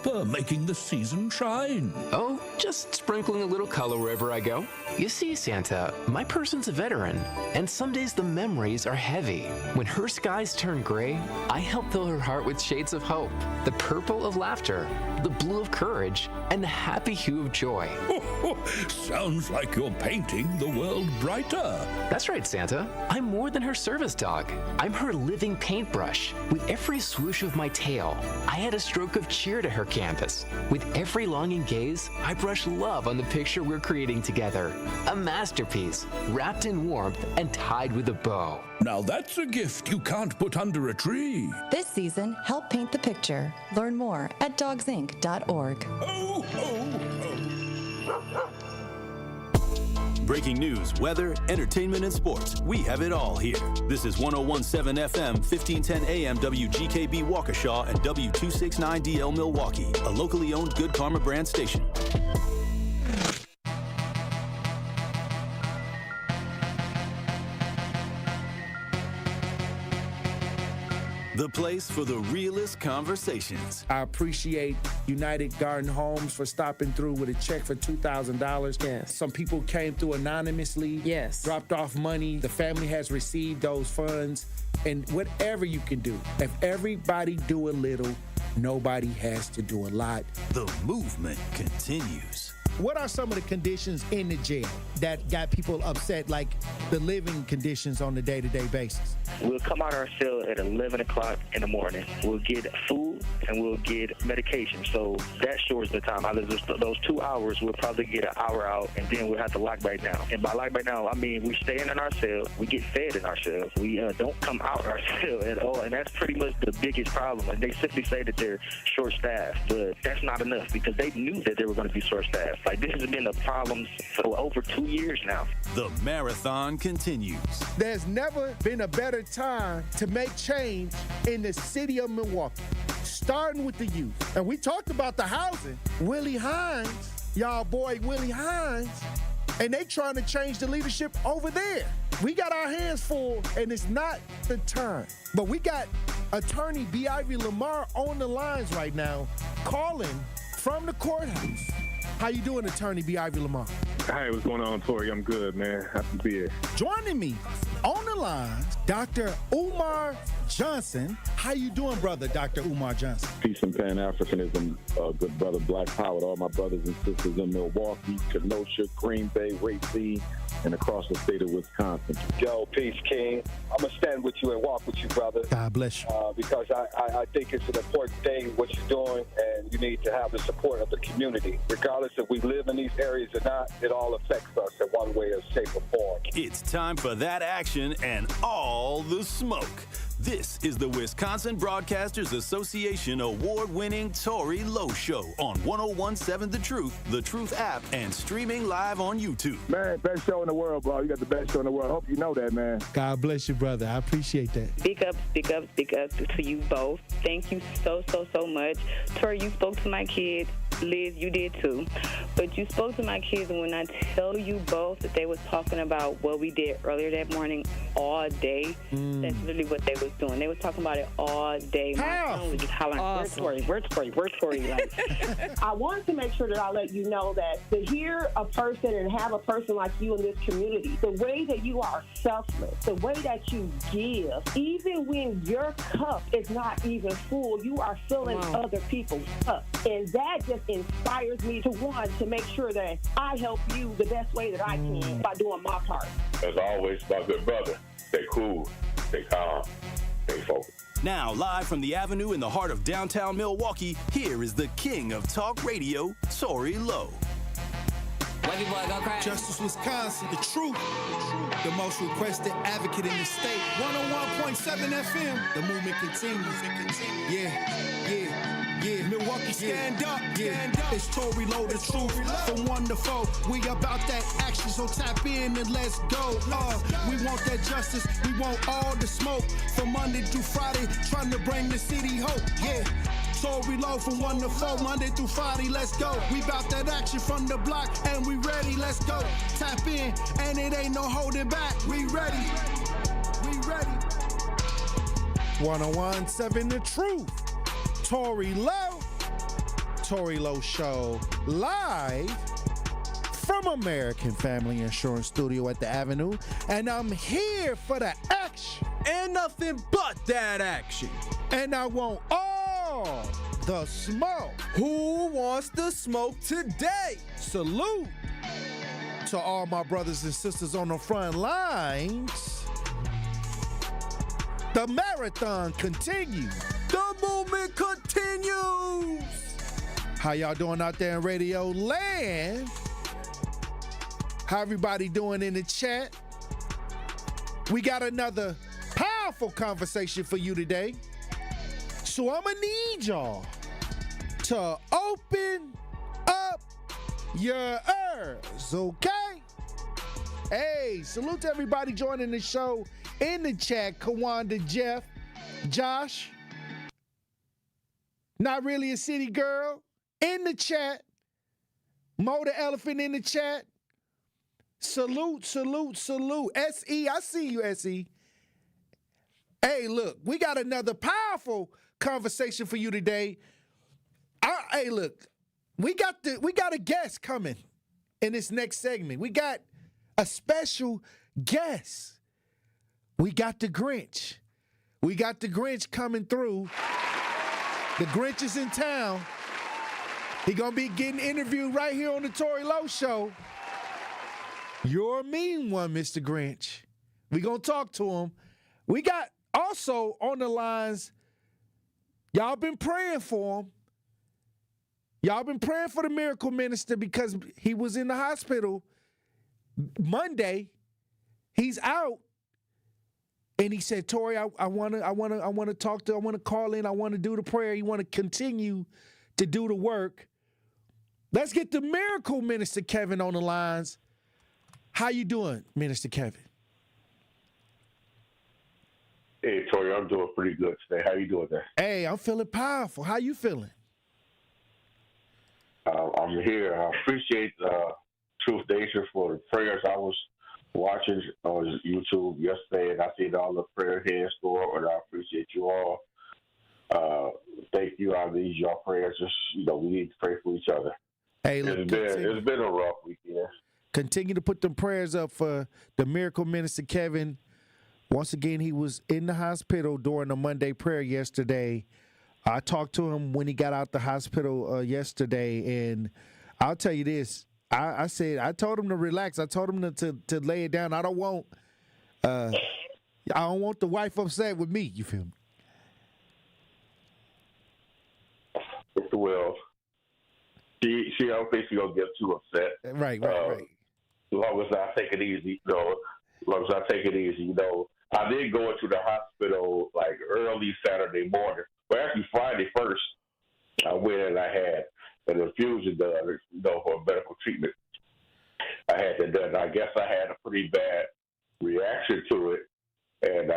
all-purpose making the season shine? Oh, just sprinkling a little color wherever I go. You see, Santa, my person's a veteran, and some days the memories are heavy. When her skies turn gray, I help fill her heart with shades of hope, the purple of laughter, the blue of courage, and the happy hue of joy. Sounds like you're painting the world brighter. That's right, Santa. I'm more than her service dog. I'm her living paintbrush. With every swoosh of my tail, I add a stroke of cheer to her canvas. With every longing gaze, I brush love on the picture we're creating together. A masterpiece, wrapped in warmth and tied with a bow. Now that's a gift you can't put under a tree. This season, help paint the picture. Learn more at dogsinc.org. Oh, oh, oh. Breaking news, weather, entertainment, and sports. We have it all here. This is 101.7 FM, 1510 AM WGKB Waukesha and W269DL Milwaukee, a locally owned Good Karma brand station. The place for the realest conversations. I appreciate United Garden Homes for stopping through with a check for $2,000. Yes. Some people came through anonymously. Yes. Dropped off money. The family has received those funds. And whatever you can do, if everybody do a little, nobody has to do a lot. The movement continues. What are some of the conditions in the jail that got people upset, like the living conditions on a day-to-day basis? We'll come out of our cell at 11 o'clock in the morning. We'll get food and we'll get medication. So that shortens the time. Those 2 hours, we'll probably get an hour out, and then we'll have to lock back down. And by lock back down, I mean we stay in our cell. We get fed in our cell. We don't come out our cell at all. And that's pretty much the biggest problem. And they simply say that they're short-staffed. But that's not enough because they knew that they were going to be short-staffed. Like, this has been a problem for over 2 years now. The marathon continues. There's never been a better time to make change in the city of Milwaukee, starting with the youth. And we talked about the housing. Willie Hines, y'all boy Willie Hines, and they trying to change the leadership over there. We got our hands full, and it's not the time. But we got attorney B. Ivy Lamar on the lines right now, calling from the courthouse. How you doing, attorney B. Ivy Lamar? Hey, what's going on, Tory? I'm good, man. Happy to be here. Joining me on the line, Dr. Umar Johnson. How you doing, brother, Dr. Umar Johnson? Peace and Pan-Africanism, good brother, Black Power, to all my brothers and sisters in Milwaukee, Kenosha, Green Bay, Racine, and across the state of Wisconsin. Yo, peace, King. I'm going to stand with you and walk with you, brother. God bless you. Because I think it's an important thing what you're doing, and you need to have the support of the community. Regardless if we live in these areas or not, it all affects us in one way or shape or form. It's time for that action and all the smoke. This is the Wisconsin Broadcasters Association award-winning Tory Lowe Show on 101.7 The Truth app, and streaming live on YouTube. Man, best show in the world, bro. You got the best show in the world. I hope you know that, man. God bless you, brother. I appreciate that. Big up to you both. Thank you so much. Tory, you spoke to my kids. Liz, you did too. But you spoke to my kids, and when I tell you both that they was talking about what we did earlier that morning all day, that's literally what they was doing. They was talking about it all day. My son was just hollering, Awesome. where's Tory? Like, I wanted to make sure that I let you know that to hear a person and have a person like you in this community, the way that you are selfless, the way that you give, even when your cup is not even full, you are filling other people's cup. And that just inspires me to make sure that I help you the best way that I can by doing my part. As always, my good brother, stay cool, stay calm, stay focused. Now, live from the Avenue in the heart of downtown Milwaukee, here is the king of talk radio, Tory Lowe. Justice Wisconsin, the truth, the most requested advocate in the state. 101.7 FM, the movement continues. Yeah, Milwaukee, stand up. It's Tory Lowe, the truth, from 1 to 4. We about that action, so tap in and let's go. We want that justice, we want all the smoke. From Monday through Friday, trying to bring the city hope. Yeah. Tory Lowe from 1 to 4, Monday through Friday, let's go. We bout that action from the block, and we ready, let's go. Tap in, and it ain't no holding back. We ready. 101.7 The Truth. Tory Lowe. Tory Lowe Show, live from American Family Insurance Studio at the Avenue, and I'm here for the action. And nothing but that action. And I want all the smoke. Who wants the smoke today? Salute to all my brothers and sisters on the front lines. The marathon continues. The movement continues. How y'all doing out there in radio land? How everybody doing in the chat? We got another powerful conversation for you today. So I'm gonna need y'all to open up your ears, okay? Hey, salute to everybody joining the show in the chat. Kawanda, Jeff, Josh, Not Really a City Girl in the chat. Mo the Elephant in the chat. Salute, salute, salute. SE, I see you, SE. Hey, look, we got another powerful conversation for you today. Hey, look, we got a guest coming in this next segment. We got a special guest. We got the Grinch. We got the Grinch coming through. The Grinch is in town. He gonna be getting interviewed right here on the Tory Lowe Show. You're a mean one, Mr. Grinch. We gonna talk to him. We got also on the lines, y'all been praying for him. Y'all been praying for the miracle minister because he was in the hospital Monday. He's out. And he said, Tory, I want to talk to, I want to call in, I want to do the prayer. You want to continue to do the work. Let's get the miracle minister Kevin on the lines. How you doing, Minister Kevin? Hey, Tory, I'm doing pretty good today. How you doing there? Hey, I'm feeling powerful. How you feeling? I'm here. I appreciate Truth Nation for the prayers. I was watching on YouTube yesterday, and I seen all the prayer hands go up, and I appreciate you all. Thank you. I need your prayers. Just, we need to pray for each other. Hey, look, it's been a rough weekend. Continue to put them prayers up for the miracle minister Kevin. Once again, he was in the hospital during the Monday prayer yesterday. I talked to him when he got out the hospital yesterday, and I'll tell you this. I told him to relax. I told him to lay it down. I don't want the wife upset with me. You feel me? Well, she don't think she's gonna get too upset. Right. As long as I take it easy, I did go into the hospital like early Saturday morning. Well, actually Friday first. I went and I had an infusion done, for medical treatment. I had that done. I guess I had a pretty bad reaction to it. And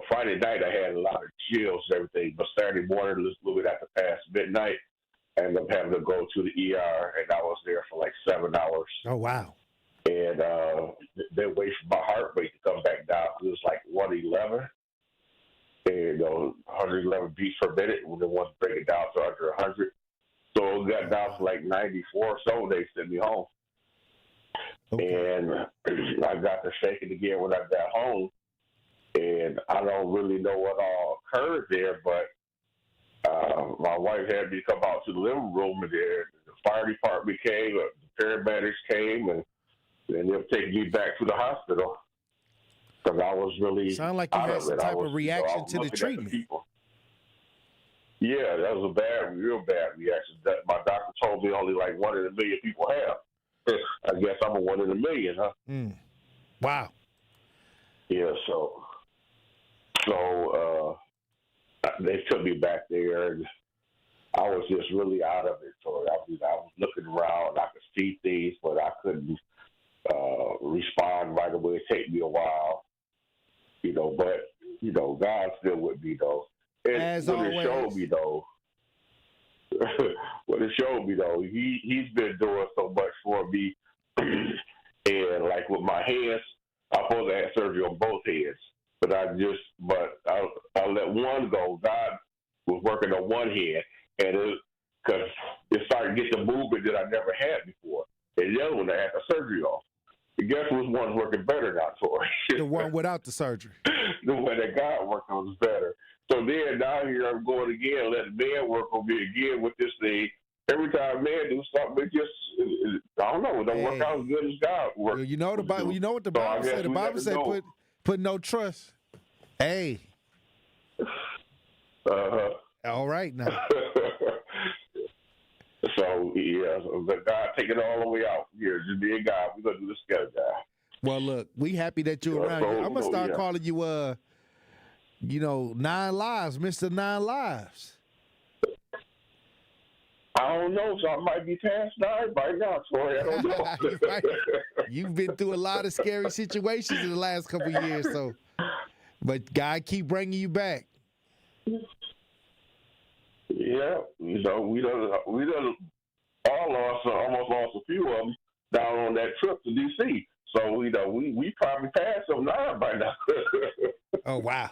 Friday night, I had a lot of chills and everything. But Saturday morning, a little bit after past midnight, I ended up having to go to the ER, and I was there for like 7 hours. Oh, wow. And they waited for my heart rate to come back down. It was like 111. And 111 beats per minute, and they wanted to bring it down to under 100. So it got down to like 94, so they sent me home. Okay. And I got to shaking again when I got home, and I don't really know what all occurred there, but my wife had me come out to the living room, and the fire department came, the paramedics came, and they were taking me back to the hospital. Because I was really sound like you had some type of reaction to the treatment. Yeah, that was a real bad reaction. That my doctor told me only like 1 in a million people have. I guess I'm a 1 in a million, huh? Wow. Yeah, so they took me back there, and I was just really out of it. So I was looking around. I could see things, but I couldn't respond right away. It took me a while. But God's still with me though. And as what always. It showed me though, he's been doing so much for me. And like with my hands, I'm supposed to have surgery on both hands, but I let one go. God working on one hand, and because it started to get the movement that I never had before. And the other one, I had the surgery off. And guess which one's working better now, Tory? The one without the surgery. The one that God worked on is better. So then now here I'm going again, letting man work on me again with this thing. Every time man do something, it just, I don't know, it don't work out as good as God works. You know the Bible. You know what the Bible said. The Bible said put no trust. Hey. All right now. So yeah, but God take it all the way out. Here, just being God, we're gonna do this together, guy. Well, look, we happy that you're around here. I'm gonna start calling you, 9 Lives, Mr. 9 Lives. I don't know, so I might be past 9 right now, Tory. I don't know. You've been through a lot of scary situations in the last couple of years, so. But God keep bringing you back. Yeah, we done all almost lost a few of them down on that trip to D.C. So we probably passed some 9 by now. Oh wow!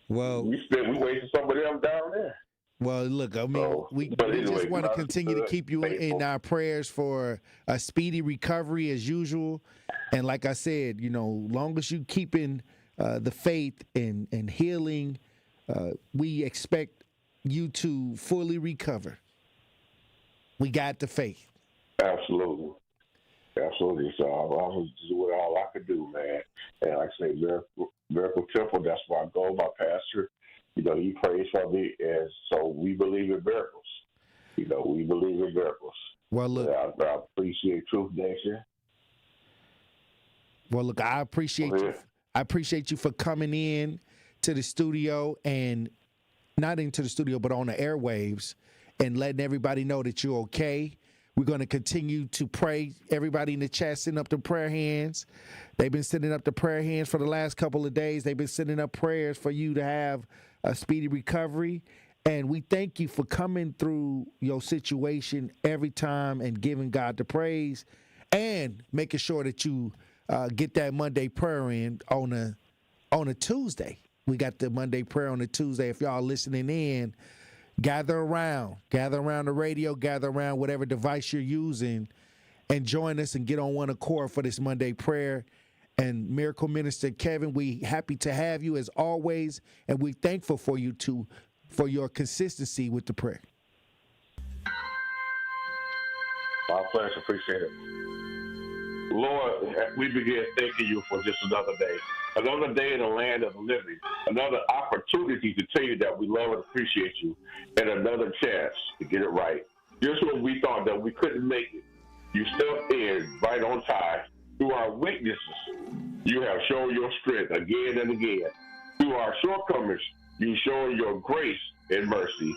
Well, we wasted some of them down there. Well, look, I mean, we just want to continue to keep you in our prayers for a speedy recovery as usual. And like I said, long as you keeping the faith and healing, we expect you to fully recover. We got the faith. Absolutely. So I was doing all I could do, man. And like I say, Miracle Temple, that's where I go, my pastor. He prays for me, and so we believe in miracles. We believe in miracles. Well, look, I appreciate Truth Nation. Well, look, I appreciate you. I appreciate you for coming in to the studio, and not into the studio, but on the airwaves, and letting everybody know that you're okay. We're going to continue to pray. Everybody in the chat sending up the prayer hands. They've been sending up the prayer hands for the last couple of days. They've been sending up prayers for you to have a speedy recovery. And we thank you for coming through your situation every time and giving God the praise and making sure that you get that Monday prayer in on a Tuesday. We got the Monday prayer on a Tuesday. If y'all listening in, gather around the radio, gather around whatever device you're using, and join us and get on one accord for this Monday prayer. And Miracle Minister Kevin, we happy to have you as always, and we're thankful for you for your consistency with the prayer. My pleasure, appreciate it. Lord, we begin thanking you for just another day in the land of the living, another opportunity to tell you that we love and appreciate you, and another chance to get it right. Just when we thought that we couldn't make it, you stepped in right on time. Through our weaknesses, you have shown your strength again and again. Through our shortcomings, you show your grace and mercy.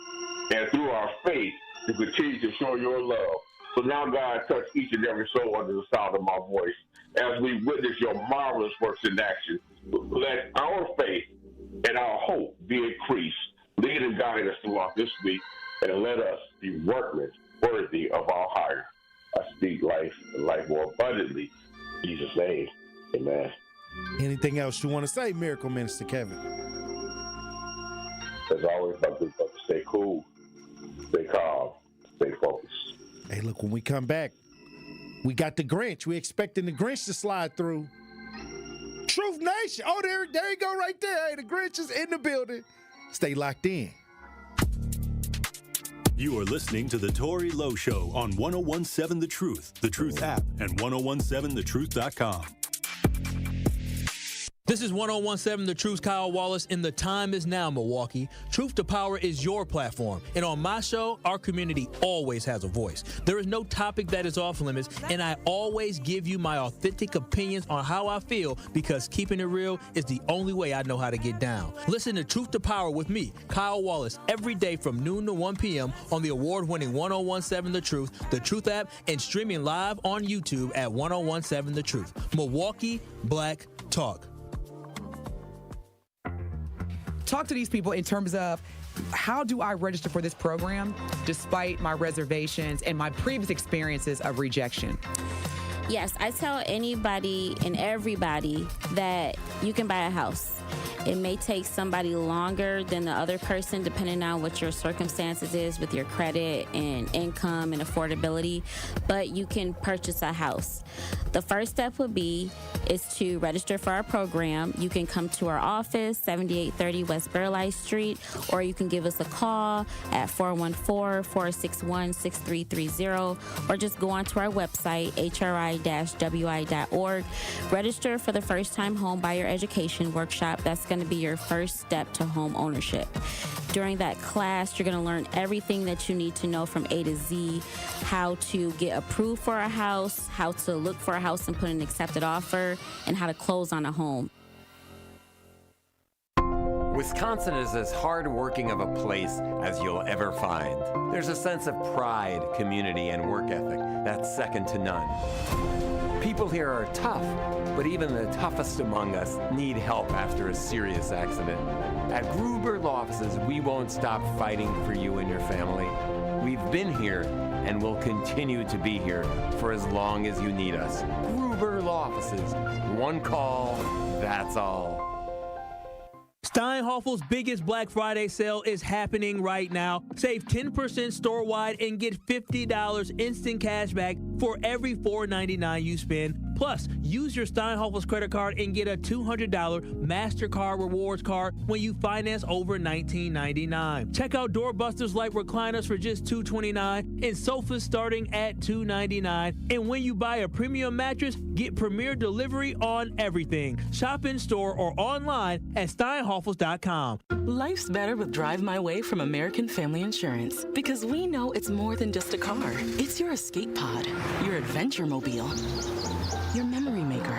And through our faith, you continue to show your love. So now, God, touch each and every soul under the sound of my voice. As we witness your marvelous works in action, let our faith and our hope be increased. Lead and guide us throughout this week, and let us be workmen worthy of our hire. I speak life and life more abundantly. In Jesus' name, amen. Anything else you want to say, Miracle Minister Kevin? As always, my good brother, stay cool, stay calm, stay focused. Hey, look, when we come back, we got the Grinch. We're expecting the Grinch to slide through. Truth Nation. Oh, there you go right there. Hey, the Grinch is in the building. Stay locked in. You are listening to The Tory Lowe Show on 101.7 The Truth app, and 1017thetruth.com. This is 101.7 The Truth, Kyle Wallace, and the time is now, Milwaukee. Truth to Power is your platform, and on my show, our community always has a voice. There is no topic that is off limits, and I always give you my authentic opinions on how I feel, because keeping it real is the only way I know how to get down. Listen to Truth to Power with me, Kyle Wallace, every day from noon to 1 p.m. on the award-winning 101.7 The Truth app, and streaming live on YouTube at 101.7 The Truth. Milwaukee Black Talk. Talk to these people in terms of how do I register for this program despite my reservations and my previous experiences of rejection? Yes, I tell anybody and everybody that you can buy a house. It may take somebody longer than the other person depending on what your circumstances is with your credit and income and affordability, but you can purchase a house. The first step would be is to register for our program. You can come to our office, 7830 West Burleigh Street, or you can give us a call at 414-461-6330, or just go onto our website, hri-wi.org. Register for the First Time Home Buyer Education Workshop. That's going to be your first step to home ownership. During that class, you're going to learn everything that you need to know from A to Z, how to get approved for a house, how to look for a house and put an accepted offer, and how to close on a home. Wisconsin is as hard-working of a place as you'll ever find. There's a sense of pride, community, and work ethic that's second to none. People here are tough, but even the toughest among us need help after a serious accident. At Gruber Law Offices, we won't stop fighting for you and your family. We've been here and will continue to be here for as long as you need us. Gruber Law Offices. One call, that's all. Steinhoffel's biggest Black Friday sale is happening right now. Save 10% store-wide and get $50 instant cash back for every $4.99 you spend. Plus, use your Steinhoffel's credit card and get a $200 MasterCard rewards card when you finance over $19.99. Check out doorbusters like recliners for just $229 and sofas starting at $299. And when you buy a premium mattress, get premier delivery on everything. Shop in store or online at steinhoffels.com. Life's better with Drive My Way from American Family Insurance, because we know it's more than just a car. It's your escape pod, your adventure mobile, your memory maker.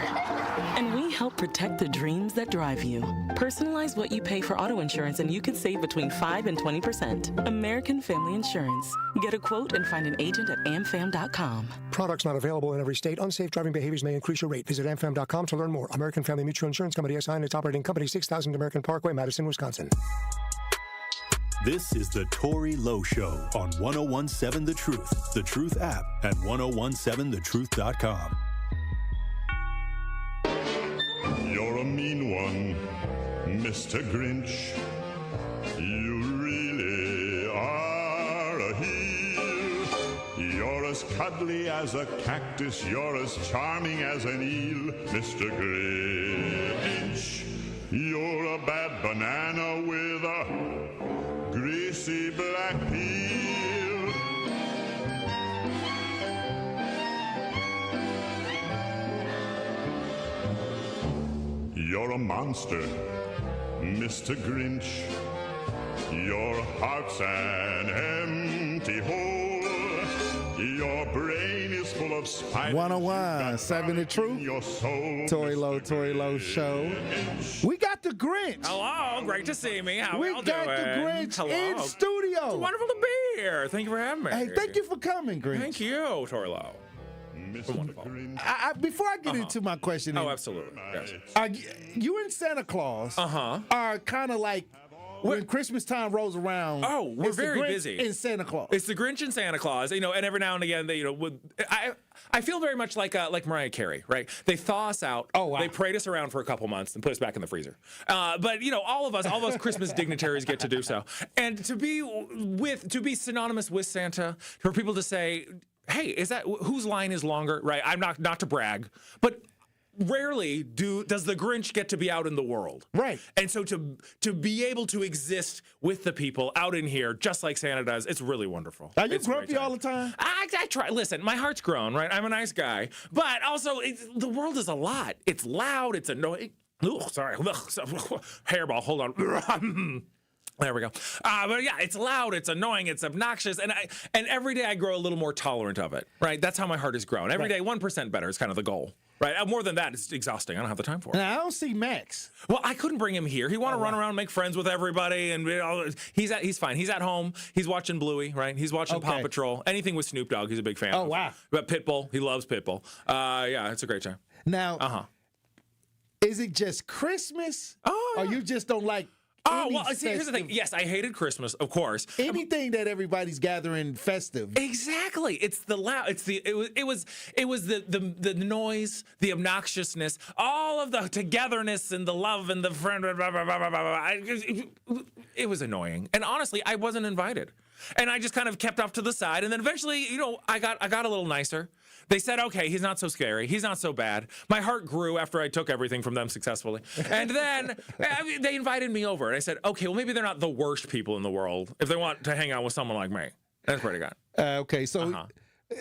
And we help protect the dreams that drive you. Personalize what you pay for auto insurance and you can save between 5 and 20%. American Family Insurance. Get a quote and find an agent at amfam.com. Products not available in every state. Unsafe driving behaviors may increase your rate. Visit amfam.com to learn more. American Family Mutual Insurance Company, SI, and its operating company, 6000 American Parkway, Madison, Wisconsin. This is the Tory Lowe Show on 1017 The Truth, The Truth app, and 1017thetruth.com. You're a mean one, Mr. Grinch. You really are a heel. You're as cuddly as a cactus. You're as charming as an eel, Mr. Grinch. You're a bad banana with a greasy black peel. You're a monster, Mr. Grinch. Your heart's an empty hole. Your brain is full of spiders. 101.7 The Truth. Tory Lowe Show. We got the Grinch. Hello, great to see me. How are y'all doing? We got the Grinch in studio. It's wonderful to be here. Thank you for having me. Hey, thank you for coming, Grinch. Thank you, Tory Lowe. Wonderful. Before I get into my question, absolutely. Yes. You and Santa Claus are kind of like when Christmas time rolls around. Oh, we're very busy. In Santa Claus, it's the Grinch and Santa Claus. And every now and again, I feel very much like Mariah Carey, right? They thaw us out. Oh, wow. They parade us around for a couple months and put us back in the freezer. But all of us Christmas dignitaries get to do so, and to be synonymous with Santa, for people to say, hey, is that whose line is longer? Right? I'm not to brag, but rarely does the Grinch get to be out in the world. Right. And so to be able to exist with the people out in here, just like Santa does, it's really wonderful. Are you grumpy all the time? I try. Listen, my heart's grown, right? I'm a nice guy, but also the world is a lot. It's loud. It's annoying. Sorry. Hairball. Hold on. There we go. But yeah, it's loud, it's annoying, it's obnoxious, and every day I grow a little more tolerant of it. Right? That's how my heart has grown. Every day, 1% better is kind of the goal. Right? More than that, it's exhausting. I don't have the time for it. Now, I don't see Max. Well, I couldn't bring him here. He wanted to run around, make friends with everybody, and he's fine. He's at home. He's watching Bluey. Right? He's watching Paw Patrol. Anything with Snoop Dogg, he's a big fan. Oh, wow. But Pitbull, he loves Pitbull. Yeah, it's a great time. Now, is it just Christmas? Oh, or you just don't like Oh, well, see, here's the thing. Yes, I hated Christmas, of course. Anything that everybody's gathering festive. Exactly. It's the loud. It was the noise, the obnoxiousness, all of the togetherness and the love and the friend. Blah, blah, blah, blah, blah, blah. It was annoying, and honestly, I wasn't invited, and I just kind of kept off to the side, and then eventually, I got a little nicer. They said, okay, he's not so scary. He's not so bad. My heart grew after I took everything from them successfully. And then they invited me over. And I said, okay, well, maybe they're not the worst people in the world if they want to hang out with someone like me. That's pretty good. Okay, so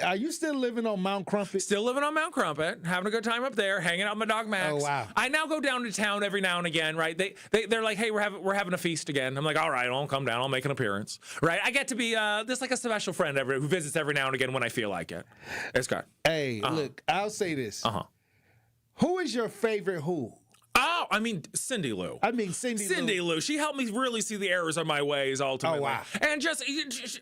are you still living on Mount Crumpet? Still living on Mount Crumpet, having a good time up there, hanging out with my dog Max. Oh, wow. I now go down to town every now and again, right? They're like, hey, we're having a feast again. I'm like, all right, I'll come down. I'll make an appearance, right? I get to be just like a special friend who visits every now and again when I feel like it. It's good. Hey, look, I'll say this. Who is your favorite who? Oh, I mean, Cindy Lou. Cindy Lou. She helped me really see the errors of my ways ultimately. Oh, wow. And just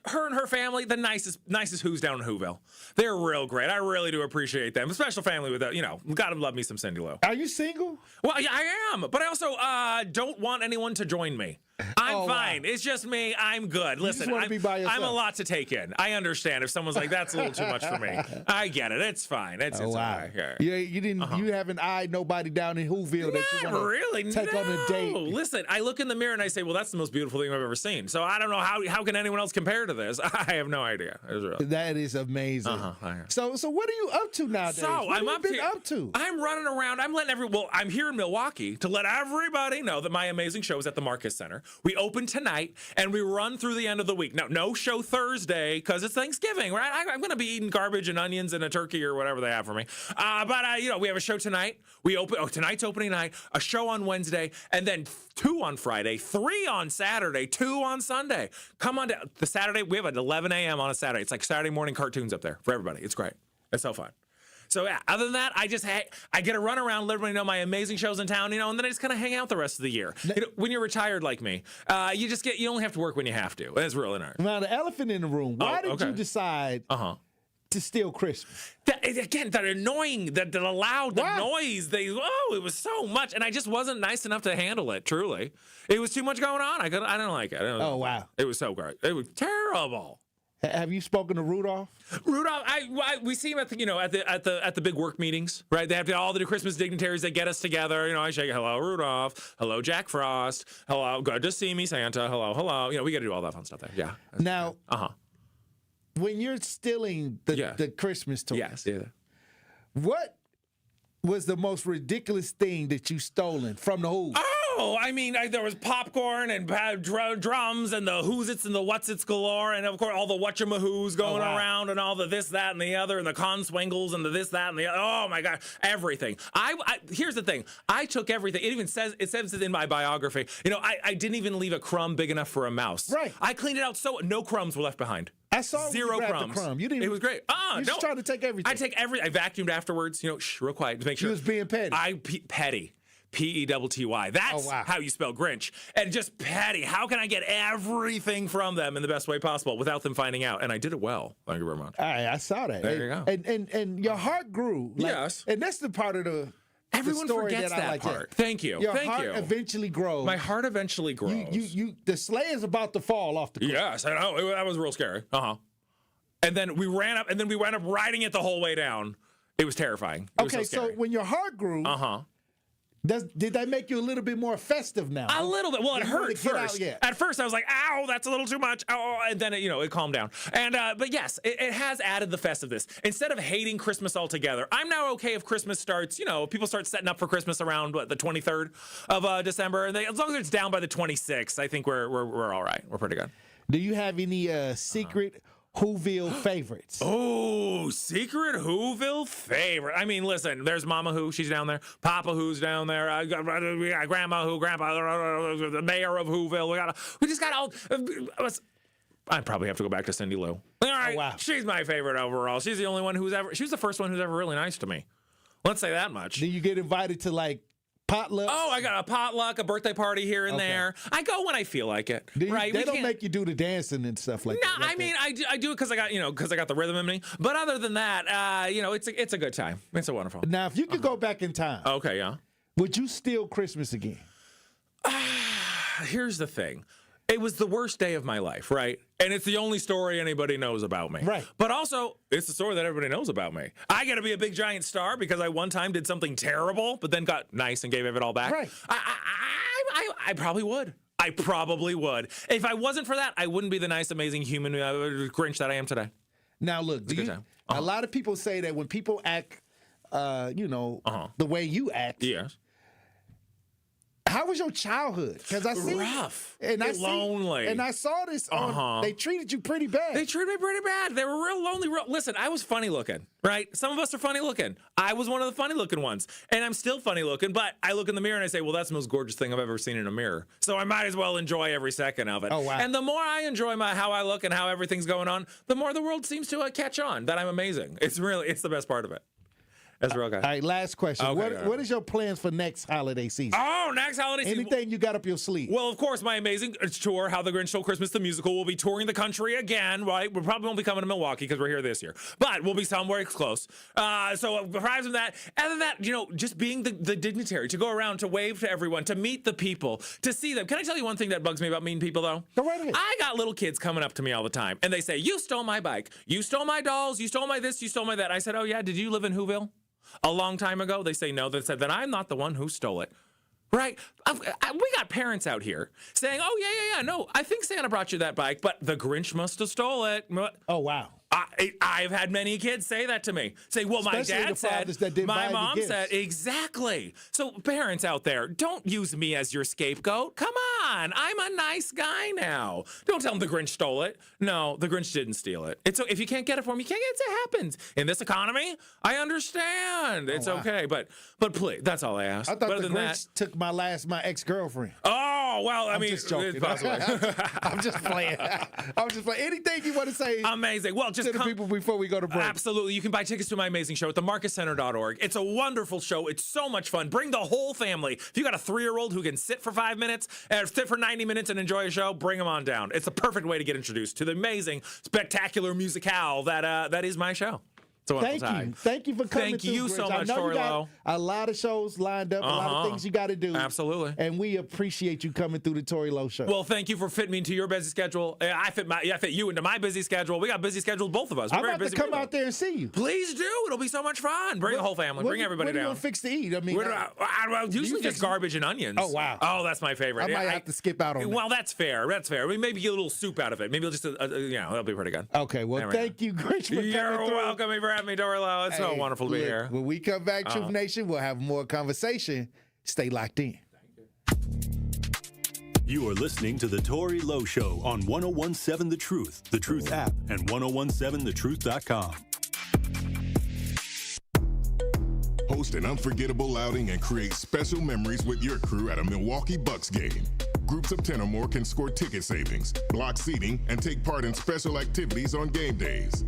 her and her family, the nicest who's down in Whoville. They're real great. I really do appreciate them. A special family with that, gotta love me some Cindy Lou. Are you single? Well, I am, but I also don't want anyone to join me. I'm fine. Wow. It's just me. I'm good. Listen, I'm a lot to take in. I understand if someone's like, that's a little too much for me. I get it. It's fine. It's wow. Okay. Yeah, you haven't eyed nobody down in Whoville that you want to take on a date. Listen, I look in the mirror and I say, well, that's the most beautiful thing I've ever seen. So I don't know how can anyone else compare to this? I have no idea. That is amazing. So what are you up to nowadays? What have you been up to? I'm running around. I'm here in Milwaukee to let everybody know that my amazing show is at the Marcus Center. We open tonight and we run through the end of the week. Now, no show Thursday because it's Thanksgiving, right? I'm going to be eating garbage and onions and a turkey or whatever they have for me. But we have a show tonight. Tonight's opening night, a show on Wednesday, and then 2 on Friday, 3 on Saturday, 2 on Sunday. Come on down. The Saturday, we have at 11 a.m. on a Saturday. It's like Saturday morning cartoons up there for everybody. It's great. It's so fun. So yeah, other than that, I get to run around, let everybody know my amazing shows in town, and then I just kind of hang out the rest of the year. When you're retired like me, you only have to work when you have to. It's really nice. Now the elephant in the room. Why did you decide to steal Christmas? That annoying, the loud, the noise. It was so much, and I just wasn't nice enough to handle it. Truly, it was too much going on. I didn't like it. Oh wow, it was so great. It was terrible. Have you spoken to Rudolph? Rudolph, we see him at the big work meetings, right? They have all the Christmas dignitaries that get us together. I shake, hello Rudolph, hello Jack Frost, hello, good to see me Santa, hello. We got to do all that fun stuff there. Yeah. Now, when you're stealing the Christmas toys, what was the most ridiculous thing that you stolen from the Who? Oh, I mean, there was popcorn and drums and the who's-its and the what's-its galore, and of course all the whatchamahoos going around and all the this, that, and the other, and the conswangles and the this, that, and the other. Oh my God, everything. Here's the thing. I took everything. It says it in my biography. I didn't even leave a crumb big enough for a mouse. Right. I cleaned it out so no crumbs were left behind. I saw zero crumbs. You didn't. It was great. You just trying to take everything. I take everything. I vacuumed afterwards. Real quiet to make sure. You was being petty. Petty. Petty. That's how you spell Grinch. And just petty. How can I get everything from them in the best way possible without them finding out? And I did it well. Thank you very much. I saw that. There you go. And your heart grew. Yes. And that's the part of the Everyone forgets that I like part. Thank you. Your heart eventually grows. My heart eventually grows. The sleigh is about to fall off the cliff. Yes, I know. That was real scary. And then we ran up, riding it the whole way down. It was terrifying. It was so scary. So when your heart grew, did that make you a little bit more festive now? A little bit. Well, it hurt first. At first, I was like, "Ow, that's a little too much." Oh, and then it calmed down. And but yes, it has added the festiveness. Instead of hating Christmas altogether, I'm now okay if Christmas starts. People start setting up for Christmas around the 23rd of December, and as long as it's down by the 26th, I think we're all right. We're pretty good. Do you have any secret Whoville favorites? Oh, secret Whoville favorite. I mean, listen, there's Mama Who, she's down there. Papa Who's down there. We got Grandma Who, Grandpa, the mayor of Whoville. We just got all. I'd probably have to go back to Cindy Lou. All right, wow. She's my favorite overall. She's the only one she was the first one who's ever really nice to me. Let's say that much. Do you get invited to potluck? Oh, I got a potluck, a birthday party here and there. I go when I feel like it. Right? They don't make you do the dancing and stuff like that. No, I mean I do it because I got the rhythm in me. But other than that, it's a good time. It's a wonderful. Now, if you could go back in time, okay, yeah, would you steal Christmas again? here's the thing. It was the worst day of my life, right? And it's the only story anybody knows about me. Right. But also, it's the story that everybody knows about me. I got to be a big giant star because I one time did something terrible, but then got nice and gave it all back. Right. I probably would. I probably would. If I wasn't for that, I wouldn't be the nice, amazing human Grinch that I am today. Now, look, a lot of people say that when people act, the way you act. Yes. How was your childhood? Because I see rough and lonely, and I saw this on. They treated you pretty bad. They treated me pretty bad. They were real lonely. Listen, I was funny looking, right? Some of us are funny looking. I was one of the funny looking ones, and I'm still funny looking. But I look in the mirror and I say, "Well, that's the most gorgeous thing I've ever seen in a mirr." So I might as well enjoy every second of it. Oh wow! And the more I enjoy how I look and how everything's going on, the more the world seems to catch on that I'm amazing. It's the best part of it. That's real, guy. All right, last question. Okay, what is your plans for next holiday season? Oh, next holiday season. Anything you got up your sleeve? Well, of course, my amazing tour, How the Grinch Stole Christmas, the musical, will be touring the country again, right? We probably won't be coming to Milwaukee because we're here this year, but we'll be somewhere close. So aside from that, other than that, just being the dignitary, to go around, to wave to everyone, to meet the people, to see them. Can I tell you one thing that bugs me about mean people, though? Go right ahead. I got little kids coming up to me all the time, and they say, "You stole my bike. You stole my dolls. You stole my this. You stole my that." I said, "Oh, yeah? Did you live in Whoville a long time ago?" They say no. They said, "Then I'm not the one who stole it." Right? We got parents out here saying, "Oh, yeah. No, I think Santa brought you that bike, but the Grinch must have stole it." Oh, wow. I've had many kids say that to me. Say, "Well, Especially my dad said, my mom said." Exactly. So parents out there, don't use me as your scapegoat. Come on. I'm a nice guy now. Don't tell them the Grinch stole it. No, the Grinch didn't steal it. If you can't get it for me, you can't get it. It happens. In this economy, I understand. It's okay. But please, that's all I ask. I thought the Grinch took my ex-girlfriend. Oh, well, I'm just joking. I'm just playing. Anything you want to say? Amazing. Well, just to the people before we go to break. Absolutely. You can buy tickets to my amazing show at themarcuscenter.org. It's a wonderful show. It's so much fun. Bring the whole family. If you got a 3-year-old who can sit for 5 minutes, sit for 90 minutes and enjoy a show, bring them on down. It's the perfect way to get introduced to the amazing, spectacular musicale that is my show. Thank you. Thank you for coming. Thank you Grinch. so much, I know Tory you got Lowe. a lot of shows lined up, a lot of things you got to do. Absolutely. And we appreciate you coming through the Tory Lowe Show. Well, thank you for fitting me into your busy schedule. I fit you into my busy schedule. We got busy schedules, both of us. We're I'm very about busy to come people. out there and see you. Please do. It'll be so much fun. Bring the whole family. Bring everybody down. What are you gonna fix to eat? I mean, usually just garbage and onions. Oh, wow. Oh, that's my favorite. I might have to skip out on that. Well, that's fair. That's fair. Maybe get a little soup out of it. Maybe just that'll be pretty good. Okay. Well, thank you, Grinch, for coming through. You're welcome for having me, Tory Lowe. It's so wonderful to be here. When we come back, Truth Nation, we'll have more conversation. Stay locked in. You are listening to The Tory Lowe Show on 1017 The Truth app, and 1017thetruth.com. Host an unforgettable outing and create special memories with your crew at a Milwaukee Bucks game. Groups of 10 or more can score ticket savings, block seating, and take part in special activities on game days.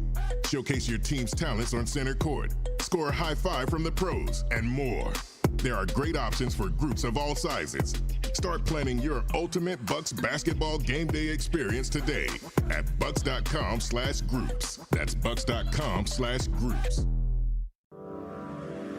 Showcase your team's talents on center court, score a high five from the pros, and more. There are great options for groups of all sizes. Start planning your ultimate Bucks basketball game day experience today at bucks.com/groups. That's bucks.com/groups.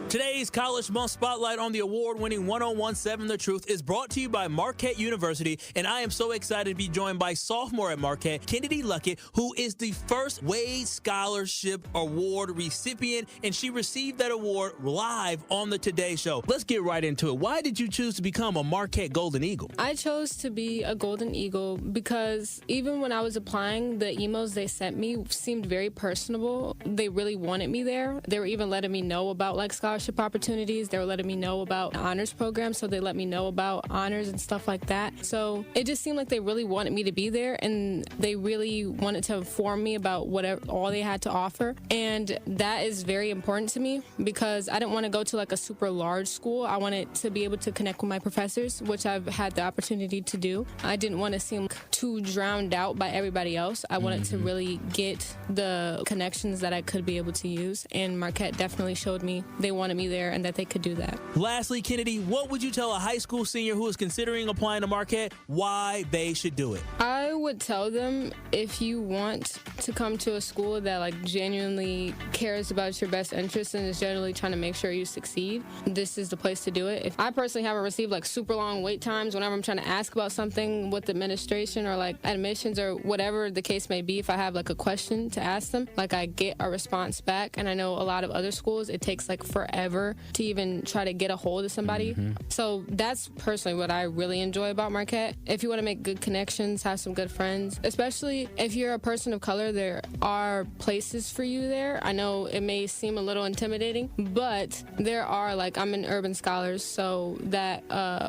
Today's College Month Spotlight on the award-winning 1017 The Truth is brought to you by Marquette University, and I am so excited to be joined by sophomore at Marquette, Kennedy Luckett, who is the first Wade Scholarship Award recipient, and she received that award live on the Today Show. Let's get right into it. Why did you choose to become a Marquette Golden Eagle? I chose to be a Golden Eagle because even when I was applying, the emails they sent me seemed very personable. They really wanted me there. They were even letting me know about scholarship opportunities. They were letting me know about honors programs, so they let me know about honors and stuff like that. So it just seemed like they really wanted me to be there, and they really wanted to inform me about all they had to offer. And that is very important to me because I didn't want to go to a super large school. I wanted to be able to connect with my professors, which I've had the opportunity to do. I didn't want to seem too drowned out by everybody else. I wanted to really get the connections that I could be able to use, and Marquette definitely showed me they wanted wanted me there and that they could do that. Lastly, Kennedy, what would you tell a high school senior who is considering applying to Marquette why they should do it? I would tell them, if you want to come to a school that like genuinely cares about your best interests and is generally trying to make sure you succeed, this is the place to do it. If I personally haven't received like super long wait times whenever I'm trying to ask about something with administration or like admissions or whatever the case may be, if I have like a question to ask them, like I get a response back. And I know a lot of other schools, it takes like forever to even try to get a hold of somebody. So that's personally what I really enjoy about Marquette. If you want to make good connections, have some good friends, especially if you're a person of color, there are places for you there. I know it may seem a little intimidating, but there are, like, I'm in Urban Scholars, so that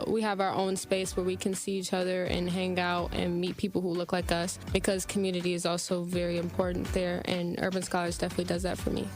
we have our own space where we can see each other and hang out and meet people who look like us, because community is also very important there, and Urban Scholars definitely does that for me.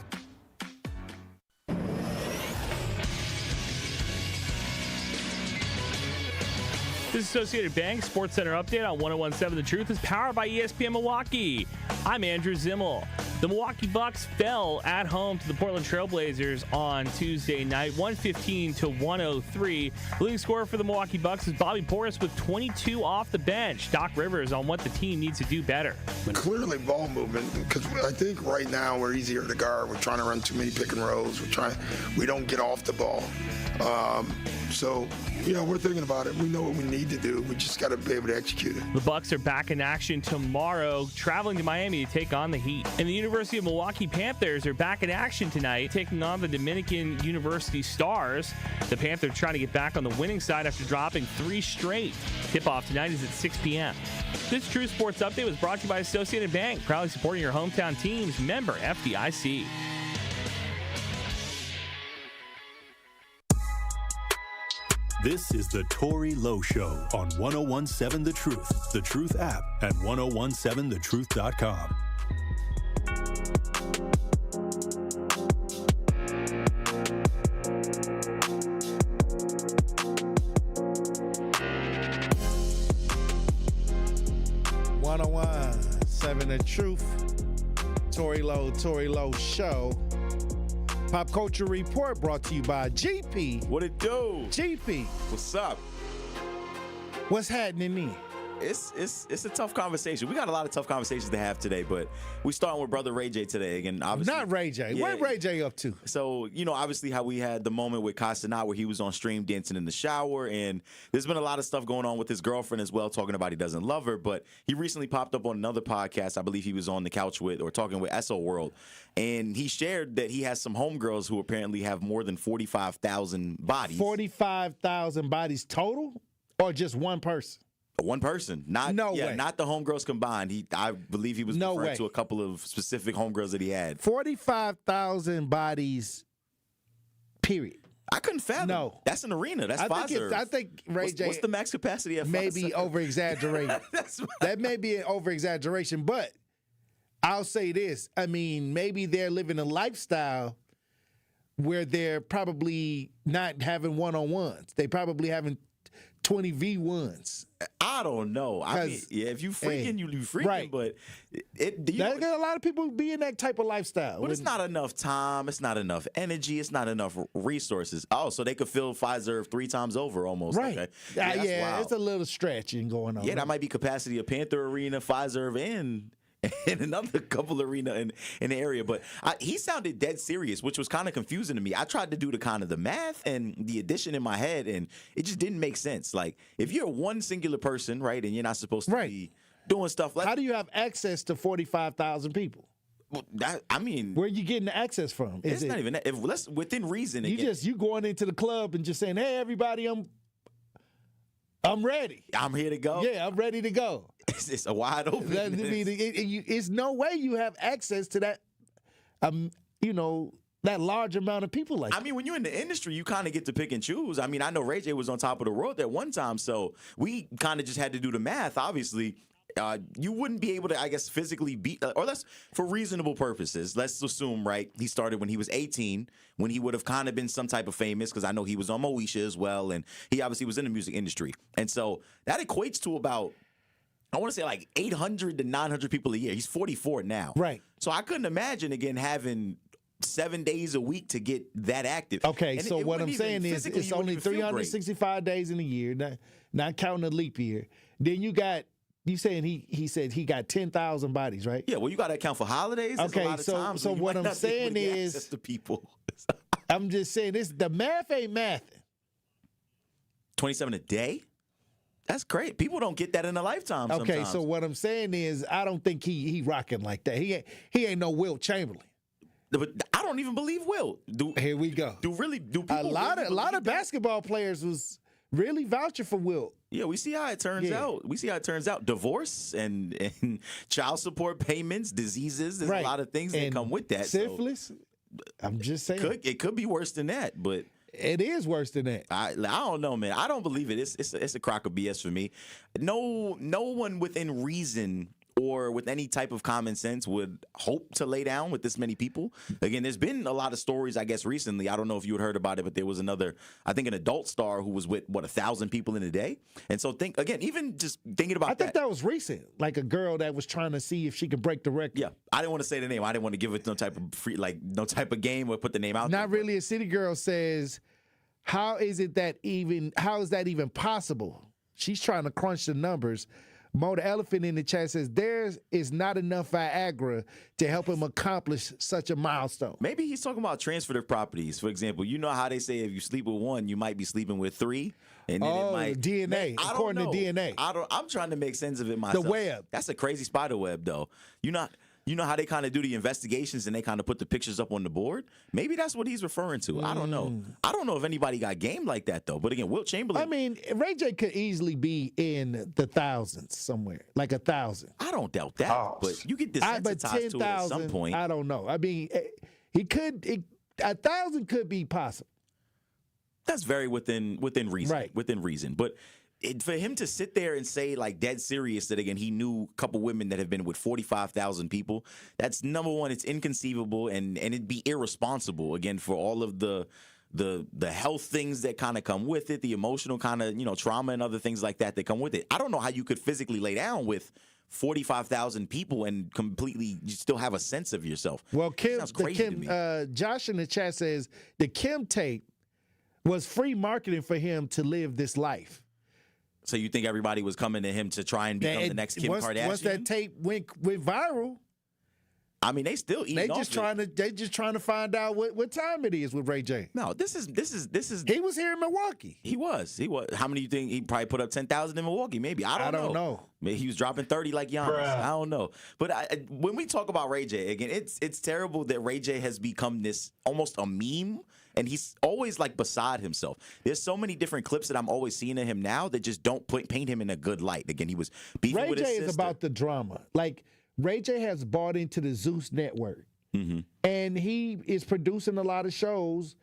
This Associated Bank Sports Center update on 101.7 The Truth is powered by ESPN Milwaukee. I'm Andrew Zimmel. The Milwaukee Bucks fell at home to the Portland Trailblazers on Tuesday night, 115-103. The leading scorer for the Milwaukee Bucks is Bobby Portis with 22 off the bench. Doc Rivers on what the team needs to do better. Clearly ball movement, because I think right now we're easier to guard. We're trying to run too many pick and rolls. We don't get off the ball. So, we're thinking about it. We know what we need to do. We just got to be able to execute it. The Bucks are back in action tomorrow, traveling to Miami to take on the Heat. And the University of Milwaukee Panthers are back in action tonight, taking on the Dominican University Stars. The Panthers trying to get back on the winning side after dropping 3 straight. Tip-off tonight is at 6 p.m. This True Sports Update was brought to you by Associated Bank, proudly supporting your hometown teams. Member FDIC. This is the Tory Lowe Show on 101.7 The Truth app, and 1017thetruth.com. The Truth. Tory Lowe Show. Pop Culture Report brought to you by GP. What it do? GP. What's up? What's happening there? It's a tough conversation. We got a lot of tough conversations to have today, but we starting with Brother Ray J today. And obviously, not Ray J. Yeah, what Ray J up to? So, obviously how we had the moment with Castanat where he was on stream dancing in the shower, and there's been a lot of stuff going on with his girlfriend as well, talking about he doesn't love her, but he recently popped up on another podcast. I believe he was on the couch with, or talking with SO World, and he shared that he has some homegirls who apparently have more than 45,000 bodies. 45,000 bodies total, or just one person? One person, not the homegirls combined. I believe he was referring to a couple of specific homegirls that he had. 45,000 bodies, period. I couldn't fathom. No, that's an arena. That's Pfizer. I think Ray J. What's the max capacity at Maybe Pfizer? over-exaggerating. That may be an over-exaggeration, but I'll say this. I mean, maybe they're living a lifestyle where they're probably not having one-on-ones. They probably having 20 V1s. I don't know. I mean, if you freaking, you freaking, right. But a lot of people be in that type of lifestyle. But it's not enough time. It's not enough energy. It's not enough resources. Oh, so they could fill Pfizer 3 times over almost. Right. Okay. Yeah, it's a little stretching going on. Yeah, that might be capacity of Panther Arena, Pfizer, and another couple arena in the area. But he sounded dead serious, which was kind of confusing to me. I tried to do the math and the addition in my head, and it just didn't make sense. Like, if you're one singular person, right, and you're not supposed to be doing stuff like... How do you have access to 45,000 people? Well, where are you getting the access from? It's not even that. Let's within reason. You going into the club and just saying, "Hey, everybody, I'm ready. I'm here to go. Yeah, I'm ready to go." It's a wide open. It's no way you have access to that, that large amount of people like that. I mean, when you're in the industry, you kind of get to pick and choose. I mean, I know Ray J was on top of the world at one time, so we kind of just had to do the math. Obviously, you wouldn't be able to, I guess, physically beat, or let's, for reasonable purposes, let's assume, right, he started when he was 18, when he would have kind of been some type of famous, because I know he was on Moesha as well, and he obviously was in the music industry. And so that equates to about, I want to say like 800 to 900 people a year. He's 44 now. Right. So I couldn't imagine, again, having 7 days a week to get that active. Okay, And so what I'm saying is physically, it's you wouldn't only even feel great. 365 days in a year, not counting a leap year. Then you saying he said he got 10,000 bodies, right? Yeah, well, you got to account for holidays. There's Okay, a lot of times so when you what might I'm not be able saying to get is, access to people. I'm just saying the math ain't mathing. 27 a day? That's great. People don't get that in a lifetime. Okay, sometimes. so what I'm saying is I don't think he rocking like that. He ain't no Wilt Chamberlain. But I don't even believe Wilt. Here we go. Do people a lot really of basketball players was really vouching for Wilt. Yeah, we see how it turns out. We see how it turns out. Divorce and child support payments, diseases. There's a lot of things that come with that. Syphilis. I'm just saying. It could be worse than that, but it is worse than that. I don't know, man. I don't believe it. It's a crock of BS for me. No one within reason or with any type of common sense would hope to lay down with this many people. Again, there's been a lot of stories, I guess, recently. I don't know if you had heard about it, but there was another, I think, an adult star who was with, 1,000 people in a day. And so even just thinking about that. I think that was recent, like a girl that was trying to see if she could break the record. Yeah, I didn't want to say the name. I didn't want to give it no type of game or put the name out there. Not really. A city girl says, how is that even possible? She's trying to crunch the numbers. Mo the Elephant in the chat says there is not enough Viagra to help him accomplish such a milestone. Maybe he's talking about transfertive properties. For example, you know how they say if you sleep with one, you might be sleeping with three. And then it might DNA. According to DNA. I'm trying to make sense of it myself. The web. That's a crazy spider web, though. You know how they kind of do the investigations and they kind of put the pictures up on the board? Maybe that's what he's referring to. I don't know. I don't know if anybody got game like that, though. But again, Wilt Chamberlain. I mean, Ray J could easily be in the thousands somewhere, like 1,000. I don't doubt that. But you get desensitized to it at some point. I don't know. I mean, 1,000 could be possible. That's very within reason. Right. Within reason. But for him to sit there and say, like, dead serious that, again, he knew a couple women that have been with 45,000 people, that's number one, it's inconceivable, and it'd be irresponsible, again, for all of the health things that kind of come with it, the emotional kind of, trauma and other things like that come with it. I don't know how you could physically lay down with 45,000 people and completely you still have a sense of yourself. Well, Josh in the chat says the Kim tape was free marketing for him to live this life. So you think everybody was coming to him to try and become the next Kim Kardashian? Once that tape went viral, I mean, they still eating. They just trying to find out what time it is with Ray J. No, this is. He was here in Milwaukee. He was. How many do you think he probably put up 10,000 in Milwaukee? Maybe I don't know. Maybe he was dropping 30 like Giannis. Bruh. I don't know. But when we talk about Ray J again, it's terrible that Ray J has become this almost a meme. And he's always like beside himself. There's so many different clips that I'm always seeing of him now that just don't paint him in a good light. Again, he was beefing with his sister. Ray J is about the drama. Like, Ray J has bought into the Zeus network. Mm-hmm. And he is producing a lot of shows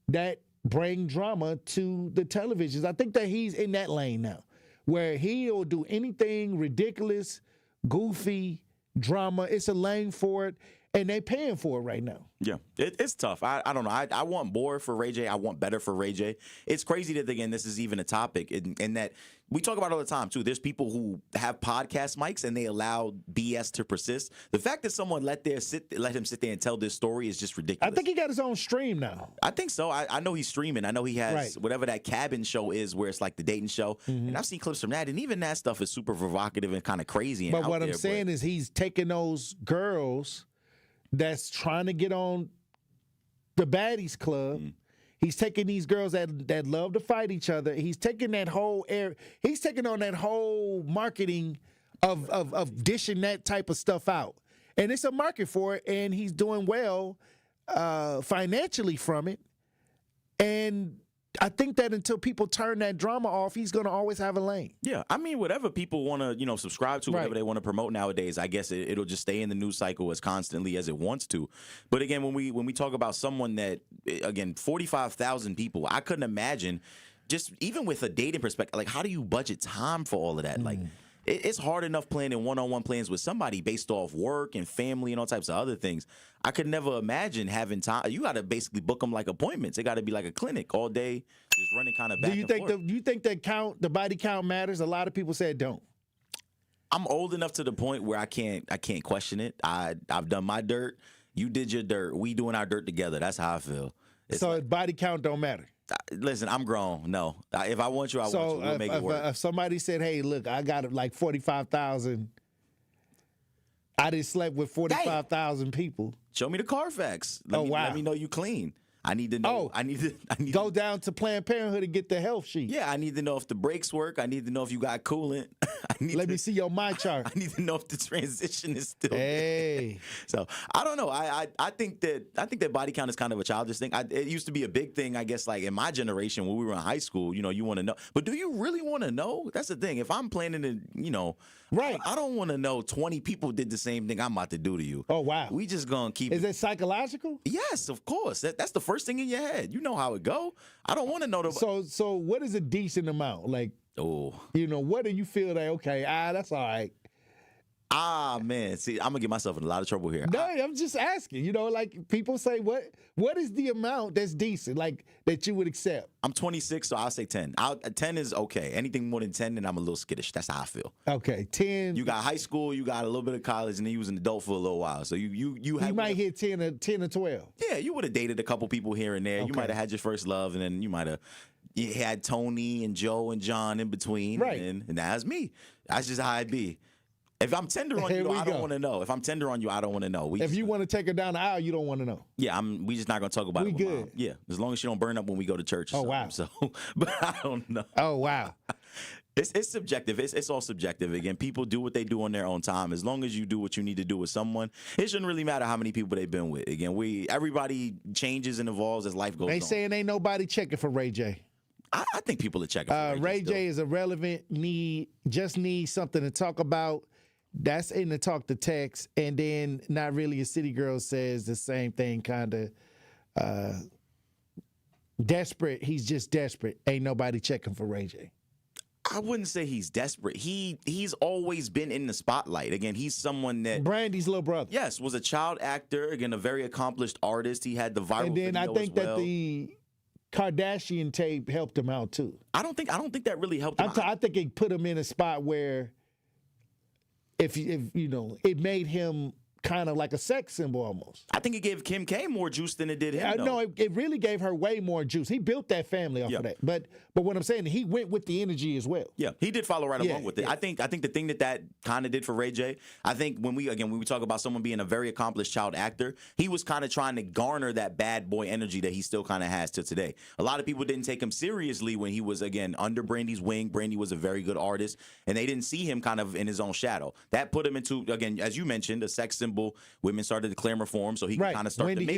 that bring drama to the televisions. I think that he's in that lane now, where he'll do anything ridiculous, goofy, drama. It's a lane for it. And they paying for it right now. Yeah, it's tough. I don't know. I want more for Ray J. I want better for Ray J. It's crazy that, again, this is even a topic and that we talk about it all the time, too. There's people who have podcast mics and they allow BS to persist. The fact that someone let him sit there and tell this story is just ridiculous. I think he got his own stream now. I think so. I know he's streaming. I know he has whatever that cabin show is where it's like the dating show. Mm-hmm. And I've seen clips from that. And even that stuff is super provocative and kind of crazy. But what I'm saying is he's taking those girls that's trying to get on the baddies club. Mm. He's taking these girls that love to fight each other. He's taking that whole he's taking on that whole marketing of dishing that type of stuff out. And it's a market for it, and he's doing well financially from it. And I think that until people turn that drama off, he's going to always have a lane. Yeah, I mean, whatever people want to, subscribe to, whatever they want to promote nowadays, I guess it'll just stay in the news cycle as constantly as it wants to. But again, when we talk about someone that, again, 45,000 people, I couldn't imagine, just even with a dating perspective, like how do you budget time for all of that? Like, it's hard enough planning one-on-one plans with somebody based off work and family and all types of other things. I could never imagine having time. You got to basically book them like appointments. It got to be like a clinic all day, just running kind of back and forth. Do you think the body count matters? A lot of people say it don't. I'm old enough to the point where I can't question it. I've done my dirt. You did your dirt. We doing our dirt together. That's how I feel. So body count don't matter. Listen, I'm grown. No. If I want you, I want you. We'll make it work. If somebody said, hey, look, I got like 45,000. I didn't slept with 45,000 people. Show me the Carfax. Let me know you clean. I need to know. I need to go down to Planned Parenthood and get the health sheet. Yeah, I need to know if the brakes work. I need to know if you got coolant. Let me see your my chart. I need to know if the transition is still. Hey. So I don't know. I think that body count is kind of a childish thing. It used to be a big thing, I guess, like in my generation when we were in high school. You know, you want to know, but do you really want to know? That's the thing. If I'm planning to, right, I don't want to know 20 people did the same thing I'm about to do to you. Oh wow. We just gonna keep. Is it psychological? Yes, of course. That's the first thing in your head. You know how it go. I don't want to know the. So what is a decent amount? Like, what do you feel that okay? That's all right. Man, see, I'm gonna get myself in a lot of trouble here. No, I'm just asking. Like people say, what is the amount that's decent, like that you would accept? I'm 26, so I'll say 10. 10 is okay. Anything more than 10, then I'm a little skittish. That's how I feel. Okay, 10. You got high school, you got a little bit of college, and then you was an adult for a little while. So you might hit 10 or 12. Yeah, you would have dated a couple people here and there. Okay. You might have had your first love, and then you might have had Tony and Joe and John in between. Right. And that's me. That's just how I be. If I'm tender on you, I don't want to know. If I'm tender on you, I don't want to know. If you want to take her down the aisle, you don't want to know. Yeah, we just not gonna talk about it. We good. Mom. Yeah, as long as she don't burn up when we go to church. Oh wow. So, but I don't know. Oh wow. It's subjective. It's all subjective. Again, people do what they do on their own time. As long as you do what you need to do with someone, it shouldn't really matter how many people they've been with. Again, everybody changes and evolves as life goes on. They saying ain't nobody checking for Ray J. I think people are checking for Ray J is irrelevant. Just need something to talk about. That's in the talk to text, and then Not Really a City Girl says the same thing, kind of desperate. He's just desperate. Ain't nobody checking for Ray J. I wouldn't say he's desperate. He's always been in the spotlight. Again, he's someone that Brandy's little brother. Yes, was a child actor. Again, a very accomplished artist. He had the viral. And then video I think as well. that the Kardashian tape helped him out too. I don't think that really helped him. I think it put him in a spot where. If it made him kind of like a sex symbol almost. I think it gave Kim K more juice than it did him. No, it really gave her way more juice. He built that family off of that. But what I'm saying, he went with the energy as well. Yeah, he did follow right along with it. Yeah. I think the thing that kind of did for Ray J, I think when we talk about someone being a very accomplished child actor, he was kind of trying to garner that bad boy energy that he still kind of has to today. A lot of people didn't take him seriously when he was, again, under Brandy's wing. Brandy was a very good artist, and they didn't see him kind of in his own shadow. That put him into, again, as you mentioned, a sex symbol. Women started to clamor for him, so he could kind of start to make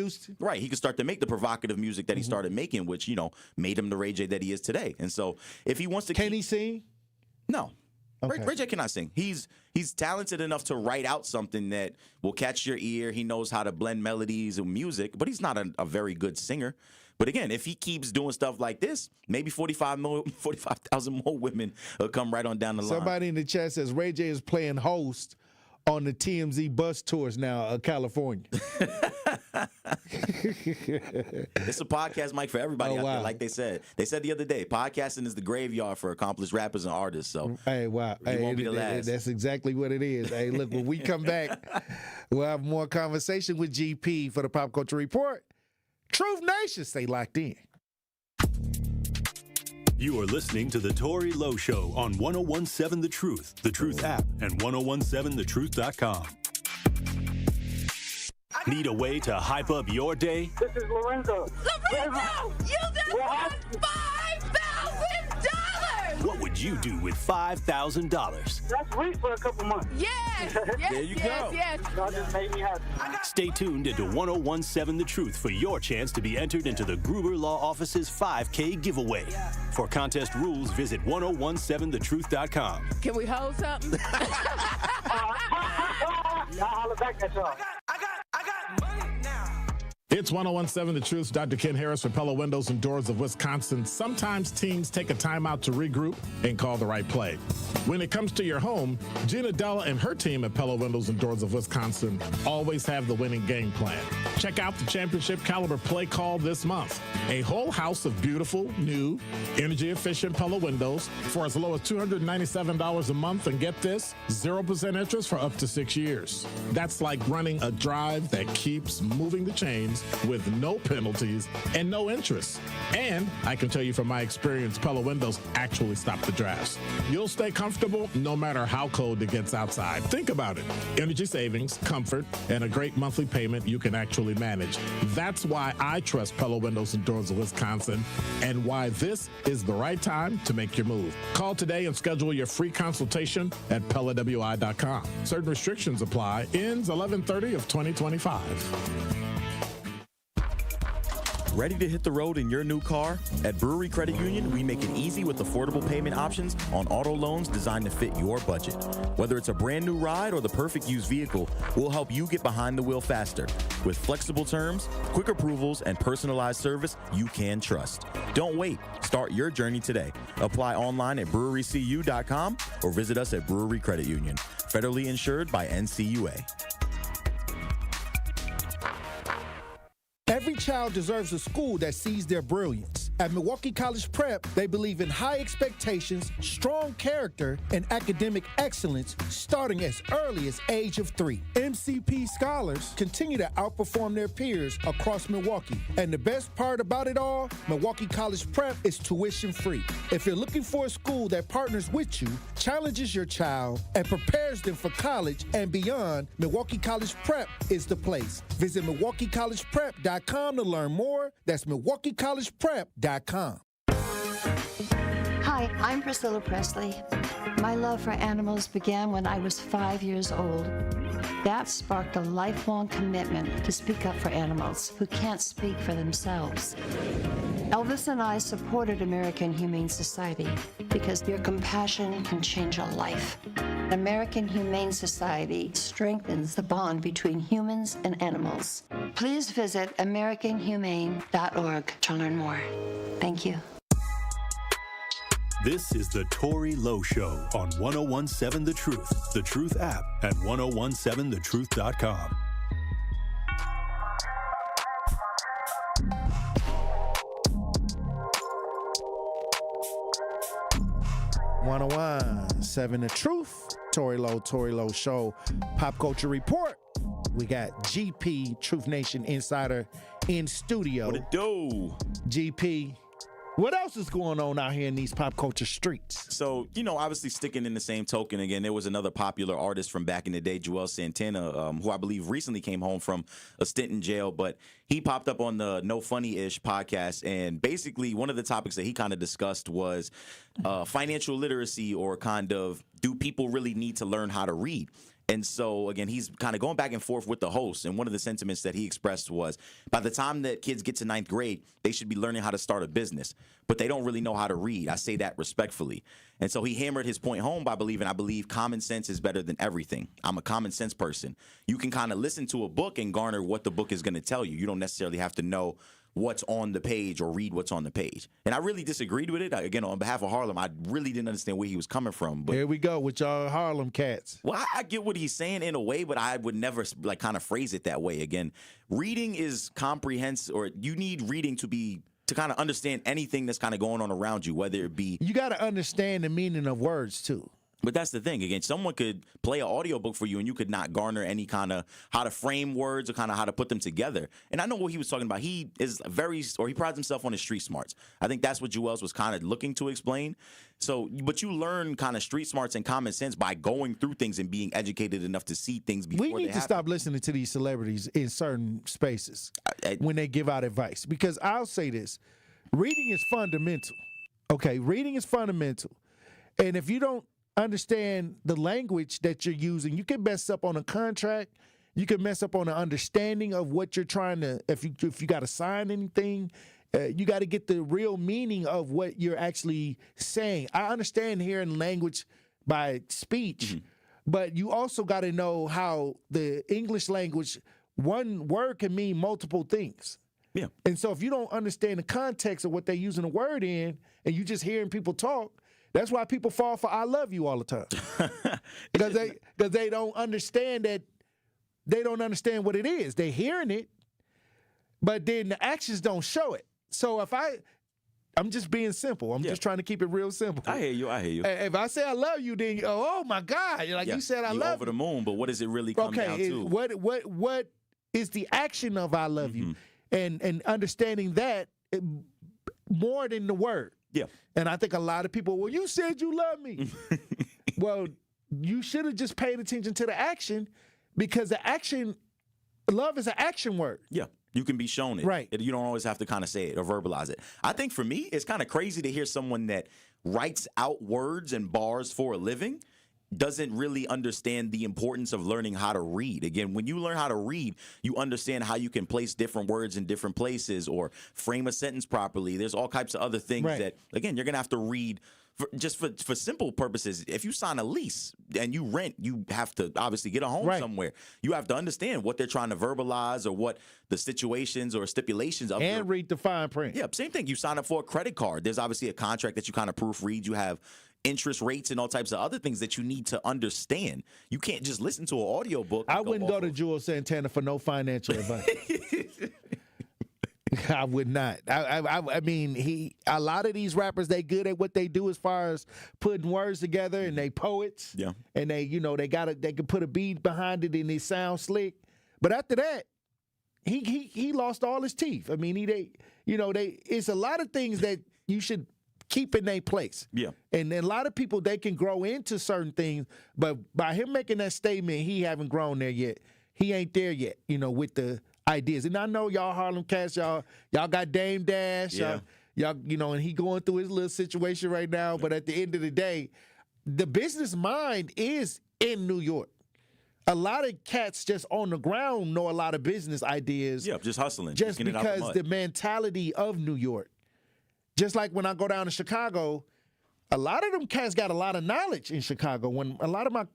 he could start to make the provocative music that he started making, which made him the Ray J that he is today. And so, if he wants to, can he sing? No, okay. Ray J cannot sing. He's talented enough to write out something that will catch your ear. He knows how to blend melodies and music, but he's not a very good singer. But again, if he keeps doing stuff like this, maybe 45,000 more women will come right on down the line. Somebody in the chat says Ray J is playing host on the TMZ bus tours now of California. It's a podcast mic for everybody out there, like they said. They said the other day, podcasting is the graveyard for accomplished rappers and artists. So hey, wow. You won't be the last. That's exactly what it is. Hey, look, when we come back, we'll have more conversation with GP for the Pop Culture Report. Truth Nation, stay locked in. You are listening to The Tory Lowe Show on 101.7 The Truth app, and 101.7thetruth.com. Need a way to hype up your day? This is Lorenzo. Lorenzo, you just won $5,000! What would you do with $5,000? That's sweet for a couple months. Yes! There you go. Yes. That just made me happy. Stay tuned into 101.7 The Truth for your chance to be entered into the Gruber Law Office's 5K giveaway. For contest rules, visit 101.7thetruth.com. Can we hold something? Y'all holler back at y'all. I got money now. It's 101.7 The Truth. Dr. Ken Harris for Pella Windows and Doors of Wisconsin. Sometimes teams take a timeout to regroup and call the right play. When it comes to your home, Gina Della and her team at Pella Windows and Doors of Wisconsin always have the winning game plan. Check out the championship caliber play call this month. A whole house of beautiful, new, energy-efficient Pella windows for as low as $297 a month, and get this, 0% interest for up to 6 years. That's like running a drive that keeps moving the chains with no penalties and no interest. And I can tell you from my experience, Pella windows actually stop the drafts. You'll stay comfortable no matter how cold it gets outside. Think about it. Energy savings, comfort, and a great monthly payment you can actually manage. That's why I trust Pella Windows and Doors of Wisconsin, and why this is the right time to make your move. Call today and schedule your free consultation at PellaWI.com. Certain restrictions apply. Ends 11/30 of 2025. Ready to hit the road in your new car? At Brewery Credit Union, we make it easy with affordable payment options on auto loans designed to fit your budget. Whether it's a brand new ride or the perfect used vehicle, we'll help you get behind the wheel faster. With flexible terms, quick approvals, and personalized service you can trust. Don't wait. Start your journey today. Apply online at brewerycu.com or visit us at Brewery Credit Union. Federally insured by NCUA. Every child deserves a school that sees their brilliance. At Milwaukee College Prep, they believe in high expectations, strong character, and academic excellence starting as early as age of 3. MCP scholars continue to outperform their peers across Milwaukee. And the best part about it all, Milwaukee College Prep is tuition free. If you're looking for a school that partners with you, challenges your child, and prepares them for college and beyond, Milwaukee College Prep is the place. Visit MilwaukeeCollegePrep.com to learn more. That's MilwaukeeCollegePrep.com. Hi, I'm Priscilla Presley. My love for animals began when I was 5 years old. That sparked a lifelong commitment to speak up for animals who can't speak for themselves. Elvis and I supported American Humane Society because your compassion can change a life. American Humane Society strengthens the bond between humans and animals. Please visit AmericanHumane.org to learn more. Thank you. This is the Tory Lowe Show on 1017 The Truth app at 1017thetruth.com. Seven The Truth, Tory Lowe Show, Pop Culture Report. We got GP, Truth Nation Insider, in studio. What it do? GP, what else is going on out here in these pop culture streets? So, obviously sticking in the same token again, there was another popular artist from back in the day, Joel Santana, who I believe recently came home from a stint in jail, but he popped up on the No Funny-ish podcast, and basically one of the topics that he kind of discussed was financial literacy, or kind of, do people really need to learn how to read? And so, again, he's kind of going back and forth with the host. And one of the sentiments that he expressed was, by the time that kids get to 9th grade, they should be learning how to start a business. But they don't really know how to read. I say that respectfully. And so he hammered his point home by I believe common sense is better than everything. I'm a common sense person. You can kind of listen to a book and garner what the book is going to tell you. You don't necessarily have to know what's on the page or read what's on the page. And I really disagreed with it. Again, on behalf of Harlem, I really didn't understand where he was coming from. But here we go with y'all Harlem cats. Well, I get what he's saying in a way, but I would never kind of phrase it that way. Again, reading is comprehensive, or you need reading to kind of understand anything that's kind of going on around you, whether it be... You got to understand the meaning of words, too. But that's the thing. Again, someone could play an audiobook for you and you could not garner any kind of how to frame words or kind of how to put them together. And I know what he was talking about. He prides himself on his street smarts. I think that's what Joel's was kind of looking to explain. So, but you learn kind of street smarts and common sense by going through things and being educated enough to see things before they happen. We need to stop listening to these celebrities in certain spaces when they give out advice. Because I'll say this, reading is fundamental. Okay, reading is fundamental. And if you don't understand the language that you're using, you can mess up on a contract. You can mess up on an understanding of what you're trying to, if you got to sign anything, you got to get the real meaning of what you're actually saying. I understand hearing language by speech, but you also got to know how the English language, one word can mean multiple things. Yeah. And so if you don't understand the context of what they're using a word in, and you just hearing people talk, That's why people fall for "I love you" all the time, because they don't understand that. They don't understand what it is. They're hearing it, but then the actions don't show it. So if I'm just being simple. I'm just trying to keep it real simple. I hear you. If I say I love you, then oh my God, you said I love over the moon. But what does it really come down to? What is the action of "I love you," and understanding that more than the word. Yeah. And I think a lot of people, well, you said you love me. Well, you should have just paid attention to the action, because the action, love is an action word. Yeah. You can be shown it. Right. You don't always have to kind of say it or verbalize it. I think for me, it's kind of crazy to hear someone that writes out words and bars for a living doesn't really understand the importance of learning how to read. Again, when you learn how to read, you understand how you can place different words in different places or frame a sentence properly. There's all types of other things that, again, you're going to have to read for simple purposes. If you sign a lease and you rent, you have to obviously get a home somewhere. You have to understand what they're trying to verbalize or what the situations or stipulations of and read the fine print. Yeah, same thing. You sign up for a credit card. There's obviously a contract that you kind of proofread. You have interest rates and all types of other things that you need to understand. You can't just listen to an audio book. I wouldn't go to Jules Santana for no financial advice. I would not. I mean, a lot of these rappers, they good at what they do as far as putting words together, and they poets. Yeah. And they can put a beat behind it and it sounds slick. But after that, he lost all his teeth. I mean, it's a lot of things that you should keep in their place. Yeah. And a lot of people, they can grow into certain things, but by him making that statement, he haven't grown there yet. He ain't there yet, with the ideas. And I know y'all Harlem cats, y'all got Dame Dash, y'all, and he going through his little situation right now. But at the end of the day, the business mind is in New York. A lot of cats just on the ground know a lot of business ideas. Yeah, just hustling. Just getting it out because the mentality of New York. Just like when I go down to Chicago, a lot of them cats got a lot of knowledge in Chicago. When a lot of my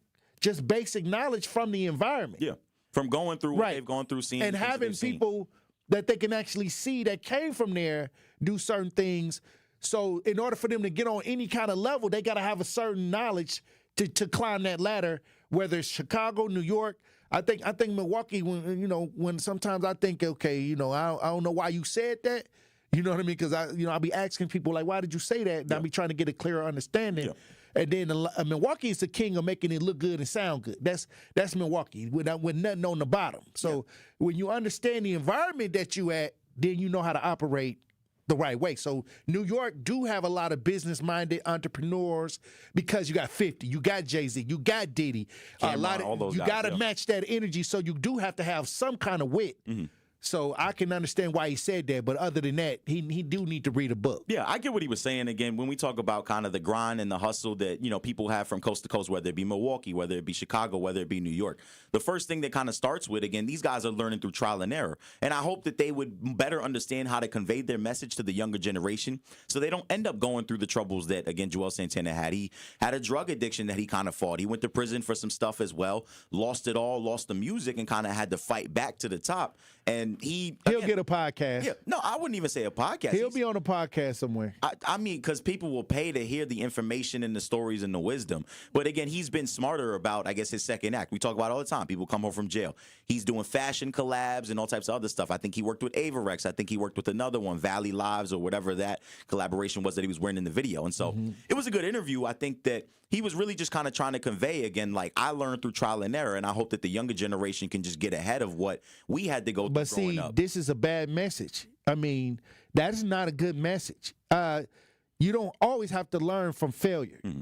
just basic knowledge from the environment. Yeah. From going through what they've gone through, seeing and having people that they can actually see that came from there do certain things. So in order for them to get on any kind of level, they got to have a certain knowledge to climb that ladder. Whether it's Chicago, New York, I think Milwaukee. When sometimes I think, okay, I don't know why you said that. You know what I mean? Because I'll be asking people like, why did you say that? And I'll be trying to get a clearer understanding. Yeah. And then Milwaukee is the king of making it look good and sound good. That's Milwaukee with nothing on the bottom. So when you understand the environment that you at, then you know how to operate the right way. So New York do have a lot of business-minded entrepreneurs because you got 50, you got Jay-Z, you got Diddy. Cameron, a lot of all those guys, got to match that energy. So you do have to have some kind of wit. Mm-hmm. So I can understand why he said that, but other than that, he do need to read a book. Yeah, I get what he was saying. Again, when we talk about kind of the grind and the hustle that, people have from coast to coast, whether it be Milwaukee, whether it be Chicago, whether it be New York, the first thing that kind of starts with, again, these guys are learning through trial and error. And I hope that they would better understand how to convey their message to the younger generation so they don't end up going through the troubles that, again, Joel Santana had. He had a drug addiction that he kind of fought. He went to prison for some stuff as well, lost it all, lost the music, and kind of had to fight back to the top. And he'll get a podcast. Yeah, no, I wouldn't even say a podcast. He'll be on a podcast somewhere. I mean, because people will pay to hear the information and the stories and the wisdom. But again, he's been smarter about, I guess, his second act. We talk about it all the time. People come home from jail. He's doing fashion collabs and all types of other stuff. I think he worked with Avarex. I think he worked with another one, Valley Lives or whatever that collaboration was that he was wearing in the video. And so it was a good interview. I think that he was really just kind of trying to convey, again, like, I learned through trial and error, and I hope that the younger generation can just get ahead of what we had to go through growing up. This is a bad message. I mean, that is not a good message. You don't always have to learn from failure. Mm-hmm.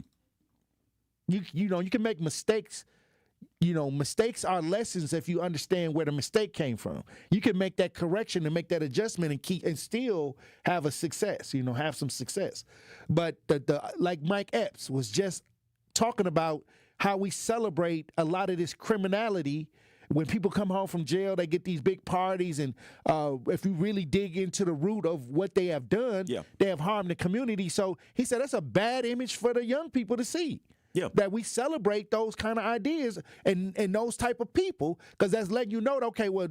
You can make mistakes. Mistakes are lessons if you understand where the mistake came from. You can make that correction and make that adjustment and still have a success, have some success. But like Mike Epps was just talking about how we celebrate a lot of this criminality. When people come home from jail, they get these big parties, and if you really dig into the root of what they have done, they have harmed the community. So he said that's a bad image for the young people to see. Yeah, that we celebrate those kind of ideas and those type of people, because that's letting you know that, okay, well,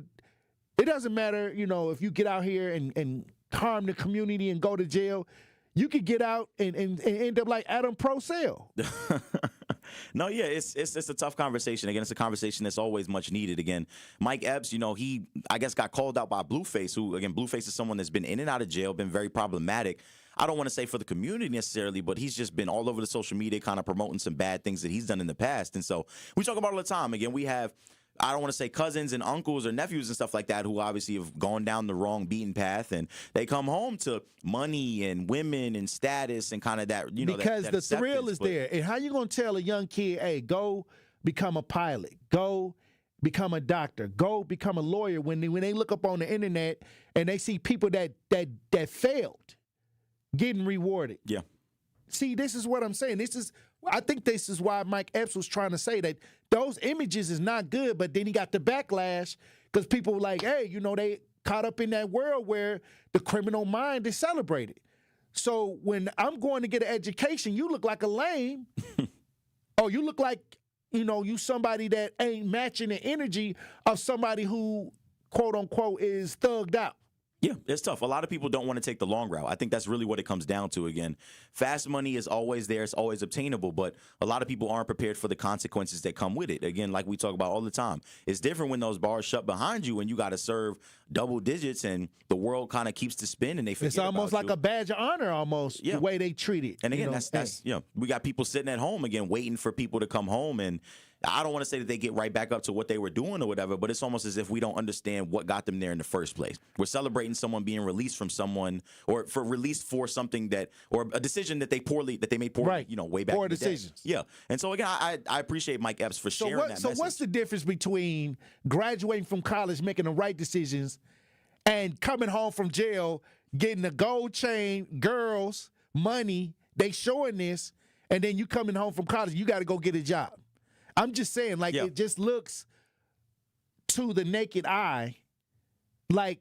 it doesn't matter, if you get out here and harm the community and go to jail. you could get out and end up like Adam Procell. No, yeah, it's a tough conversation. Again, it's a conversation that's always much needed. Again, Mike Epps, he, I guess, got called out by Blueface, who, again, Blueface is someone that's been in and out of jail, been very problematic. I don't want to say for the community necessarily, but he's just been all over the social media kind of promoting some bad things that he's done in the past. And so we talk about it all the time. Again, we have, I don't want to say cousins and uncles or nephews and stuff like that who obviously have gone down the wrong beaten path, and they come home to money and women and status and kind of that, because that the thrill is there. And how you going to tell a young kid, hey, go become a pilot, go become a doctor, go become a lawyer, when they look up on the internet and they see people that failed getting rewarded? Yeah. See, this is what I'm saying. I think this is why Mike Epps was trying to say that those images is not good, but then he got the backlash because people were like, hey, they caught up in that world where the criminal mind is celebrated. So when I'm going to get an education, you look like a lame. Or you look like, you somebody that ain't matching the energy of somebody who, quote unquote, is thugged out. Yeah, it's tough. A lot of people don't want to take the long route. I think that's really what it comes down to. Again, fast money is always there. It's always obtainable. But a lot of people aren't prepared for the consequences that come with it. Again, like we talk about all the time, it's different when those bars shut behind you and you got to serve double digits and the world kind of keeps to spin and they forget. It's almost like a badge of honor almost, the way they treat it. And again, that's we got people sitting at home, again, waiting for people to come home. And I don't want to say that they get right back up to what they were doing or whatever, but it's almost as if we don't understand what got them there in the first place. We're celebrating someone being released from someone, or released for something or a decision that they made poorly, right. Way back. Poor in the decisions. Day. Yeah. And so again, I appreciate Mike Epps for sharing that message. So what's the difference between graduating from college, making the right decisions, and coming home from jail, getting a gold chain, girls, money, they showing this, and then you coming home from college, you got to go get a job? I'm just saying, it just looks to the naked eye like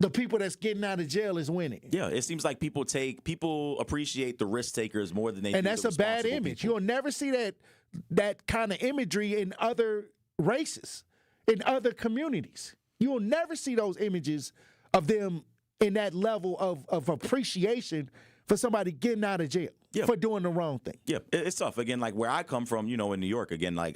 the people that's getting out of jail is winning. Yeah, it seems like people appreciate the risk takers more than they do. And that's a bad image. People. You'll never see that kind of imagery in other races, in other communities. You'll never see those images of them in that level of appreciation for somebody getting out of jail. For doing the wrong thing. Yeah, it's tough. Again, like where I come from, in New York, again, like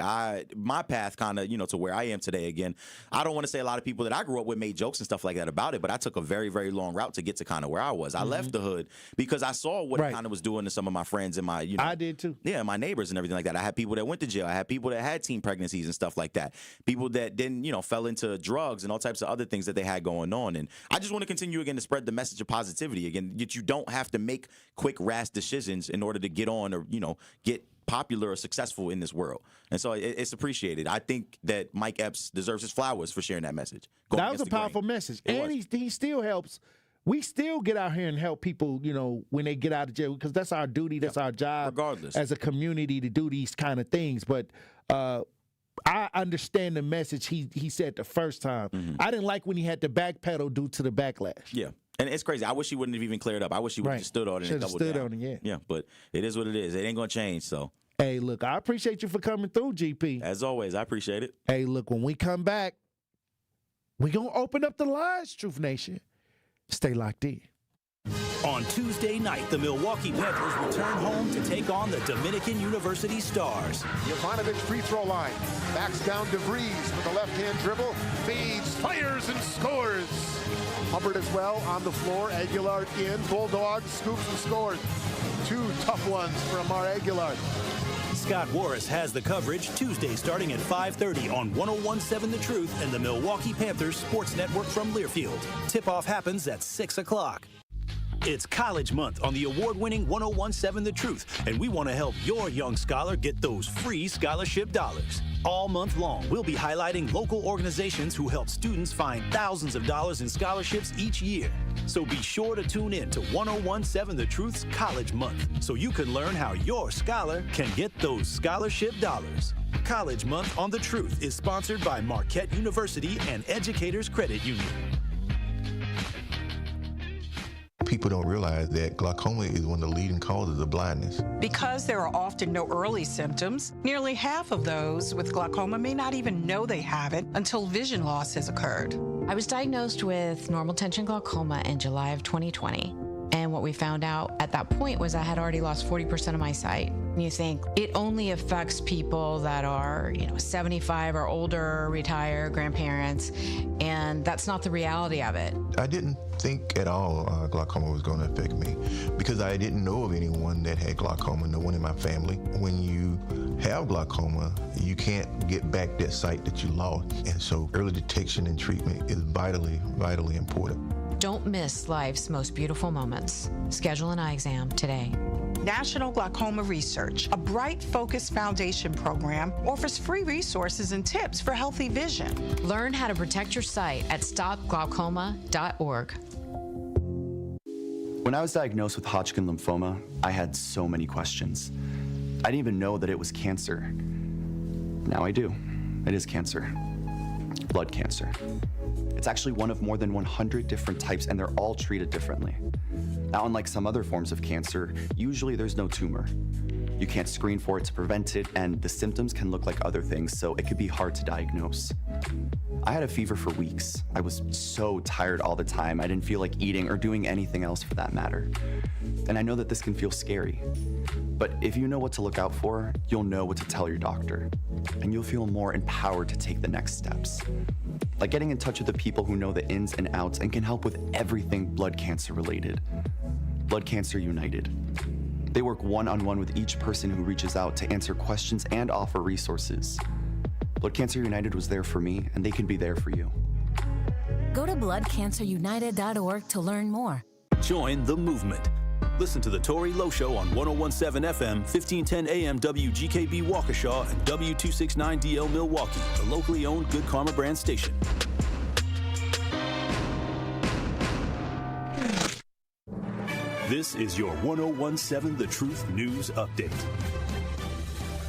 my path kind of, to where I am today, again, I don't want to say a lot of people that I grew up with made jokes and stuff like that about it, but I took a very, very long route to get to kind of where I was. I left the hood because I saw what it kind of was doing to some of my friends and my, I did too. Yeah, my neighbors and everything like that. I had people that went to jail. I had people that had teen pregnancies and stuff like that. People that then, fell into drugs and all types of other things that they had going on. And I just want to continue, again, to spread the message of positivity. Again, that you don't have to make quick, rash decisions in order to get on or, get popular or successful in this world. And so it's appreciated. I think that Mike Epps deserves his flowers for sharing that message. That was a powerful message. And he still helps. We still get out here and help people, when they get out of jail, because that's our duty. That's our job regardless as a community to do these kind of things. But I understand the message he said the first time. Mm-hmm. I didn't like when he had to backpedal due to the backlash. Yeah. And it's crazy. I wish he wouldn't have even cleared up. I wish he would have just stood on it and doubled down. On it, yeah, but it is what it is. It ain't going to change, so. Hey, look, I appreciate you for coming through, GP. As always, I appreciate it. Hey, look, when we come back, we're going to open up the lines, Truth Nation. Stay locked in. On Tuesday night, the Milwaukee Panthers return home to take on the Dominican University Stars. Jovanovic free throw line. Backs down DeVries with a left-hand dribble. Feeds, fires, and scores. Hubbard as well on the floor. Aguilar in. Bulldog scoops and scores. Two tough ones for Amar Aguilar. Scott Warris has the coverage Tuesday starting at 5:30 on 101.7 The Truth and the Milwaukee Panthers Sports Network from Learfield. Tip-off happens at 6 o'clock. It's College Month on the award-winning 101.7 The Truth, and we want to help your young scholar get those free scholarship dollars. All month long, we'll be highlighting local organizations who help students find thousands of dollars in scholarships each year. So be sure to tune in to 101.7 The Truth's College Month so you can learn how your scholar can get those scholarship dollars. College Month on The Truth is sponsored by Marquette University and Educators Credit Union. People don't realize that glaucoma is one of the leading causes of blindness. Because there are often no early symptoms, nearly half of those with glaucoma may not even know they have it until vision loss has occurred. I was diagnosed with normal tension glaucoma in July of 2020. And what we found out at that point was I had already lost 40% of my sight. And you think it only affects people that are, 75 or older, retired, grandparents, and that's not the reality of it. I didn't think at all glaucoma was going to affect me because I didn't know of anyone that had glaucoma, no one in my family. When you have glaucoma, you can't get back that sight that you lost. And so early detection and treatment is vitally, vitally important. Don't miss life's most beautiful moments. Schedule an eye exam today. National Glaucoma Research, a Bright Focus Foundation program, offers free resources and tips for healthy vision. Learn how to protect your sight at stopglaucoma.org. When I was diagnosed with Hodgkin lymphoma, I had so many questions. I didn't even know that it was cancer. Now I do. It is cancer. Blood cancer. It's actually one of more than 100 different types, and they're all treated differently. Now, unlike some other forms of cancer, usually there's no tumor. You can't screen for it to prevent it, and the symptoms can look like other things, so it could be hard to diagnose. I had a fever for weeks. I was so tired all the time. I didn't feel like eating or doing anything else for that matter. And I know that this can feel scary. But if you know what to look out for, you'll know what to tell your doctor. And you'll feel more empowered to take the next steps. Like getting in touch with the people who know the ins and outs and can help with everything blood cancer related. Blood Cancer United. They work one-on-one with each person who reaches out to answer questions and offer resources. Blood Cancer United was there for me, and they can be there for you. Go to bloodcancerunited.org to learn more. Join the movement. Listen to the Tory Lowe Show on 101.7 FM, 1510 AM WGKB Waukesha and W269DL Milwaukee, the locally owned Good Karma brand station. This is your 101.7 The Truth News Update.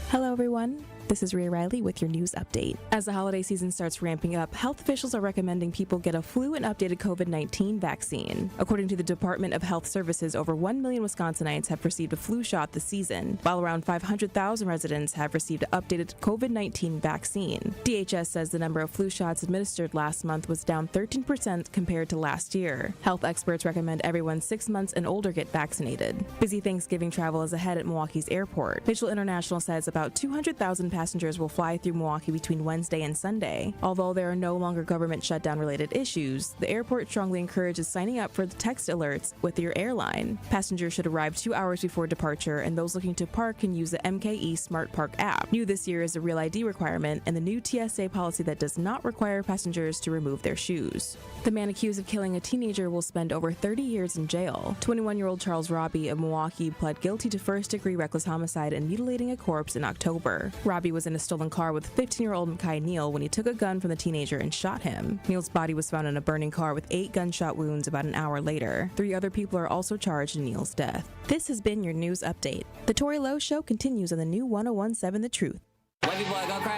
Hello, everyone. This is Rhea Riley with your news update. As the holiday season starts ramping up, health officials are recommending people get a flu and updated COVID-19 vaccine. According to the Department of Health Services, over 1 million Wisconsinites have received a flu shot this season, while around 500,000 residents have received an updated COVID-19 vaccine. DHS says the number of flu shots administered last month was down 13% compared to last year. Health experts recommend everyone 6 months and older get vaccinated. Busy Thanksgiving travel is ahead at Milwaukee's airport. Mitchell International says about 200,000 passengers will fly through Milwaukee between Wednesday and Sunday. Although there are no longer government shutdown-related issues, the airport strongly encourages signing up for the text alerts with your airline. Passengers should arrive 2 hours before departure, and those looking to park can use the MKE Smart Park app. New this year is a Real ID requirement and the new TSA policy that does not require passengers to remove their shoes. The man accused of killing a teenager will spend over 30 years in jail. 21-year-old Charles Robbie of Milwaukee pled guilty to first-degree reckless homicide and mutilating a corpse in October. Robbie was in a stolen car with 15-year-old Mekhi Neal when he took a gun from the teenager and shot him. Neal's body was found in a burning car with 8 gunshot wounds about an hour later. 3 other people are also charged in Neal's death. This has been your news update. The Tory Lowe Show continues on the new 101.7 The Truth.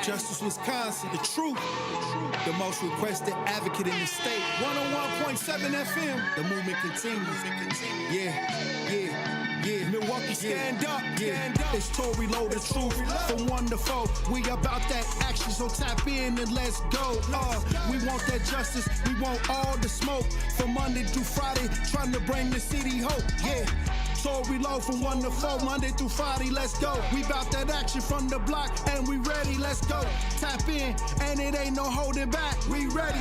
Justice Wisconsin, the truth, the most requested advocate in the state. 101.7 FM, the movement continues. Yeah. Milwaukee, stand up. It's Tory Lowe, the truth, from 1 to 4. We about that action, so tap in and let's go. We want that justice, we want all the smoke. From Monday through Friday, trying to bring the city hope. Yeah. Tory Lowe from 1 to 4, Monday through Friday, let's go. We bout that action from the block, and we ready, let's go. Tap in, and it ain't no holding back. We ready.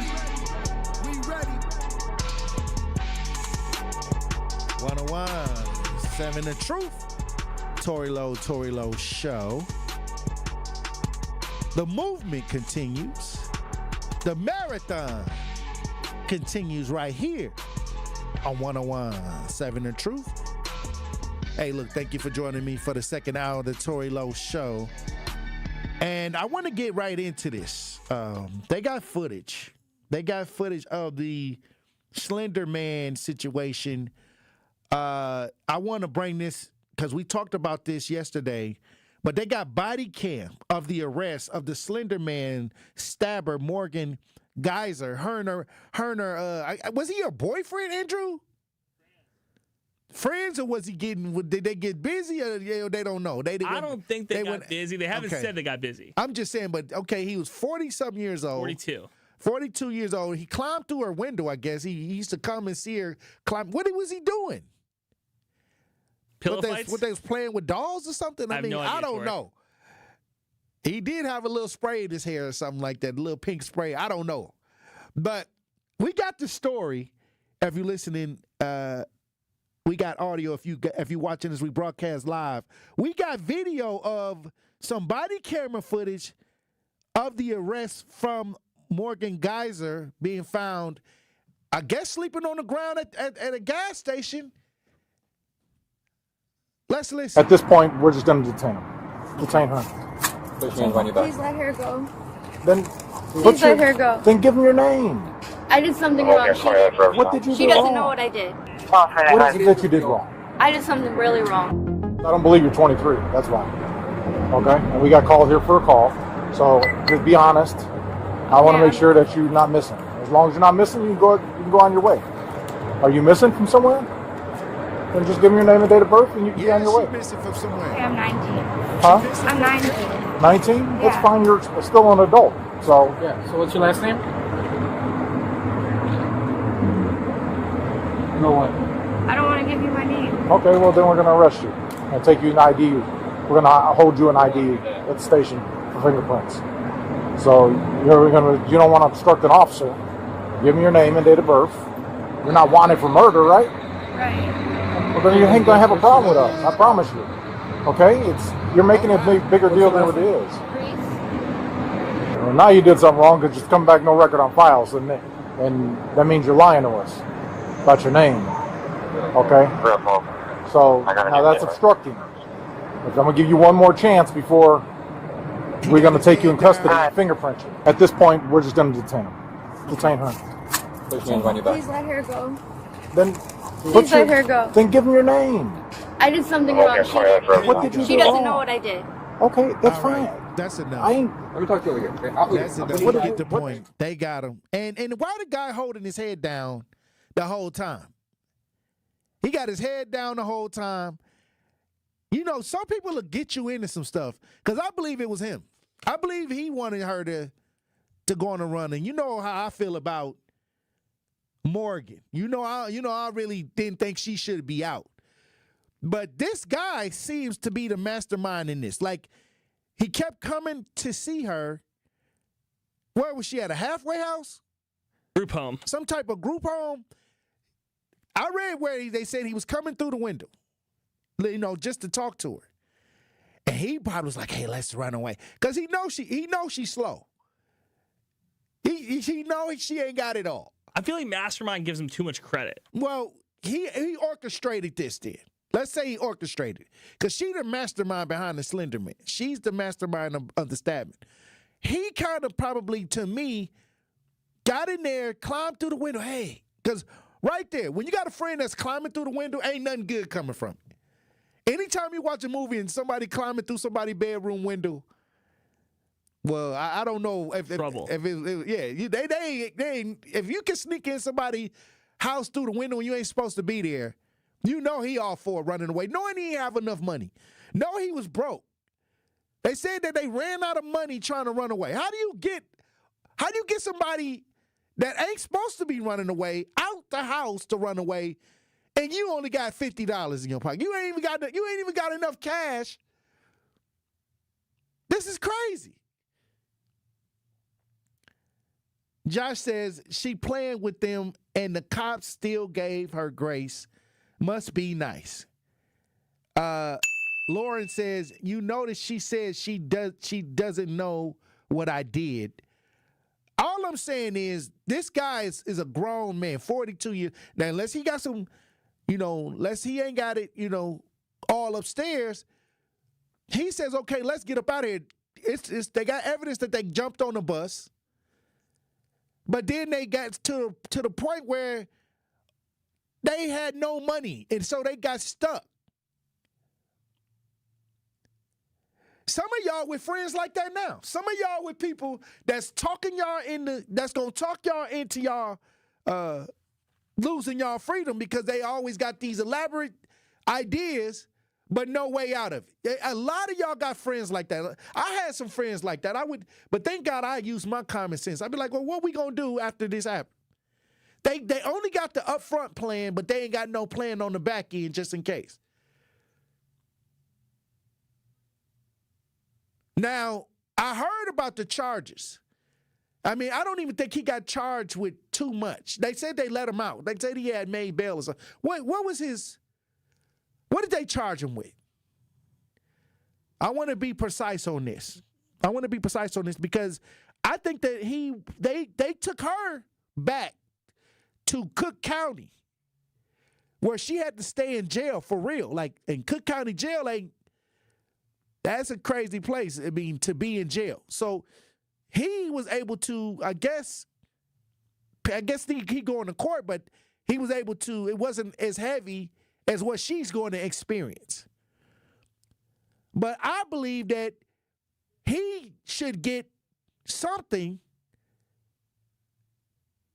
101.7 The Truth. Tory Lowe Show. The movement continues. The marathon continues right here on 101.7 The Truth. Hey, look, thank you for joining me for the second hour of the Tory Lowe Show. And I want to get right into this. They got footage. They got footage of the Slender Man situation. I want to bring this because we talked about this yesterday, but they got body cam of the arrest of the Slender Man stabber, Morgan Geyser. Was he your boyfriend, Andrew? Friends, or was he getting? Did they get busy, or they don't know? I don't think they got busy. They haven't said they got busy. I'm just saying, but okay, he was 40-something years old. 42 years old. He climbed through her window, I guess. He used to come and see her climb. What was he doing? Pillow fights? What they was playing with dolls or something? I have no idea, I don't Tory. know. He did have a little spray in his hair or something like that, a little pink spray. I don't know. But we got the story. If you're listening, we got audio. If you're watching as we broadcast live, we got video of some body camera footage of the arrest from Morgan Geyser being found, I guess, sleeping on the ground at a gas station. Let's listen. At this point, we're just going to detain him. Detain her. Please let her go. Then Please let her go. Then give him your name. I did something wrong. What did you do She doesn't wrong? know what I did. What is it that you did wrong? I did something really wrong. I don't believe you're 23. That's why. Okay? And we got called here for a call. So just be honest. I want to make sure that you're not missing. As long as you're not missing, you can go on your way. Are you missing from somewhere? Then just give me your name and date of birth and you can be on your way. Missing from somewhere. Okay, I'm 19. Huh? I'm 19. 19? Yeah. That's fine. You're still an adult. So Yeah, so what's your last name? No what? I don't want to give you my name. okay, well then we're going to arrest you and take you an ID. We're going to hold you an ID at the station for fingerprints. So you don't want to obstruct an officer. Give me your name and date of birth. You're not wanted for murder, right? Right. Well, then you ain't going to have a problem with us. I promise you. Okay? You're making it a bigger deal than it is. Well, now you did something wrong because it's come back no record on files, and that means you're lying to us about your name. Okay? So now that's obstructing. I'm going to give you one more chance before we're going to take you in custody and fingerprint you. At this point, we're just going to detain him. Detain her. Please let her go. Then Please let her go. Then give him your name. I did something wrong. What did you She do doesn't wrong? know what I did. Okay, that's fine. That's enough. Let me talk to you over here. That's enough. We get the point. They got him. And why the guy holding his head down the whole time? He got his head down the whole time. You know, some people will get you into some stuff because I believe it was him. I believe he wanted her to go on a run. And you know how I feel about Morgan. You know, I really didn't think she should be out. But this guy seems to be the mastermind in this. Like, he kept coming to see her. Where was she at? A halfway house? Group home. Some type of group home. I read where they said he was coming through the window, you know, just to talk to her. And he probably was like, hey, let's run away. Because he knows she's slow. He knows she ain't got it all. I feel like Mastermind gives him too much credit. Well, he orchestrated this then. Let's say he orchestrated. Because she's the mastermind behind the Slender Man. She's the mastermind of the stabbing. He kind of probably, to me, got in there, climbed through the window. Hey, because right there, when you got a friend that's climbing through the window, ain't nothing good coming from it. Anytime you watch a movie and somebody climbing through somebody's bedroom window, well, I don't know if trouble. If you can sneak in somebody's house through the window and you ain't supposed to be there, you know he all for running away, knowing he ain't have enough money. No, he was broke. They said that they ran out of money trying to run away. How do you get somebody that ain't supposed to be running away out the house to run away, and you only got $50 in your pocket? You ain't even got enough cash. This is crazy. Josh says she playing with them and the cops still gave her grace. Must be nice. Lauren says, you notice she says she doesn't know what I did. All I'm saying is this guy is a grown man, 42 years. Now, unless he got some, unless he ain't got it, all upstairs, he says, okay, let's get up out of here. They got evidence that they jumped on the bus. But then they got to the point where they had no money, and so they got stuck. Some of y'all with friends like that now. Some of y'all with people that's talking y'all that's gonna talk y'all into y'all losing y'all freedom because they always got these elaborate ideas, but no way out of it. A lot of y'all got friends like that. I had some friends like that. But thank God I used my common sense. I'd be like, well, what we gonna do after this happens? They only got the upfront plan, but they ain't got no plan on the back end just in case. Now, I heard about the charges. I mean, I don't even think he got charged with too much. They said they let him out. They said he had made bail or something. What did they charge him with? I want to be precise on this. Because I think that they took her back to Cook County where she had to stay in jail for real. Like, in Cook County jail, that's a crazy place, I mean, to be in jail. So he was able to, I guess he going to court, but he was able to, it wasn't as heavy as what she's going to experience. But I believe that he should get something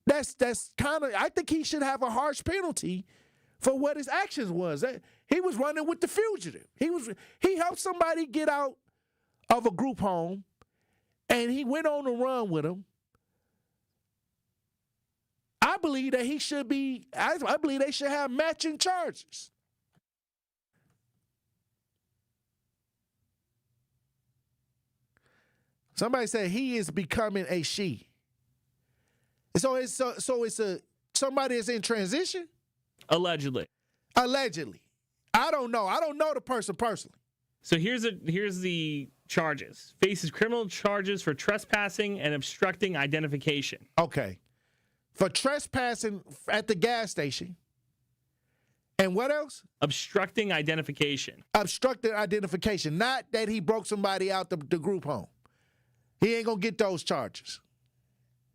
that's kind of, I think he should have a harsh penalty for what his actions was. He was running with the fugitive. He helped somebody get out of a group home, and he went on a run with him. I believe that he should be, I believe they should have matching charges. Somebody said he is becoming a she. So it's somebody that's in transition? Allegedly. I don't know. I don't know the person personally. So here's the charges. Faces criminal charges for trespassing and obstructing identification. Okay. For trespassing at the gas station. And what else? Obstructing identification. Obstructing identification. Not that he broke somebody out the group home. He ain't going to get those charges.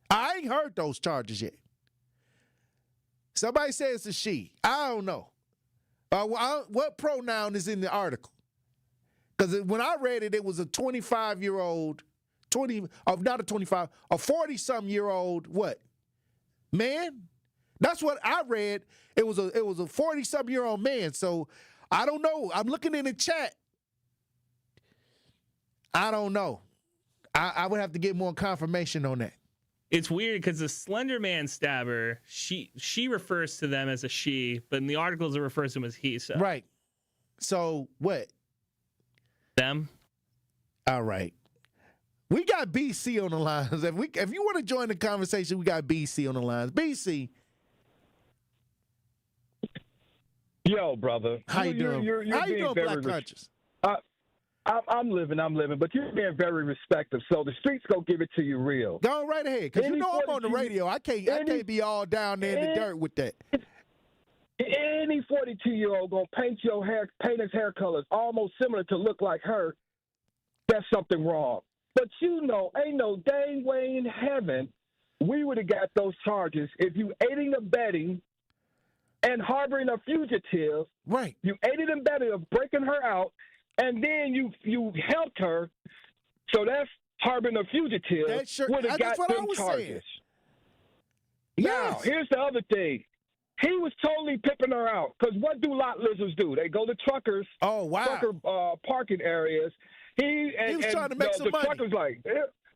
I ain't heard those charges yet. Somebody says it's a she. I don't know. What pronoun is in the article? Because when I read it, it was a 25-year-old, not a 25, a 40-something-year-old what? Man? That's what I read. It was a 40-something-year-old man. So I don't know. I'm looking in the chat. I don't know. I would have to get more confirmation on that. It's weird because the Slender Man stabber, she refers to them as a she, but in the articles it refers to them as he. So. Right. So what? Them. All right. We got BC on the lines. If you want to join the conversation, we got BC on the lines. BC. Yo, brother. How you doing? How you doing, Black Conscious? I'm living, but you're being very respectful. So the streets gonna give it to you real. Go right ahead, because you know I'm on the radio. I can't be all down there in the dirt with that. Any 42-year-old gonna paint his hair colors almost similar to look like her. That's something wrong. But you know, ain't no dang way in heaven we would have got those charges if you aiding, abetting, and harboring a fugitive. Right. You aided and abetted of breaking her out. And then you helped her, so that's harboring a fugitive. Would have got them charges. Now, here's the other thing. He was totally pimping her out, because what do lot lizards do? They go to truckers. Oh, wow. Trucker parking areas. He was trying to make some money. The truckers like,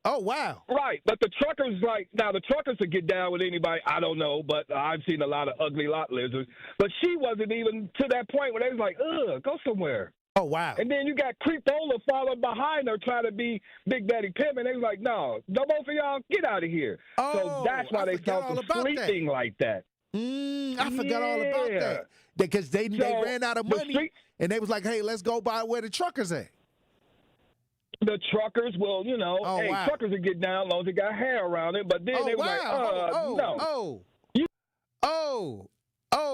oh, wow. Right, but the truckers now the truckers would get down with anybody, I don't know, but I've seen a lot of ugly lot lizards. But she wasn't even to that point where they was like, ugh, go somewhere. Oh, wow. And then you got Creepola following behind her trying to be Big Daddy Pimp, and they was like, no, both of y'all, get out of here. Oh, so that's why they started sleeping like that. I forgot all about that. Because they ran out of money, and they was like, hey, let's go by where the truckers at. The truckers will, truckers will get down as long as they got hair around it, but then they was like, no.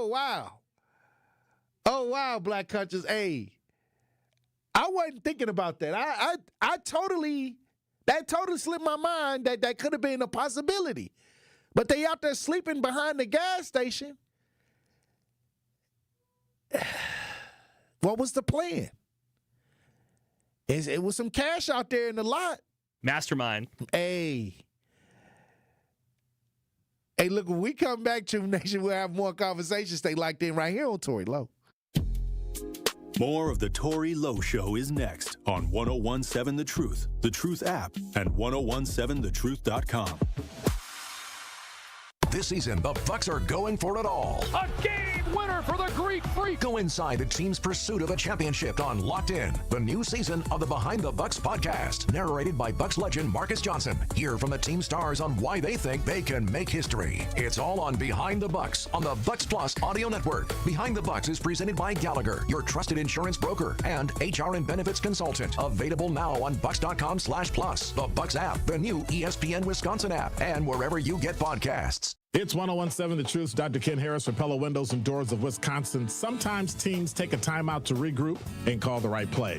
Wow. Oh, wow, Black Conscious. Hey. I wasn't thinking about that. That totally slipped my mind that could have been a possibility. But they out there sleeping behind the gas station. What was the plan? It was some cash out there in the lot. Mastermind. Hey, look, when we come back, True Nation, we'll have more conversations. Stay locked in right here on Tory Lowe. More of the Tory Lowe Show is next on 1017 The Truth, The Truth app, and 1017thetruth.com. This season, the Bucks are going for it all. A game winner for the Greek Freak. Go inside the team's pursuit of a championship on Locked In, the new season of the Behind the Bucks podcast, narrated by Bucks legend Marcus Johnson. Hear from the team stars on why they think they can make history. It's all on Behind the Bucks on the Bucks Plus audio network. Behind the Bucks is presented by Gallagher, your trusted insurance broker and HR and benefits consultant. Available now on bucks.com/plus, the Bucks app, the new ESPN Wisconsin app, and wherever you get podcasts. It's 101.7 The Truth's Dr. Ken Harris for Pella Windows and Doors of Wisconsin. Sometimes teams take a timeout to regroup and call the right play.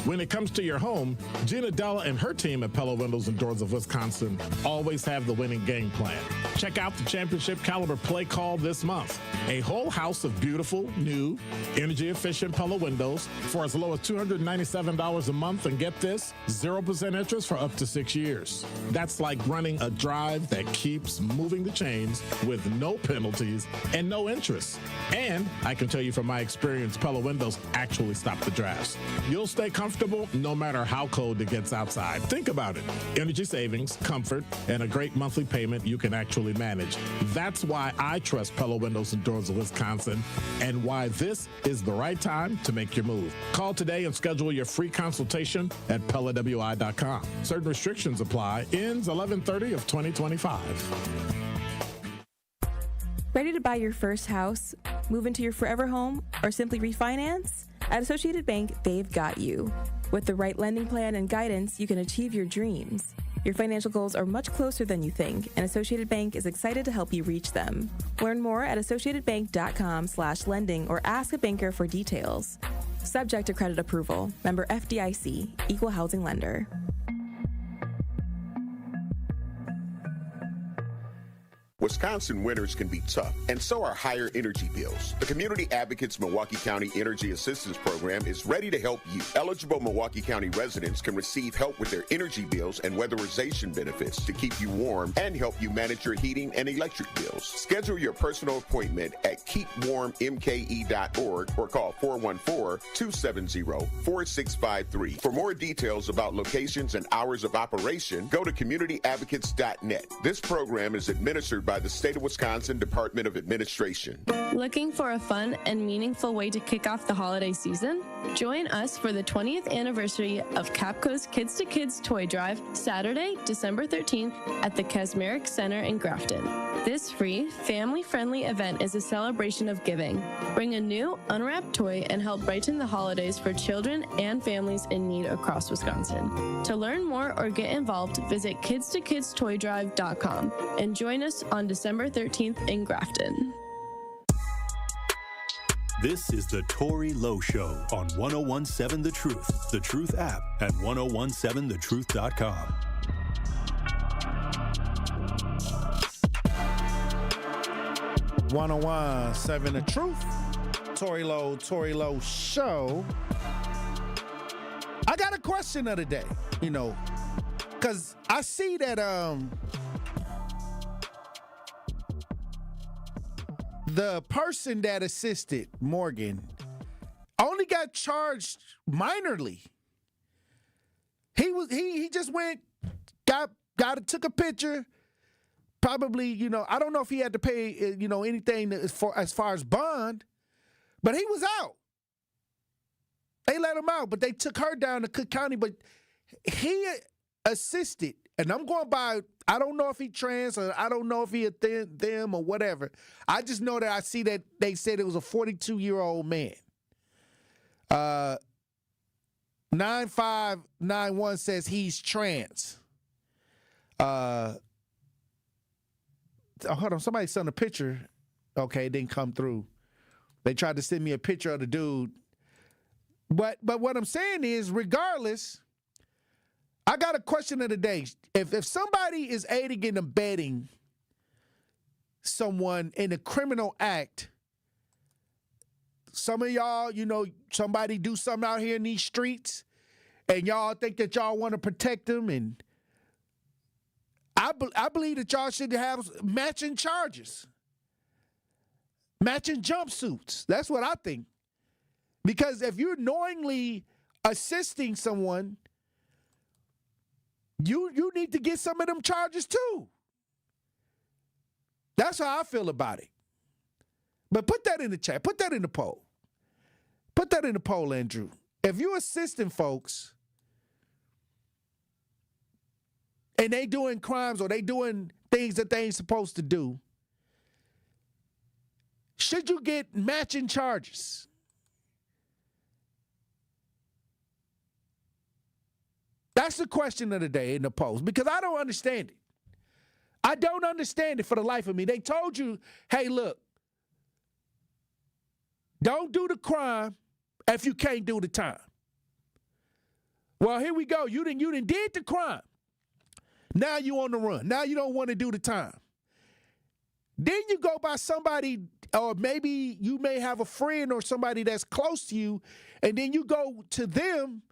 When it comes to your home, Gina Della and her team at Pella Windows and Doors of Wisconsin always have the winning game plan. Check out the championship caliber play call this month. A whole house of beautiful, new, energy-efficient Pella windows for as low as $297 a month, and get this, 0% interest for up to 6 years. That's like running a drive that keeps moving the chains with no penalties and no interest. And I can tell you from my experience, Pella Windows actually stop the drafts. You'll stay comfortable no matter how cold it gets outside. Think about it. Energy savings, comfort, and a great monthly payment you can actually manage. That's why I trust Pella Windows and Doors of Wisconsin, and why this is the right time to make your move. Call today and schedule your free consultation at PellaWI.com. Certain restrictions apply. Ends 11/30 of 2025. Ready to buy your first house, move into your forever home, or simply refinance? At Associated Bank, they've got you. With the right lending plan and guidance, you can achieve your dreams. Your financial goals are much closer than you think, and Associated Bank is excited to help you reach them. Learn more at associatedbank.com/lending or ask a banker for details. Subject to credit approval. Member FDIC, Equal Housing Lender. Wisconsin winters can be tough, and so are higher energy bills. The Community Advocates Milwaukee County Energy Assistance Program is ready to help you. Eligible Milwaukee County residents can receive help with their energy bills and weatherization benefits to keep you warm and help you manage your heating and electric bills. Schedule your personal appointment at keepwarmmke.org or call 414-270-4653. For more details about locations and hours of operation, go to communityadvocates.net. This program is administered by the State of Wisconsin Department of Administration. Looking for a fun and meaningful way to kick off the holiday season? Join us for the 20th anniversary of Capco's Kids to Kids Toy Drive, Saturday, December 13th at the Kasmeric Center in Grafton. This free, family-friendly event is a celebration of giving. Bring a new, unwrapped toy and help brighten the holidays for children and families in need across Wisconsin. To learn more or get involved, visit kidstokidstoydrive.com and join us on December 13th in Grafton. This is the Tory Lowe Show on 101.7 The Truth app at 1017thetruth.com. .7 The Truth. Tory Lowe Show. I got a question of the day, because I see that the person that assisted Morgan only got charged minorly. He just went, took a picture. Probably, I don't know if he had to pay, anything as far as bond, but he was out. They let him out, but they took her down to Cook County. But he assisted, and I'm going by, I don't know if he trans or I don't know if he a them or whatever. I just know that I see that they said it was a 42-year-old man. 9591 says he's trans. Hold on, somebody sent a picture. Okay, it didn't come through. They tried to send me a picture of the dude. But what I'm saying is, regardless, I got a question of the day. If somebody is aiding and abetting someone in a criminal act, some of y'all, somebody do something out here in these streets, and y'all think that y'all want to protect them, and I believe that y'all should have matching charges, matching jumpsuits. That's what I think. Because if you're knowingly assisting someone, you need to get some of them charges too. That's how I feel about it. But put that in the chat. Put that in the poll. Put that in the poll, Andrew. If you're assisting folks and they doing crimes or they doing things that they ain't supposed to do, should you get matching charges? That's the question of the day in the post, because I don't understand it. I don't understand it for the life of me. They told you, hey, look, don't do the crime if you can't do the time. Well, here we go. You done did the crime. Now you on the run. Now you don't want to do the time. Then you go by somebody, or maybe you may have a friend or somebody that's close to you, and then you go to them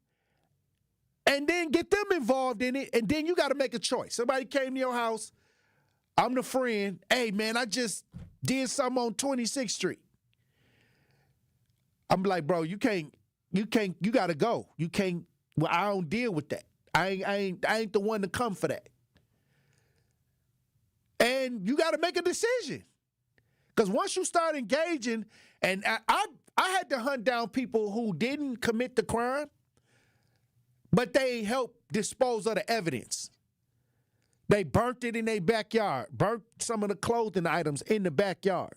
and then get them involved in it, and then you got to make a choice. Somebody came to your house. I'm the friend. Hey, man, I just did something on 26th Street. I'm like, bro, you got to go. You can't, well, I don't deal with that. I ain't the one to come for that. And you got to make a decision. Because once you start engaging, and I had to hunt down people who didn't commit the crime, but they helped dispose of the evidence. They burnt it in their backyard, burnt some of the clothing items in the backyard.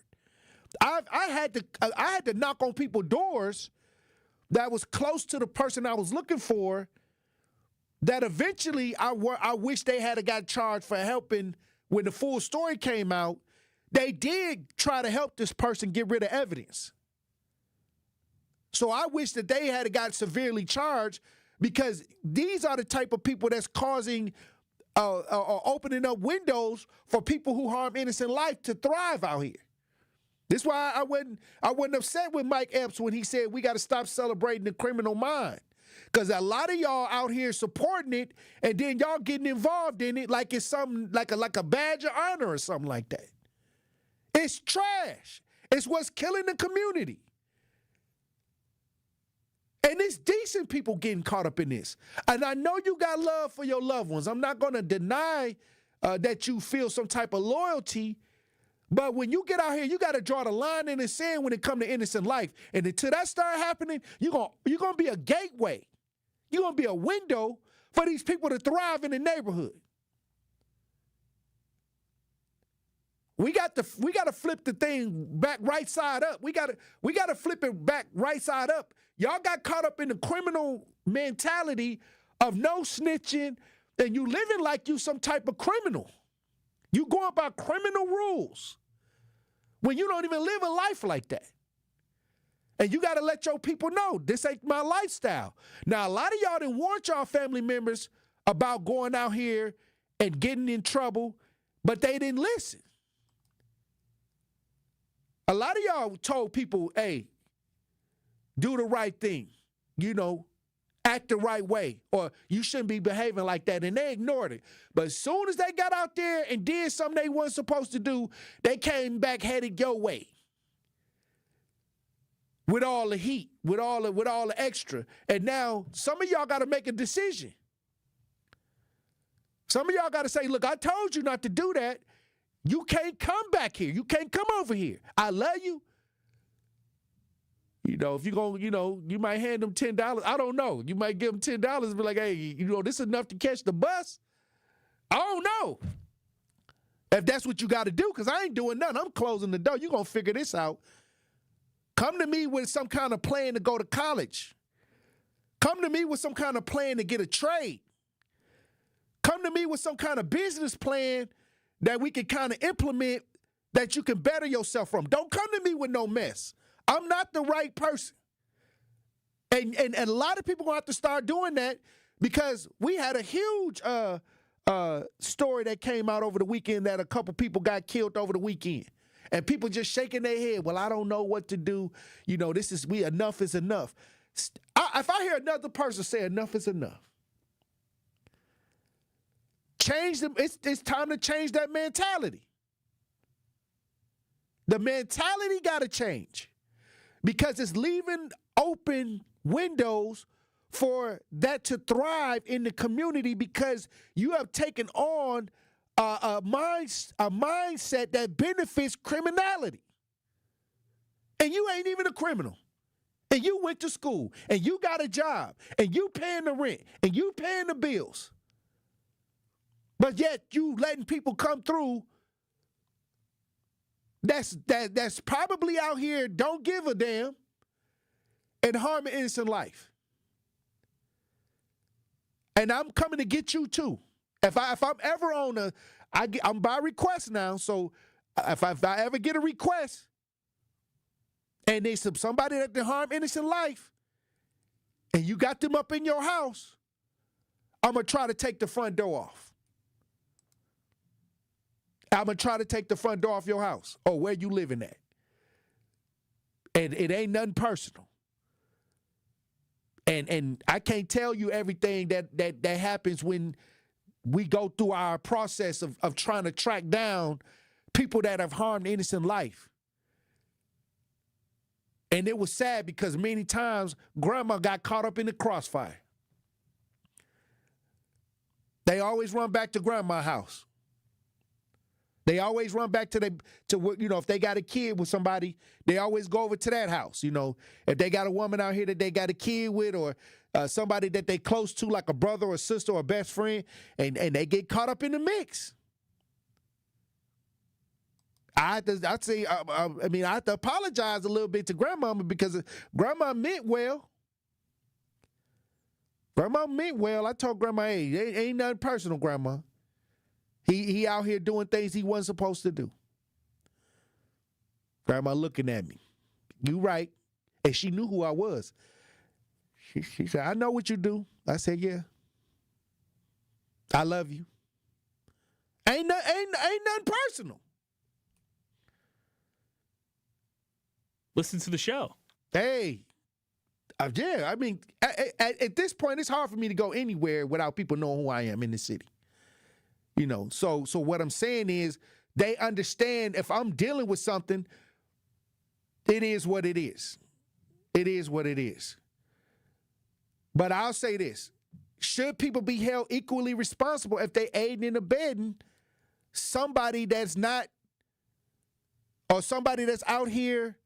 I had to knock on people's doors that was close to the person I was looking for, that eventually I wish they had got charged for helping. When the full story came out, they did try to help this person get rid of evidence. So I wish that they had got severely charged, because these are the type of people that's causing opening up windows for people who harm innocent life to thrive out here. This is why I wasn't upset with Mike Epps when he said we got to stop celebrating the criminal mind. Because a lot of y'all out here supporting it, and then y'all getting involved in it like it's something like a badge of honor or something like that. It's trash. It's what's killing the community. And it's decent people getting caught up in this. And I know you got love for your loved ones. I'm not going to deny that you feel some type of loyalty. But when you get out here, you got to draw the line in the sand when it comes to innocent life. And until that start happening, you're gonna be a gateway. You're going to be a window for these people to thrive in the neighborhood. We got to flip the thing back right side up. We got to flip it back right side up. Y'all got caught up in the criminal mentality of no snitching, and you living like you some type of criminal. You going by criminal rules when you don't even live a life like that. And you got to let your people know this ain't my lifestyle. Now, a lot of y'all didn't warn y'all family members about going out here and getting in trouble, but they didn't listen. A lot of y'all told people, hey, do the right thing, act the right way, or you shouldn't be behaving like that, and they ignored it. But as soon as they got out there and did something they weren't supposed to do, they came back headed your way. With all the heat, with all the extra. And now some of y'all got to make a decision. Some of y'all got to say, look, I told you not to do that. You can't come back here. You can't come over here. I love you. If you're going to, you might hand them $10. I don't know. You might give them $10 and be like, hey, this is enough to catch the bus. I don't know if that's what you got to do, because I ain't doing nothing. I'm closing the door. You're going to figure this out. Come to me with some kind of plan to go to college. Come to me with some kind of plan to get a trade. Come to me with some kind of business plan that we can kind of implement that you can better yourself from. Don't come to me with no mess. I'm not the right person. And a lot of people going to have to start doing that, because we had a huge story that came out over the weekend that a couple people got killed over the weekend. And people just shaking their head. Well, I don't know what to do. Enough is enough. If I hear another person say enough is enough, change them. It's time to change that mentality. The mentality got to change, because it's leaving open windows for that to thrive in the community, because you have taken on a mindset that benefits criminality. And you ain't even a criminal. And you went to school, and you got a job, and you paying the rent, and you paying the bills. But yet you letting people come through that's probably out here don't give a damn and harming innocent life. And I'm coming to get you too. If I'm ever on I'm by request now. So if I ever get a request and there's somebody that can harm innocent life and you got them up in your house, I'm going to try to take the front door off. I'm going to try to take the front door off your house or where you living at. And it ain't nothing personal. And I can't tell you everything that happens when we go through our process of trying to track down people that have harmed innocent life. And it was sad because many times grandma got caught up in the crossfire. They always run back to grandma's house. They always run back to if they got a kid with somebody, they always go over to that house. If they got a woman out here that they got a kid with or somebody that they close to like a brother or sister or best friend, and they get caught up in the mix. I have to apologize a little bit to grandmama because grandma meant well. Grandma meant well. I told grandma, hey, ain't nothing personal, grandma. He out here doing things he wasn't supposed to do. Grandma looking at me. You right. And she knew who I was. She said, I know what you do. I said, yeah. I love you. Ain't nothing personal. Listen to the show. Hey. Yeah, I mean, at this point, it's hard for me to go anywhere without people knowing who I am in the city. So what I'm saying is they understand if I'm dealing with something, it is what it is. It is what it is. But I'll say this. Should people be held equally responsible if they aiding and abetting somebody that's not, or somebody that's out here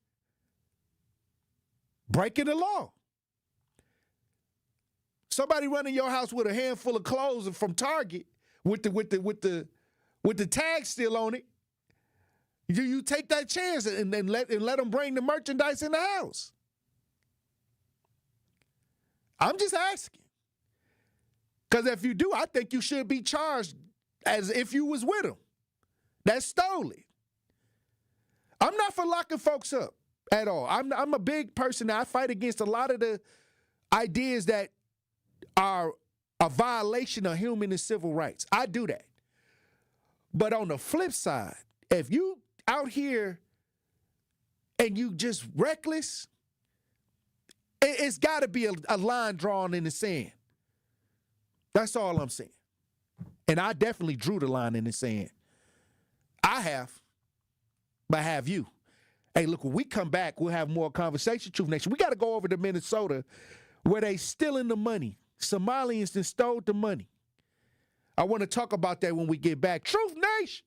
breaking the law? Somebody running your house with a handful of clothes from Target with the tag still on it. You take that chance and let them bring the merchandise in the house. I'm just asking. Because if you do, I think you should be charged as if you was with them. That stole it. I'm not for locking folks up at all. I'm a big person. I fight against a lot of the ideas that are a violation of human and civil rights. I do that. But on the flip side, if you out here and you just reckless, it's got to be a line drawn in the sand. That's all I'm saying. And I definitely drew the line in the sand. I have, but have you? Hey, look, when we come back, we'll have more conversation. Truth Nation. We got to go over to Minnesota where they stealing the money. Somalians that stole the money. I want to talk about that when we get back. Truth Nation.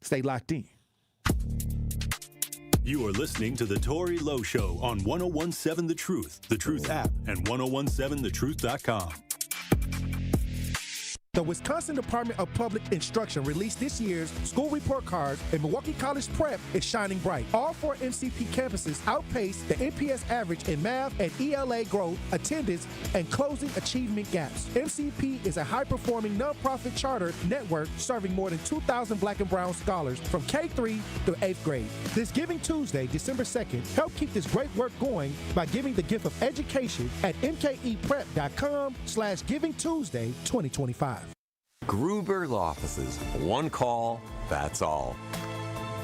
Stay locked in. You are listening to the Tory Lowe Show on 1017 The Truth app, and 1017thetruth.com. The Wisconsin Department of Public Instruction released this year's school report card, and Milwaukee College Prep is shining bright. All 4 MCP campuses outpaced the NPS average in math and ELA growth, attendance, and closing achievement gaps. MCP is a high-performing nonprofit charter network serving more than 2,000 Black and brown scholars from K-3 through 8th grade. This Giving Tuesday, December 2nd, help keep this great work going by giving the gift of education at mkeprep.com/Giving Tuesday 2025. Gruber Law Offices. One call, that's all.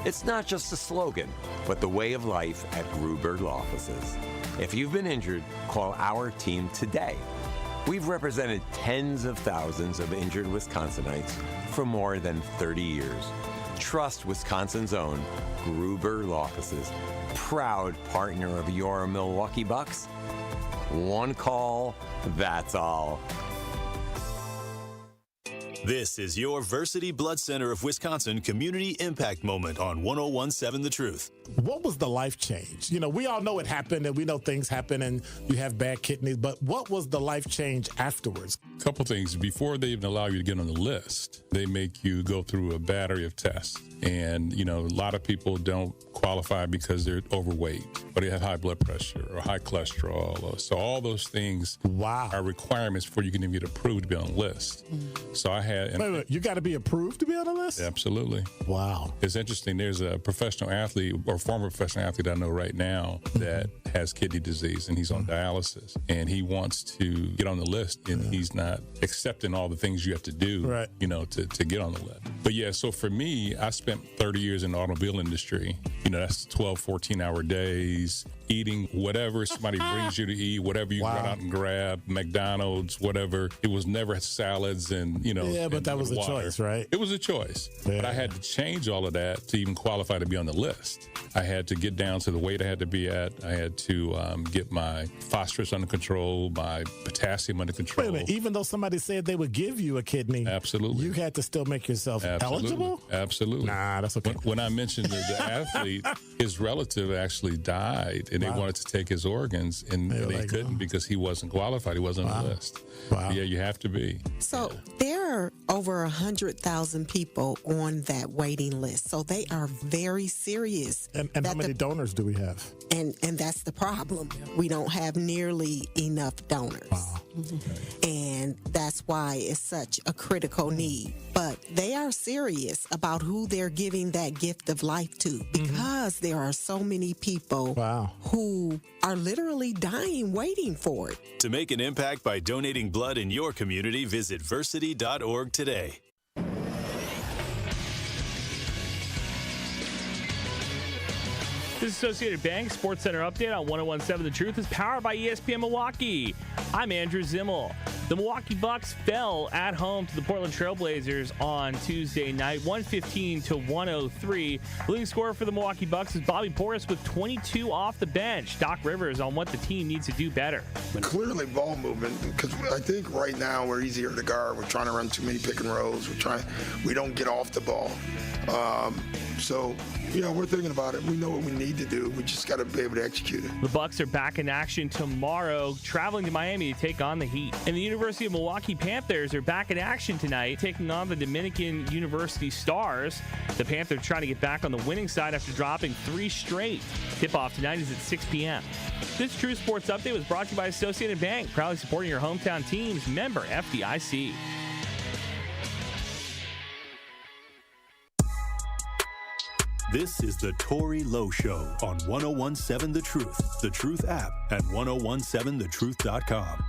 It's not just a slogan, but the way of life at Gruber Law Offices. If you've been injured, call our team today. We've represented tens of thousands of injured Wisconsinites for more than 30 years. Trust Wisconsin's own Gruber Law Offices, proud partner of your Milwaukee Bucks. One call, that's all. This is your Versity Blood Center of Wisconsin Community Impact Moment on 101.7 The Truth. What was the life change? You know, we all know it happened and we know things happen and you have bad kidneys, but what was the life change afterwards? A couple things. Before they even allow you to get on the list, they make you go through a battery of tests. And, you know, a lot of people don't qualify because they're overweight or they have high blood pressure or high cholesterol. So all those things are requirements before you can even get approved to be on the list. So I had... Wait, you got to be approved to be on the list? Absolutely. Wow. It's interesting. There's a professional athlete or former professional athlete I know right now that has kidney disease and he's on dialysis and he wants to get on the list and he's not accepting all the things you have to do, you know, to get on the list. But yeah, so for me, I spent 30 years in the automobile industry. You know, that's 12, 14-hour days, eating whatever somebody brings you to eat, whatever you run out and grab, McDonald's, whatever. It was never salads and, you know. Yeah, but that was a choice, right? It was a choice. Yeah. But I had to change all of that to even qualify to be on the list. I had to get down to the weight I had to be at. I had to get my phosphorus under control, my potassium under control. Wait a minute, even though somebody said they would give you a kidney, absolutely, you had to still make yourself eligible? Absolutely. Nah, that's okay. When I mentioned the athlete, his relative actually died, and they wanted to take his organs, and they couldn't because he wasn't qualified. He wasn't on the list. Wow. Yeah, you have to be. So there are over 100,000 people on that waiting list. So they are very serious. And how many donors do we have? And that's the problem. We don't have nearly enough donors. Wow. And that's why it's such a critical need. But they are serious about who they're giving that gift of life to because there are so many people who are literally dying waiting for it. To make an impact by donating blood in your community, visit versity.org today. This Associated Bank Sports Center update on 101.7 The Truth is powered by ESPN Milwaukee. I'm Andrew Zimmel. The Milwaukee Bucks fell at home to the Portland Trailblazers on Tuesday night, 115-103. The leading scorer for the Milwaukee Bucks is Bobby Portis with 22 off the bench. Doc Rivers on what the team needs to do better. Clearly ball movement, because I think right now we're easier to guard. We're trying to run too many pick and rolls. We don't get off the ball. So, you know, we're thinking about it. We know what we need to do. We just got to be able to execute it. The Bucks are back in action tomorrow, traveling to Miami to take on the Heat. And the University of Milwaukee Panthers are back in action tonight, taking on the Dominican University Stars. The Panthers trying to get back on the winning side after dropping 3 straight. Tip-off tonight is at 6 p.m. This True Sports Update was brought to you by Associated Bank, proudly supporting your hometown teams. Member FDIC. This is the Tory Lowe Show on 101.7 The Truth app at 1017thetruth.com.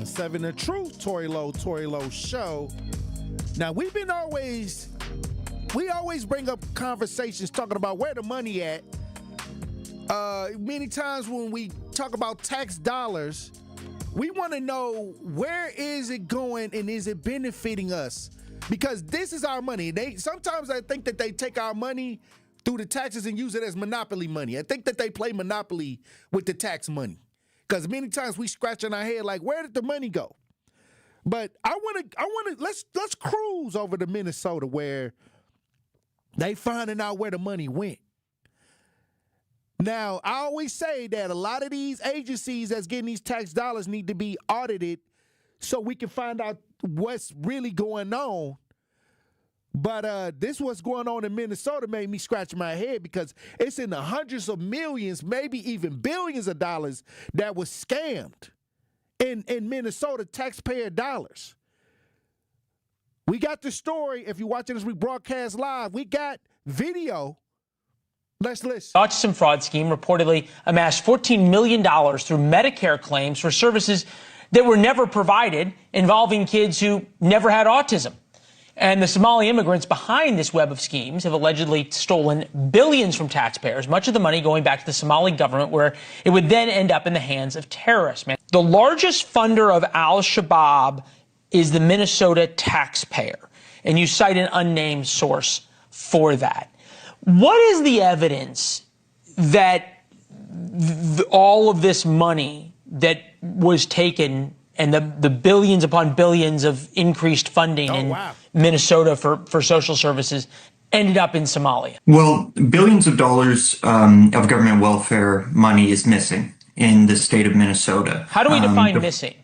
Seven The Truth, Tory Lowe Show. Now we always bring up conversations talking about where the money at. Many times when we talk about tax dollars, we want to know where is it going and is it benefiting us? Because this is our money. Sometimes I think that they take our money through the taxes and use it as monopoly money. I think that they play monopoly with the tax money. Because many times we scratch on our head like, where did the money go? But I want to let's cruise over to Minnesota where they finding out where the money went. Now, I always say that a lot of these agencies that's getting these tax dollars need to be audited so we can find out what's really going on. But this what's going on in Minnesota made me scratch my head because it's in the hundreds of millions, maybe even billions of dollars that was scammed in Minnesota taxpayer dollars. We got the story. If you're watching this rebroadcast live, we got video. Let's listen. The Autism fraud scheme reportedly amassed $14 million through Medicare claims for services that were never provided involving kids who never had autism. And the Somali immigrants behind this web of schemes have allegedly stolen billions from taxpayers, much of the money going back to the Somali government, where it would then end up in the hands of terrorists. Man, the largest funder of al-Shabaab is the Minnesota taxpayer. And you cite an unnamed source for that. What is the evidence that all of this money that was taken and the billions upon billions of increased funding in Minnesota for social services ended up in Somalia? Well, billions of dollars of government welfare money is missing in the state of Minnesota. How do we define missing?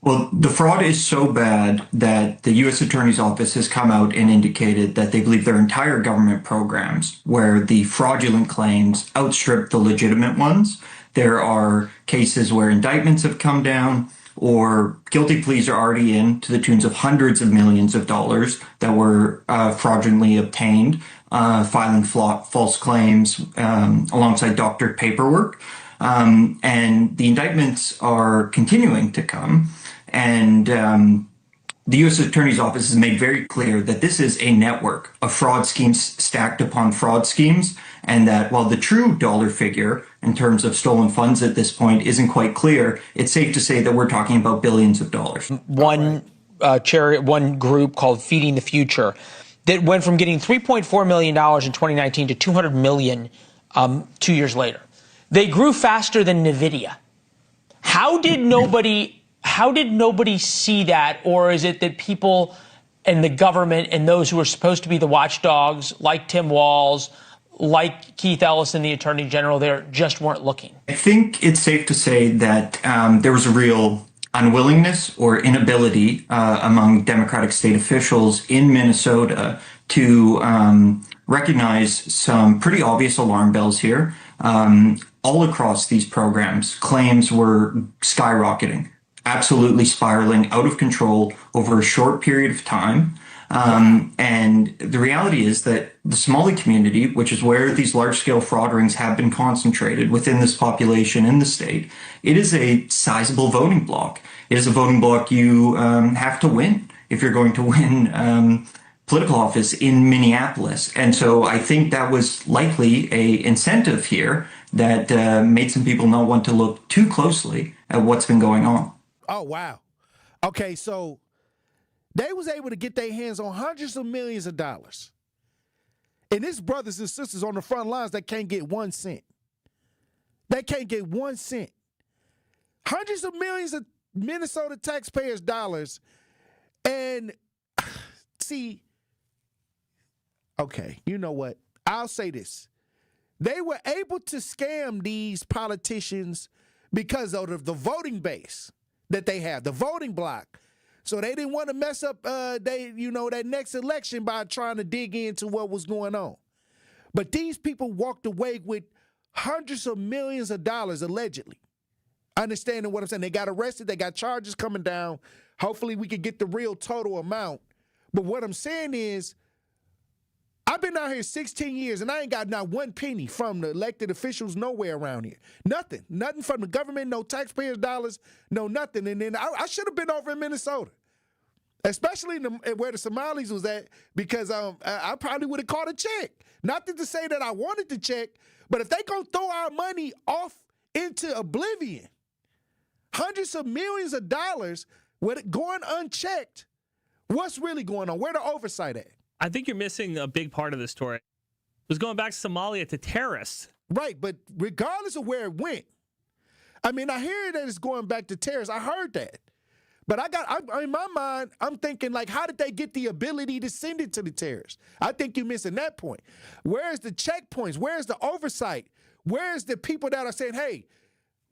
Well, the fraud is so bad that the U.S. Attorney's Office has come out and indicated that they believe their entire government programs, where the fraudulent claims outstrip the legitimate ones. There are cases where indictments have come down or guilty pleas are already in to the tunes of hundreds of millions of dollars that were fraudulently obtained, filing false claims alongside doctored paperwork. And the indictments are continuing to come. And the U.S. Attorney's Office has made very clear that this is a network of fraud schemes stacked upon fraud schemes, and that while the true dollar figure in terms of stolen funds at this point isn't quite clear, it's safe to say that we're talking about billions of dollars. One group called Feeding the Future that went from getting $3.4 million in 2019 to $200 million 2 years later. They grew faster than NVIDIA. How did nobody see that? Or is it that people and the government and those who are supposed to be the watchdogs, like Tim Walz, like Keith Ellison, the Attorney General, there just weren't looking? I think it's safe to say that there was a real unwillingness or inability among Democratic state officials in Minnesota to recognize some pretty obvious alarm bells here. All across these programs, claims were skyrocketing, absolutely spiraling out of control over a short period of time. And the reality is that the Somali community, which is where these large-scale fraud rings have been concentrated within this population in the state, it is a sizable voting bloc. It is a voting bloc you have to win if you're going to win political office in Minneapolis. And so I think that was likely a incentive here that made some people not want to look too closely at what's been going on. Oh, wow. Okay, so they was able to get their hands on hundreds of millions of dollars. And it's brothers and sisters on the front lines that can't get 1 cent. They can't get 1 cent. Hundreds of millions of Minnesota taxpayers' dollars. And see, okay, you know what? I'll say this. They were able to scam these politicians because of the voting base that they have, the voting block. So they didn't want to mess up that next election by trying to dig into what was going on. But these people walked away with hundreds of millions of dollars, allegedly. Understanding what I'm saying. They got arrested. They got charges coming down. Hopefully we can get the real total amount. But what I'm saying is, I've been out here 16 years, and I ain't got not one penny from the elected officials nowhere around here. Nothing. Nothing from the government, no taxpayers' dollars, no nothing. And then I should have been over in Minnesota, especially where the Somalis was at, because I probably would have caught a check. Not to say that I wanted to check, but if they going to throw our money off into oblivion, hundreds of millions of dollars with it going unchecked, what's really going on? Where the oversight at? I think you're missing a big part of this story. It was going back to Somalia to terrorists. Right, but regardless of where it went, I mean, I hear that it's going back to terrorists. I heard that. But in my mind, I'm thinking, like, how did they get the ability to send it to the terrorists? I think you're missing that point. Where's the checkpoints? Where's the oversight? Where's the people that are saying, hey,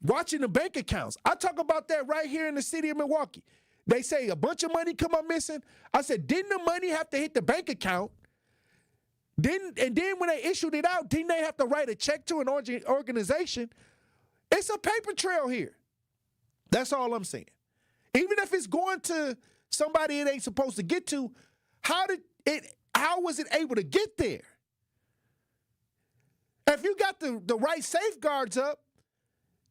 watching the bank accounts? I talk about that right here in the city of Milwaukee. They say a bunch of money come up missing. I said, didn't the money have to hit the bank account? And then when they issued it out, didn't they have to write a check to an organization? It's a paper trail here. That's all I'm saying. Even if it's going to somebody it ain't supposed to get to, how was it able to get there? If you got the right safeguards up,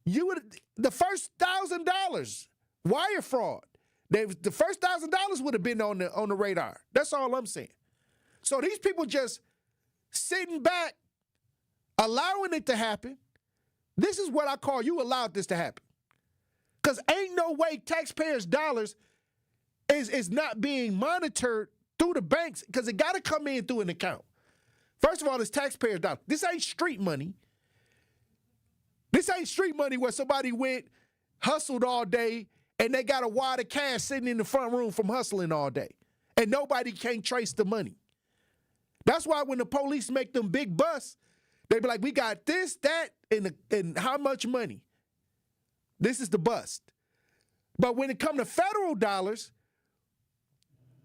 the first $1,000 wire fraud. The first $1,000 would have been on the radar. That's all I'm saying. So these people just sitting back, allowing it to happen. This is what I call you allowed this to happen. Because ain't no way taxpayers' dollars is not being monitored through the banks, because it got to come in through an account. First of all, it's taxpayers' dollars. This ain't street money. This ain't street money where somebody went, hustled all day, and they got a wad of cash sitting in the front room from hustling all day. And nobody can trace the money. That's why when the police make them big busts, they be like, we got this, that, and how much money? This is the bust. But when it come to federal dollars,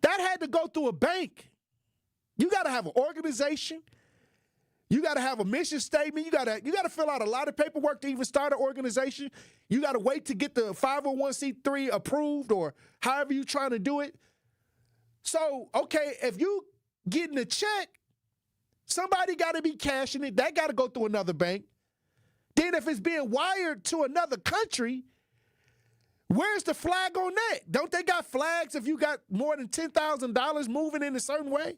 that had to go through a bank. You got to have an organization. You got to have a mission statement. You got to fill out a lot of paperwork to even start an organization. You got to wait to get the 501c3 approved or however you trying to do it. So, okay, if you getting a check, somebody got to be cashing it. That got to go through another bank. Then if it's being wired to another country, where's the flag on that? Don't they got flags if you got more than $10,000 moving in a certain way?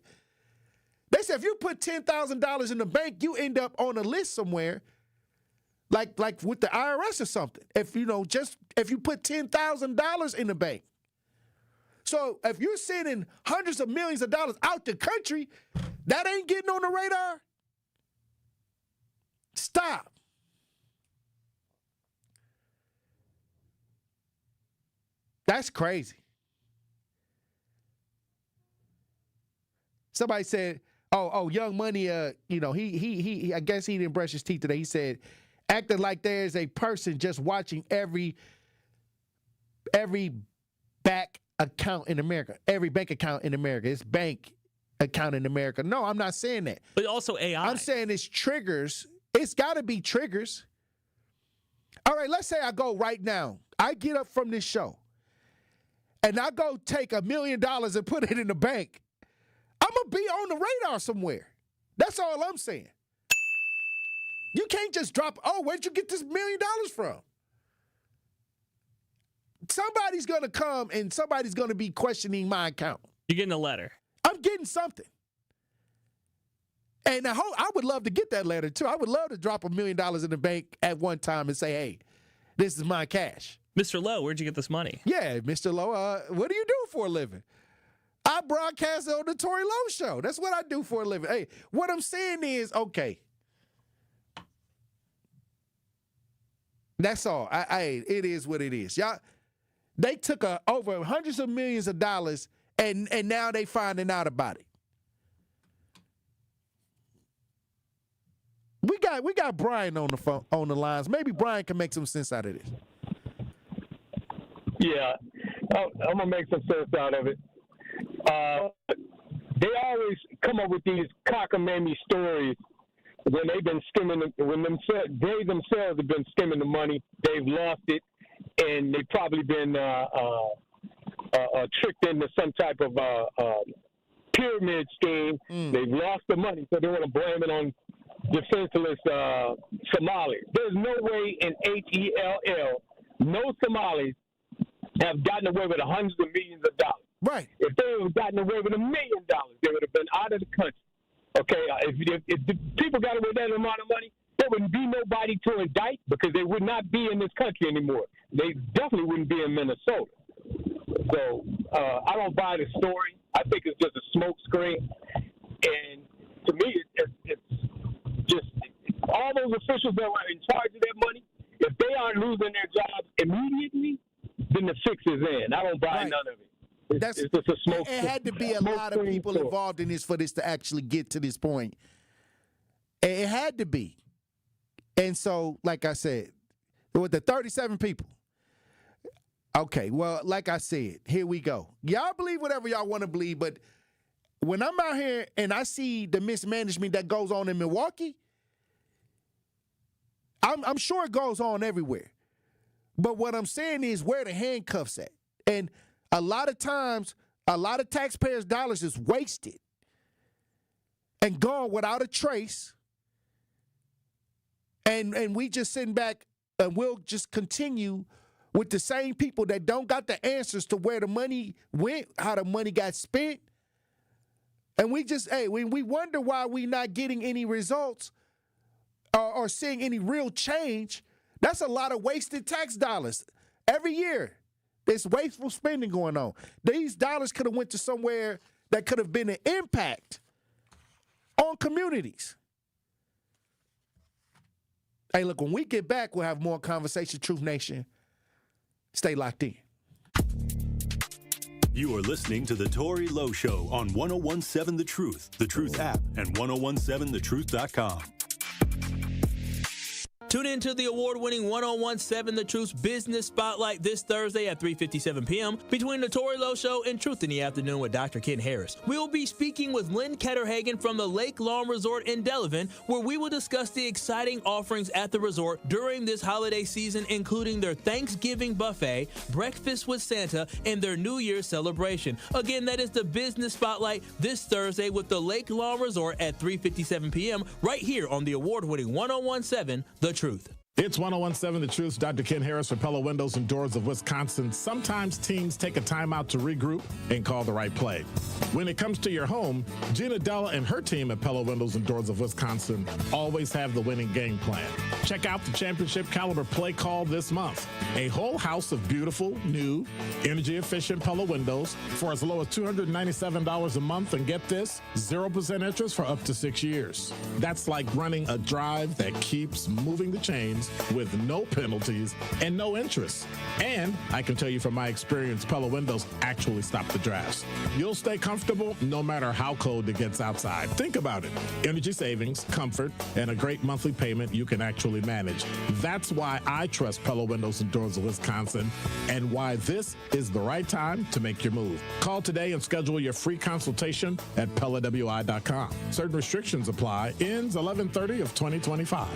They said if you put $10,000 in the bank, you end up on a list somewhere, like with the IRS or something. If you put $10,000 in the bank. So if you're sending hundreds of millions of dollars out the country, that ain't getting on the radar. Stop. That's crazy. Somebody said, "Oh, Young Money. He. I guess he didn't brush his teeth today." He said, "Acting like there is a person just watching every back account in America, every bank account in America. It's bank account in America." No, I'm not saying that. But also AI. I'm saying it's triggers. It's got to be triggers. All right, let's say I go right now. I get up from this show, and I go take $1 million and put it in the bank. I'm going to be on the radar somewhere. That's all I'm saying. You can't just drop, where'd you get this $1 million from? Somebody's going to come and somebody's going to be questioning my account. You're getting a letter. I'm getting something. And I would love to get that letter, too. I would love to drop $1 million in the bank at one time and say, hey, this is my cash. Mr. Lowe, where'd you get this money? Yeah, Mr. Lowe, what do you do for a living? I broadcast on the Tory Lowe show. That's what I do for a living. Hey, what I'm saying is, okay. That's all. It is what it is. Y'all, they took over hundreds of millions of dollars, and now they finding out about it. We got Brian on the phone, on the lines. Maybe Brian can make some sense out of this. Yeah, I'm gonna make some sense out of it. They always come up with these cockamamie stories when they've been skimming, they themselves have been skimming the money. They've lost it, and they've probably been tricked into some type of pyramid scheme. They've lost the money, so they want to blame it on defenseless Somalis. There's no way in HELL, no Somalis have gotten away with hundreds of millions of dollars. Right. If they would have gotten away with $1 million, they would have been out of the country. Okay, if the people got away with that amount of money, there wouldn't be nobody to indict because they would not be in this country anymore. They definitely wouldn't be in Minnesota. So I don't buy the story. I think it's just a smoke screen. And to me, it's just all those officials that were in charge of that money, if they aren't losing their jobs immediately, then the fix is in. I don't buy none of it. It's just a smoke. It had to be a lot of people involved in this for this to actually get to this point. It had to be. And so, like I said, with the 37 people. Okay, well, like I said, here we go. Y'all believe whatever y'all want to believe, but when I'm out here and I see the mismanagement that goes on in Milwaukee, I'm sure it goes on everywhere. But what I'm saying is where the handcuffs at. And a lot of times, a lot of taxpayers' dollars is wasted and gone without a trace. And we just sitting back and we'll just continue with the same people that don't got the answers to where the money went, how the money got spent. And we just, we wonder why we not getting any results or seeing any real change. That's a lot of wasted tax dollars. Every year, there's wasteful spending going on. These dollars could have went to somewhere that could have been an impact on communities. Hey, look, when we get back, we'll have more conversation. Truth Nation, stay locked in. You are listening to the Tory Lowe Show on 101.7 The Truth app, and 101.7thetruth.com. Tune in to the award-winning 101.7 The Truth's Business Spotlight this Thursday at 3:57 p.m. between the Tory Lowe Show and Truth in the Afternoon with Dr. Ken Harris. We will be speaking with Lynn Ketterhagen from the Lake Lawn Resort in Delavan, where we will discuss the exciting offerings at the resort during this holiday season, including their Thanksgiving buffet, breakfast with Santa, and their New Year's celebration. Again, that is the Business Spotlight this Thursday with the Lake Lawn Resort at 3:57 p.m. right here on the award-winning 101.7 The Truth. It's 101.7 The Truth's Dr. Ken Harris for Pella Windows and Doors of Wisconsin. Sometimes teams take a timeout to regroup and call the right play. When it comes to your home, Gina Della and her team at Pella Windows and Doors of Wisconsin always have the winning game plan. Check out the championship caliber play call this month. A whole house of beautiful, new, energy-efficient Pella windows for as low as $297 a month, and get this, 0% interest for up to 6 years. That's like running a drive that keeps moving the chains with no penalties and no interest. And I can tell you from my experience, Pella Windows actually stop the drafts. You'll stay comfortable no matter how cold it gets outside. Think about it. Energy savings, comfort, and a great monthly payment you can actually manage. That's why I trust Pella Windows and Doors of Wisconsin, and why this is the right time to make your move. Call today and schedule your free consultation at PellaWI.com. Certain restrictions apply. Ends 11/30 of 2025.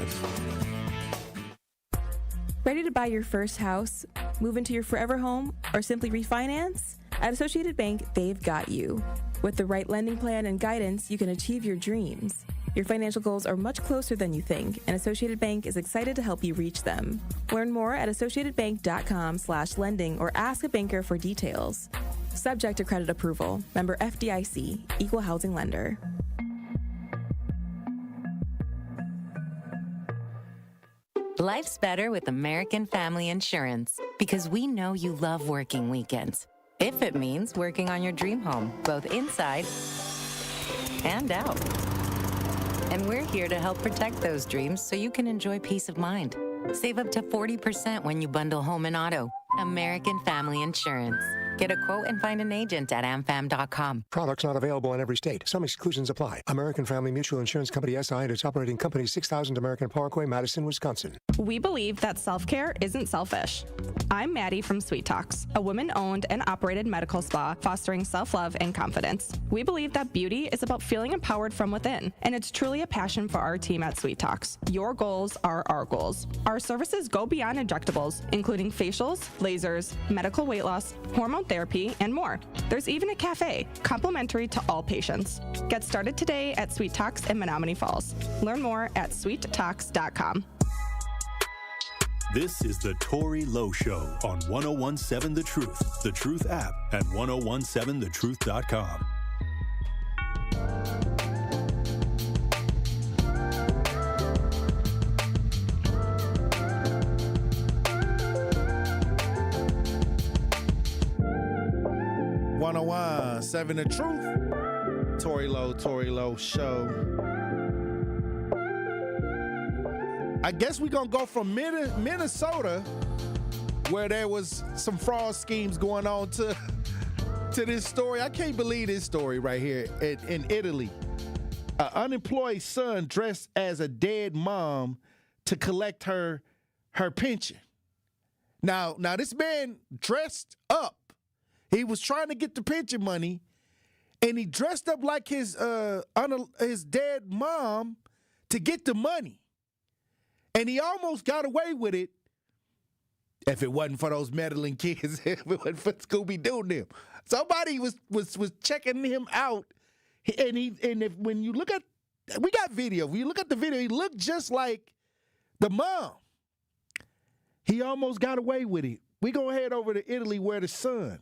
Ready to buy your first house, move into your forever home, or simply refinance? At Associated Bank, they've got you. With the right lending plan and guidance, you can achieve your dreams. Your financial goals are much closer than you think, and Associated Bank is excited to help you reach them. Learn more at associatedbank.com/lending or ask a banker for details. Subject to credit approval. Member FDIC, Equal Housing Lender. Life's better with American Family Insurance, because we know you love working weekends. If it means working on your dream home, both inside and out. And we're here to help protect those dreams so you can enjoy peace of mind. Save up to 40% when you bundle home and auto. American Family Insurance. Get a quote and find an agent at amfam.com. Products not available in every state. Some exclusions apply. American Family Mutual Insurance Company SI and its operating company, 6000 American Parkway, Madison, Wisconsin. We believe that self-care isn't selfish. I'm Maddie from Sweet Talks, a women-owned and operated medical spa fostering self-love and confidence. We believe that beauty is about feeling empowered from within, and it's truly a passion for our team at Sweet Talks. Your goals are our goals. Our services go beyond injectables, including facials, lasers, medical weight loss, hormone therapy, and more. There's even a cafe, complimentary to all patients. Get started today at Sweet Talks in Menominee Falls. Learn more at sweettalks.com. This is the Tory Lowe Show on 101.7 The Truth app, and 101.7thetruth.com. Seven The Truth. Tory Lowe Show. I guess we're going to go from Minnesota, where there was some fraud schemes going on, to this story. I can't believe this story right here in Italy. An unemployed son dressed as a dead mom to collect her pension. Now this man dressed up. He was trying to get the pension money, and he dressed up like his dead mom to get the money. And he almost got away with it if it wasn't for those meddling kids, if it wasn't for Scooby-Doo and them. Somebody was checking him out, when you look at, we got video. When you look at the video, he looked just like the mom. He almost got away with it, We gonna head over to Italy where the son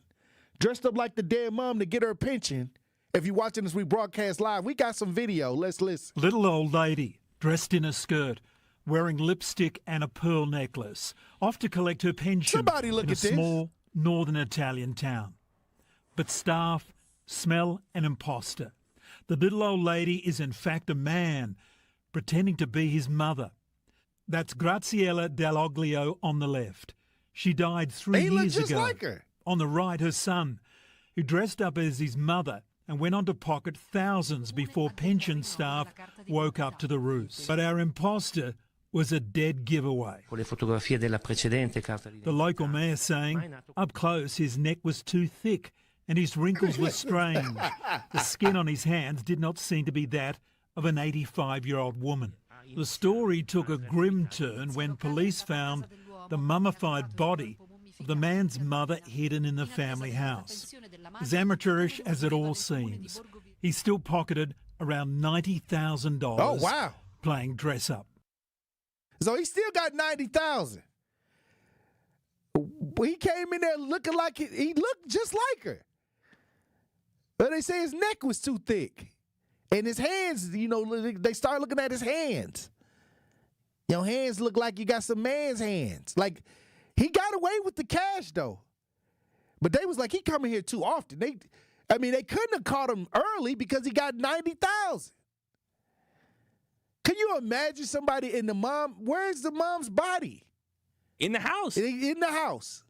dressed up like the dead mom to get her pension. If you're watching this, we broadcast live. We got some video. Let's listen. Little old lady dressed in a skirt, wearing lipstick and a pearl necklace, off to collect her pension. Somebody look in at a this. Small northern Italian town. But staff smell an imposter. The little old lady is in fact a man pretending to be his mother. That's Graziella Dell'Oglio on the left. She died 3 He looked years just ago. like her. On the right, her son, who dressed up as his mother and went on to pocket thousands before pension staff woke up to the ruse. But our imposter was a dead giveaway. The local mayor saying, up close, his neck was too thick and his wrinkles were strange. The skin on his hands did not seem to be that of an 85-year-old woman. The story took a grim turn when police found the mummified body of the man's mother hidden in the family house. As amateurish as it all seems, he still pocketed around $90,000 Oh, wow. playing dress-up. So he still got $90,000. He came in there looking like he looked just like her. But they say his neck was too thick. And his hands, they start looking at his hands. Your hands look like you got some man's hands. Like, he got away with the cash, though. But they was like, he coming here too often. They couldn't have caught him early because he got $90,000. Can you imagine somebody in the mom? Where's the mom's body? In the house. In the house.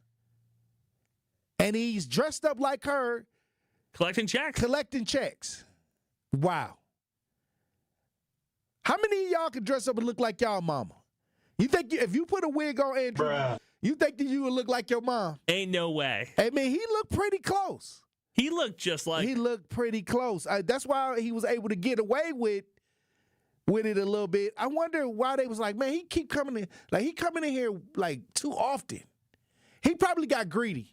And he's dressed up like her. Collecting checks. Wow. How many of y'all can dress up and look like y'all mama? You think if you put a wig on Andrew, you think that you would look like your mom? Ain't no way. I mean, he looked pretty close. He looked just like. He looked pretty close. That's why he was able to get away with it a little bit. I wonder why they was like, man, he keep coming in. Like, he coming in here like too often. He probably got greedy.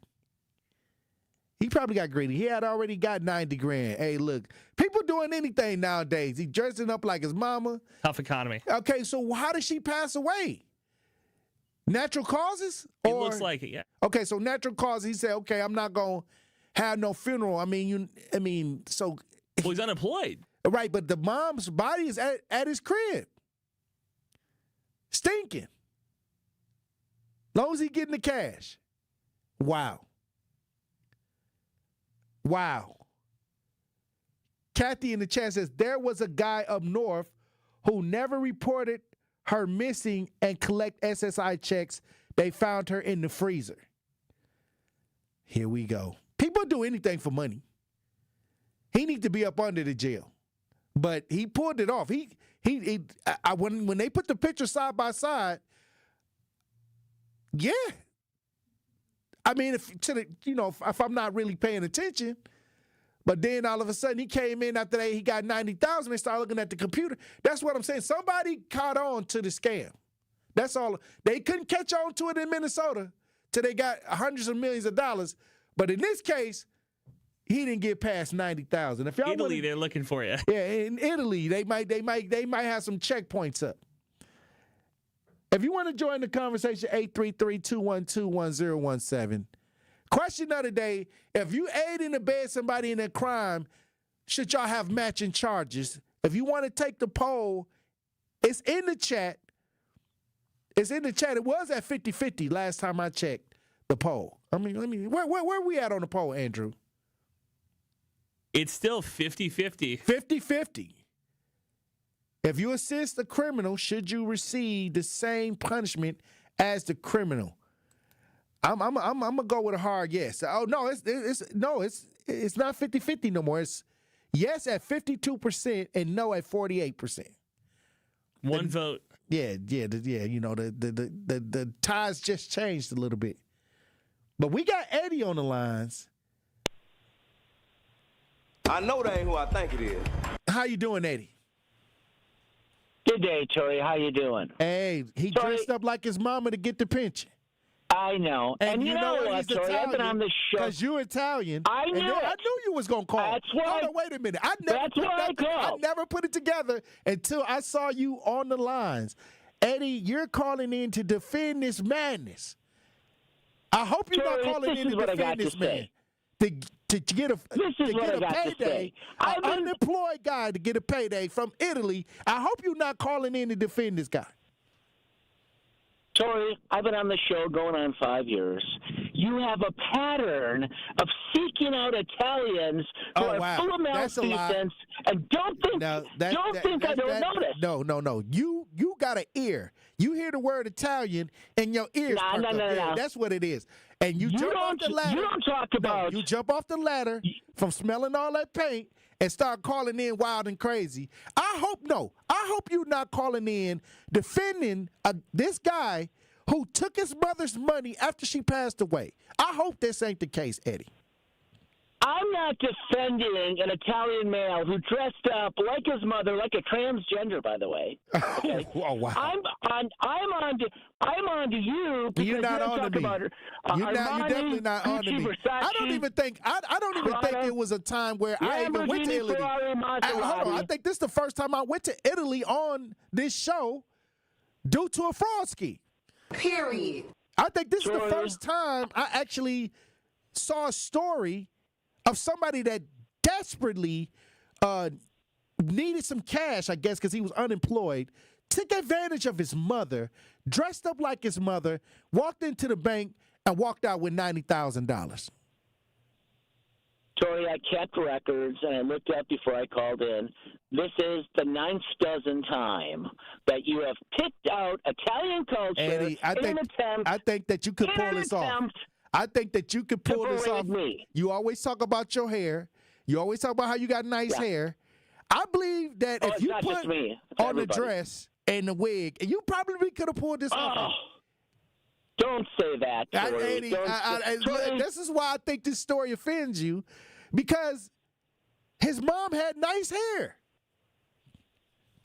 He had already got 90 grand. Hey, look, people doing anything nowadays. He dressing up like his mama. Tough economy. Okay, so how did she pass away? Natural causes? It looks like it, yeah. Okay, so natural causes. He said, okay, I'm not going to have no funeral. So. Well, he's unemployed. Right, but the mom's body is at his crib. Stinking. Long as he getting the cash. Wow. Kathy in the chat says, there was a guy up north who never reported her missing and collect SSI checks. They found her in the freezer. Here we go. People do anything for money. He needs to be up under the jail. But he pulled it off. When they put the picture side by side, yeah. I mean, if I'm not really paying attention, but then all of a sudden he came in after he got 90,000. They started looking at the computer. That's what I'm saying. Somebody caught on to the scam. That's all. They couldn't catch on to it in Minnesota till they got hundreds of millions of dollars. But in this case, he didn't get past 90,000. If y'all Italy, they're looking for you. Yeah, in Italy, they might have some checkpoints up. If you want to join the conversation, 833-212-1017. Question of the day, if you aid and abet somebody in a crime, should y'all have matching charges? If you want to take the poll, it's in the chat. It was at 50-50 last time I checked the poll. Where we at on the poll, Andrew? It's still 50-50. 50-50. If you assist the criminal, should you receive the same punishment as the criminal? I'm gonna go with a hard yes. Oh no, it's not 50-50 no more. It's yes at 52% and no at 48%. One vote. Yeah. The ties just changed a little bit. But we got Eddie on the lines. I know that ain't who I think it is. How you doing, Eddie? Good day, Tory. How you doing? Hey, he dressed up like his mama to get the pension. I know. And you know what, Tory? I've been on the show. Because you're Italian. I knew it. I knew you was going to call. That's why. Hold on, wait a minute. I never put it together until I saw you on the lines. Eddie, you're calling in to defend this madness. I hope you're not Tory, calling in to defend this man. To get a payday, an unemployed guy to get a payday from Italy. I hope you're not calling in to defend this guy. Tory, I've been on the show going on 5 years. You have a pattern of seeking out Italians who are full of malfeasance, and don't think I don't notice. No. You got an ear. You hear the word Italian, and your ears perk up. Yeah, that's what it is. And you jump off the ladder. You don't talk about. You jump off the ladder from smelling all that paint and start calling in wild and crazy. I hope you're not calling in defending this guy who took his mother's money after she passed away. I hope this ain't the case, Eddie. I'm not defending an Italian male who dressed up like his mother, like a transgender, by the way. Okay? Oh, wow. I'm on to you because you're not on to me. You're definitely not on to me. Versace, I don't even think it was a time where I even went to Italy. Hold on, I think this is the first time I went to Italy on this show due to a fraud scheme. Period. I think this is the first time I actually saw a story of somebody that desperately needed some cash, I guess, because he was unemployed, took advantage of his mother, dressed up like his mother, walked into the bank, and walked out with $90,000. Tory, I kept records, and I looked up before I called in. This is the 9th dozen time that you have picked out Italian culture Eddie, I think that you could pull this off. I think that you could pull this off. You always talk about your hair. You always talk about how you got nice hair. I believe that if you put on the dress and the wig, you probably could have pulled this off. Don't say that, Tory. Eddie, this is why I think this story offends you, because his mom had nice hair.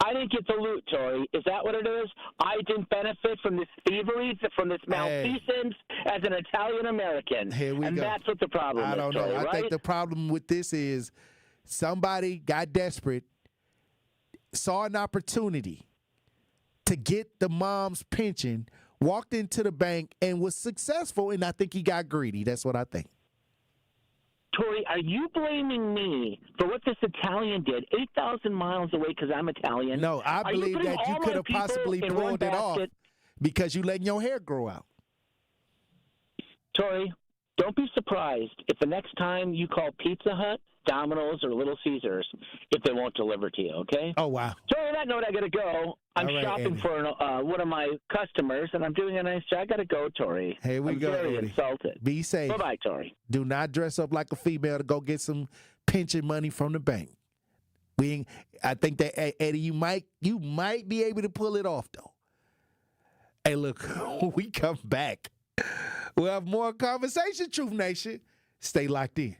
I didn't get the loot, Tory. Is that what it is? I didn't benefit from this thievery, from this malfeasance as an Italian-American. Here we go. That's what the problem is, I don't know. Tory, I think the problem with this is somebody got desperate, saw an opportunity to get the mom's pension, walked into the bank, and was successful, and I think he got greedy. That's what I think. Tory, are you blaming me for what this Italian did 8,000 miles away because I'm Italian? No, I believe that you could have possibly pulled it off because you letting your hair grow out. Tory, don't be surprised if the next time you call Pizza Hut, Domino's, or Little Caesars, if they won't deliver to you, okay? Oh, wow. Tory, on that note, I got to go. I'm shopping Eddie. For one of my customers, and I'm doing a nice job. I got to go, Tory. Here we go, very Eddie. insulted. Be safe. Bye-bye, Tory. Do not dress up like a female to go get some pension money from the bank. I think that, Eddie, you might be able to pull it off, though. Hey, look, when we come back, we'll have more conversation, Truth Nation. Stay locked in.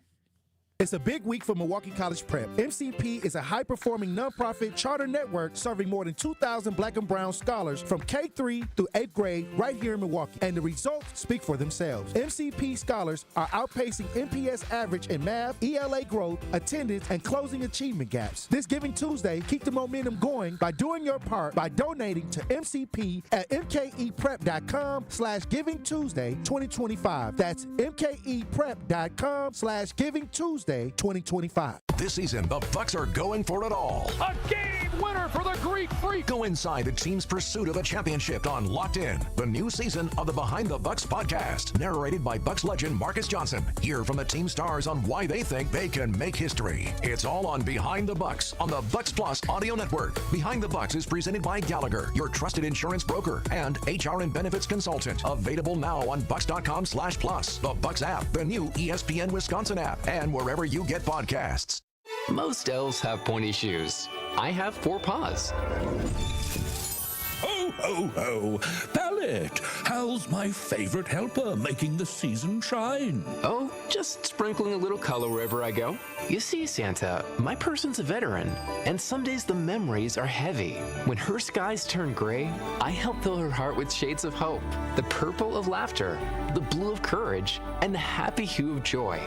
It's a big week for Milwaukee College Prep. MCP is a high-performing nonprofit charter network serving more than 2,000 black and brown scholars from K-3 through 8th grade right here in Milwaukee, and the results speak for themselves. MCP scholars are outpacing MPS average in math, ELA growth, attendance, and closing achievement gaps. This Giving Tuesday, keep the momentum going by doing your part by donating to MCP at mkeprep.com/givingtuesday2025. That's mkeprep.com/givingtuesday2025. 2025. This season, the Bucks are going for it all. A game winner for the Greek Freak. Go inside the team's pursuit of a championship on Locked In, the new season of the Behind the Bucks podcast, narrated by Bucks legend Marcus Johnson. Hear from the team stars on why they think they can make history. It's all on Behind the Bucks on the Bucks Plus audio network. Behind the Bucks is presented by Gallagher, your trusted insurance broker and HR and benefits consultant. Available now on bucks.com/plus, the Bucks app, the new ESPN Wisconsin app, and wherever you get podcasts. Most elves have pointy shoes. I have 4 paws. Ho, ho, ho. Pallet, how's my favorite helper making the season shine? Oh, just sprinkling a little color wherever I go. You see, Santa, my person's a veteran, and some days the memories are heavy. When her skies turn gray, I help fill her heart with shades of hope, the purple of laughter, the blue of courage, and the happy hue of joy.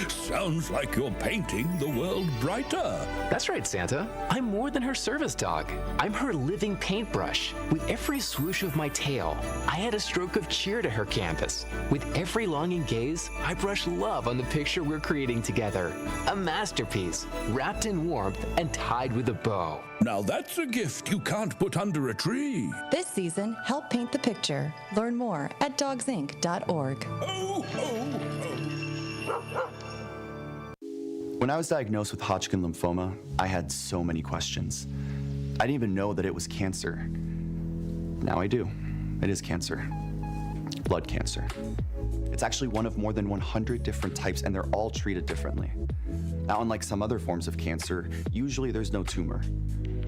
Sounds like you're painting the world brighter. That's right, Santa. I'm more than her service dog. I'm her living paintbrush. With every swoosh of my tail, Kale. I had a stroke of cheer to her canvas. With every longing gaze, I brush love on the picture we're creating together. A masterpiece, wrapped in warmth and tied with a bow. Now that's a gift you can't put under a tree. This season, help paint the picture. Learn more at dogsinc.org. When I was diagnosed with Hodgkin lymphoma, I had so many questions. I didn't even know that it was cancer. Now I do. It is cancer. Blood cancer. It's actually one of more than 100 different types, and they're all treated differently. Now, unlike some other forms of cancer, usually there's no tumor.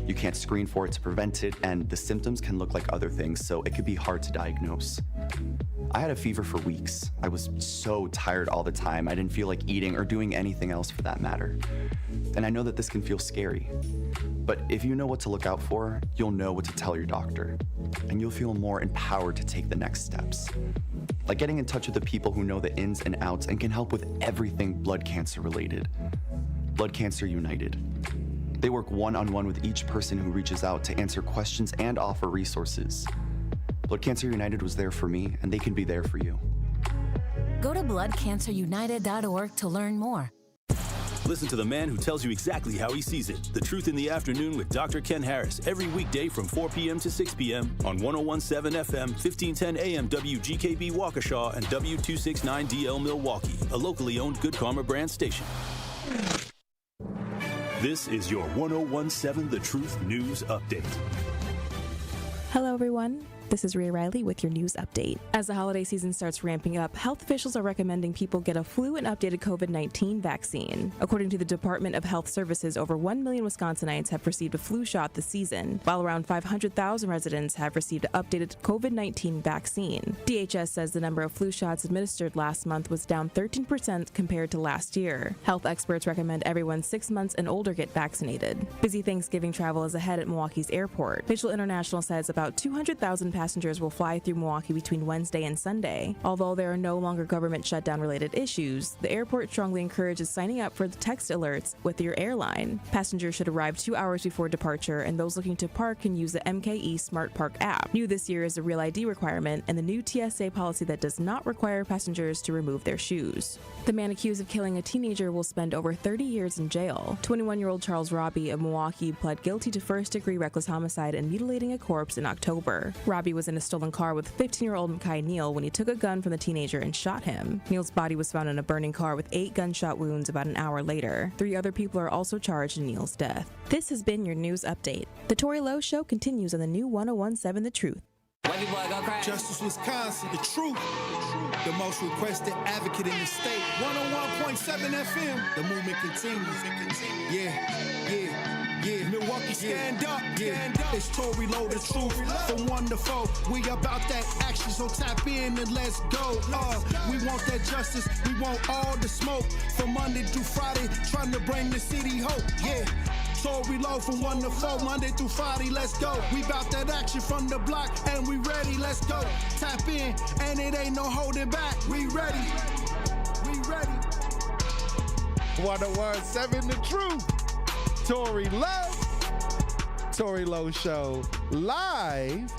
You can't screen for it to prevent it, and the symptoms can look like other things, so it could be hard to diagnose. I had a fever for weeks. I was so tired all the time. I didn't feel like eating or doing anything else for that matter. And I know that this can feel scary. But if you know what to look out for, you'll know what to tell your doctor. And you'll feel more empowered to take the next steps. Like getting in touch with the people who know the ins and outs and can help with everything blood cancer related. Blood Cancer United. They work one-on-one with each person who reaches out to answer questions and offer resources. Blood Cancer United was there for me, and they can be there for you. Go to bloodcancerunited.org to learn more. Listen to the man who tells you exactly how he sees it. The Truth in the Afternoon with Dr. Ken Harris every weekday from 4 p.m. to 6 p.m. on 101.7 FM, 1510 AM WGKB Waukesha and W269DL Milwaukee, a locally owned Good Karma brand station. This is your 101.7 The Truth News Update. Hello, everyone. This is Rhea Riley with your news update. As the holiday season starts ramping up, health officials are recommending people get a flu and updated COVID-19 vaccine. According to the Department of Health Services, over 1 million Wisconsinites have received a flu shot this season, while around 500,000 residents have received an updated COVID-19 vaccine. DHS says the number of flu shots administered last month was down 13% compared to last year. Health experts recommend everyone 6 months and older get vaccinated. Busy Thanksgiving travel is ahead at Milwaukee's airport. Mitchell International says about 200,000 passengers will fly through Milwaukee between Wednesday and Sunday. Although there are no longer government shutdown-related issues, the airport strongly encourages signing up for the text alerts with your airline. Passengers should arrive 2 hours before departure, and those looking to park can use the MKE Smart Park app. New this year is the Real ID requirement and the new TSA policy that does not require passengers to remove their shoes. The man accused of killing a teenager will spend over 30 years in jail. 21-year-old Charles Robbie of Milwaukee pled guilty to first-degree reckless homicide and mutilating a corpse in October. Robbie was in a stolen car with 15-year-old Mekhi Neal when he took a gun from the teenager and shot him. Neal's body was found in a burning car with 8 gunshot wounds about an hour later. 3 other people are also charged in Neal's death. This has been your news update. The Tory Lowe Show continues on the new 101.7 The Truth. Justice Wisconsin, the truth, the most requested advocate in the state. 101.7 FM, the movement continues. Yeah. Milwaukee, stand up. It's Tory Lowe, the truth, from 1 to 4. We about that action, so tap in and let's go. We want that justice, we want all the smoke. From Monday through Friday, trying to bring the city hope. Yeah. Tory Lowe from 1 to 4, Monday through Friday, let's go. We bout that action from the block, and we ready, let's go. Tap in, and it ain't no holding back. We ready. 101.7 The Truth. Tory Lowe Show, live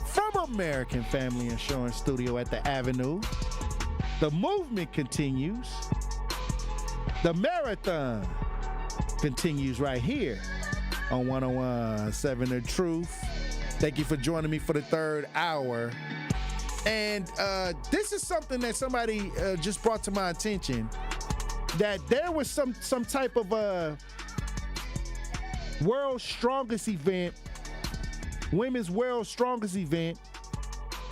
from American Family Insurance Studio at the Avenue. The movement continues. The marathon continues right here on 101.7 The Truth. Thank you for joining me for the 3rd hour. And this is something that somebody just brought to my attention, that there was some type of world's strongest event, women's world's strongest event,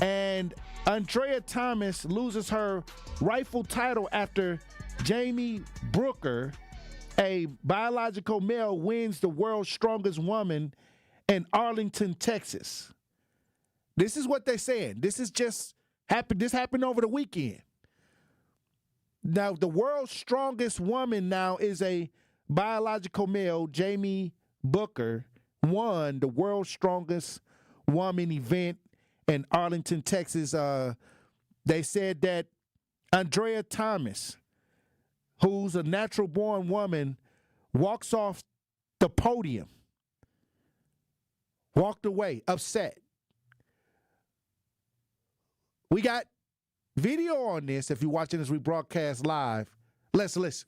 and Andrea Thomas loses her rightful title after Jamie Brooker, a biological male, wins the world's strongest woman in Arlington, Texas. This is what they're saying. This happened over the weekend. Now, the world's strongest woman now is a biological male. Jamie Booker won the world's strongest woman event in Arlington, Texas. They said that Andrea Thomas, who's a natural-born woman, walks off the podium, walked away upset. We got video on this if you're watching this rebroadcast live. Let's listen.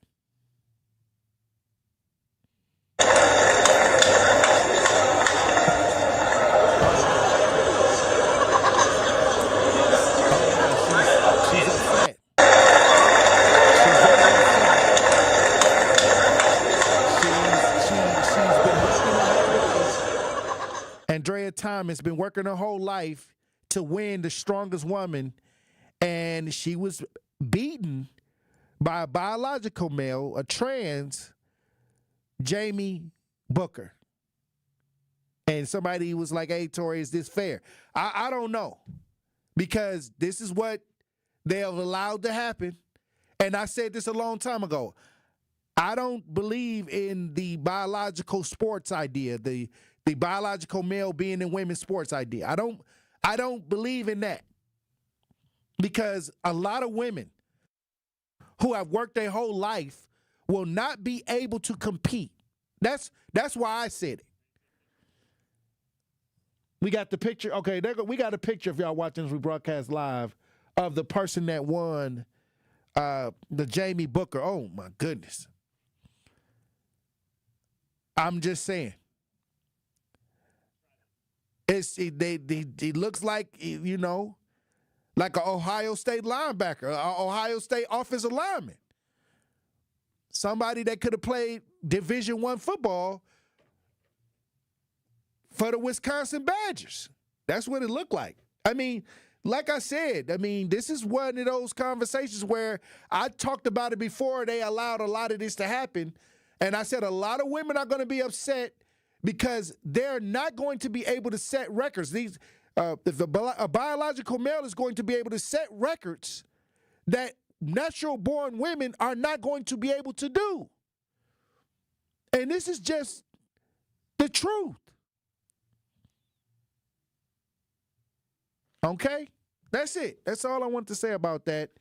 She's upset. She's been working her whole life. Andrea Thomas been working her whole life to win the strongest woman, and she was beaten by a biological male, a trans, Jamie Booker. And somebody was like, hey, Tory, is this fair? I don't know, because this is what they have allowed to happen. And I said this a long time ago. I don't believe in the biological sports idea, the biological male being in women's sports idea. I don't believe in that, because a lot of women who have worked their whole life will not be able to compete. That's why I said it. We got the picture. Okay, we got a picture, if y'all watching this rebroadcast live, of the person that won the Jamie Booker. Oh, my goodness. I'm just saying. He looks like, you know, like an Ohio State linebacker, an Ohio State offensive lineman. Somebody that could have played Division I football for the Wisconsin Badgers. That's what it looked like. I mean, like I said, this is one of those conversations where I talked about it before they allowed a lot of this to happen. And I said a lot of women are going to be upset because they're not going to be able to set records. If a biological male is going to be able to set records that natural-born women are not going to be able to do. And this is just the truth. Okay? That's it. That's all I want to say about that.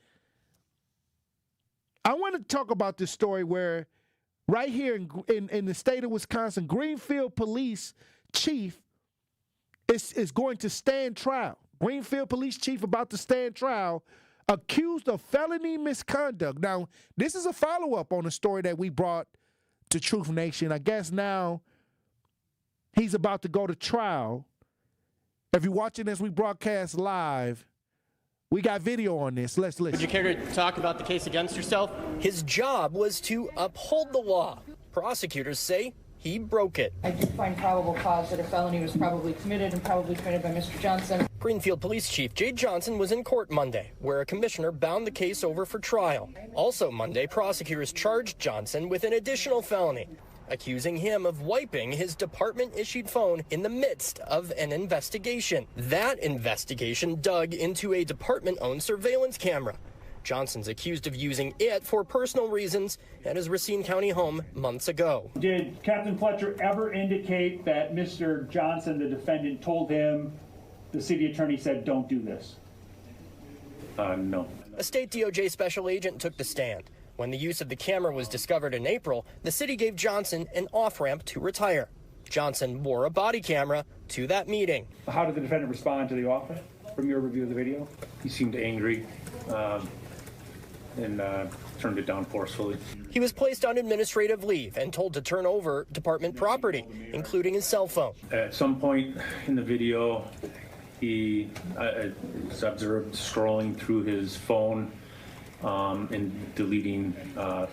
I want to talk about this story where right here in the state of Wisconsin, Greenfield Police Chief is going to stand trial. Greenfield Police Chief about to stand trial, accused of felony misconduct. Now, this is a follow-up on a story that we brought to Truth Nation. I guess now he's about to go to trial. If you're watching this, we broadcast live. We got video on this. Let's listen. Would you care to talk about the case against yourself? His job was to uphold the law. Prosecutors say he broke it. I do find probable cause that a felony was probably committed and probably committed by Mr. Johnson. Greenfield Police Chief Jay Johnson was in court Monday, where a commissioner bound the case over for trial. Also Monday, prosecutors charged Johnson with an additional felony, accusing him of wiping his department-issued phone in the midst of an investigation. That investigation dug into a department-owned surveillance camera. Johnson's accused of using it for personal reasons at his Racine County home months ago. Did Captain Fletcher ever indicate that Mr. Johnson, the defendant, told him, the city attorney said, don't do this? No. A state DOJ special agent took the stand. When the use of the camera was discovered in April, the city gave Johnson an off-ramp to retire. Johnson wore a body camera to that meeting. How did the defendant respond to the offer from your review of the video? He seemed angry and turned it down forcefully. He was placed on administrative leave and told to turn over department property, including his cell phone. At some point in the video, he was observed scrolling through his phone and deleting, I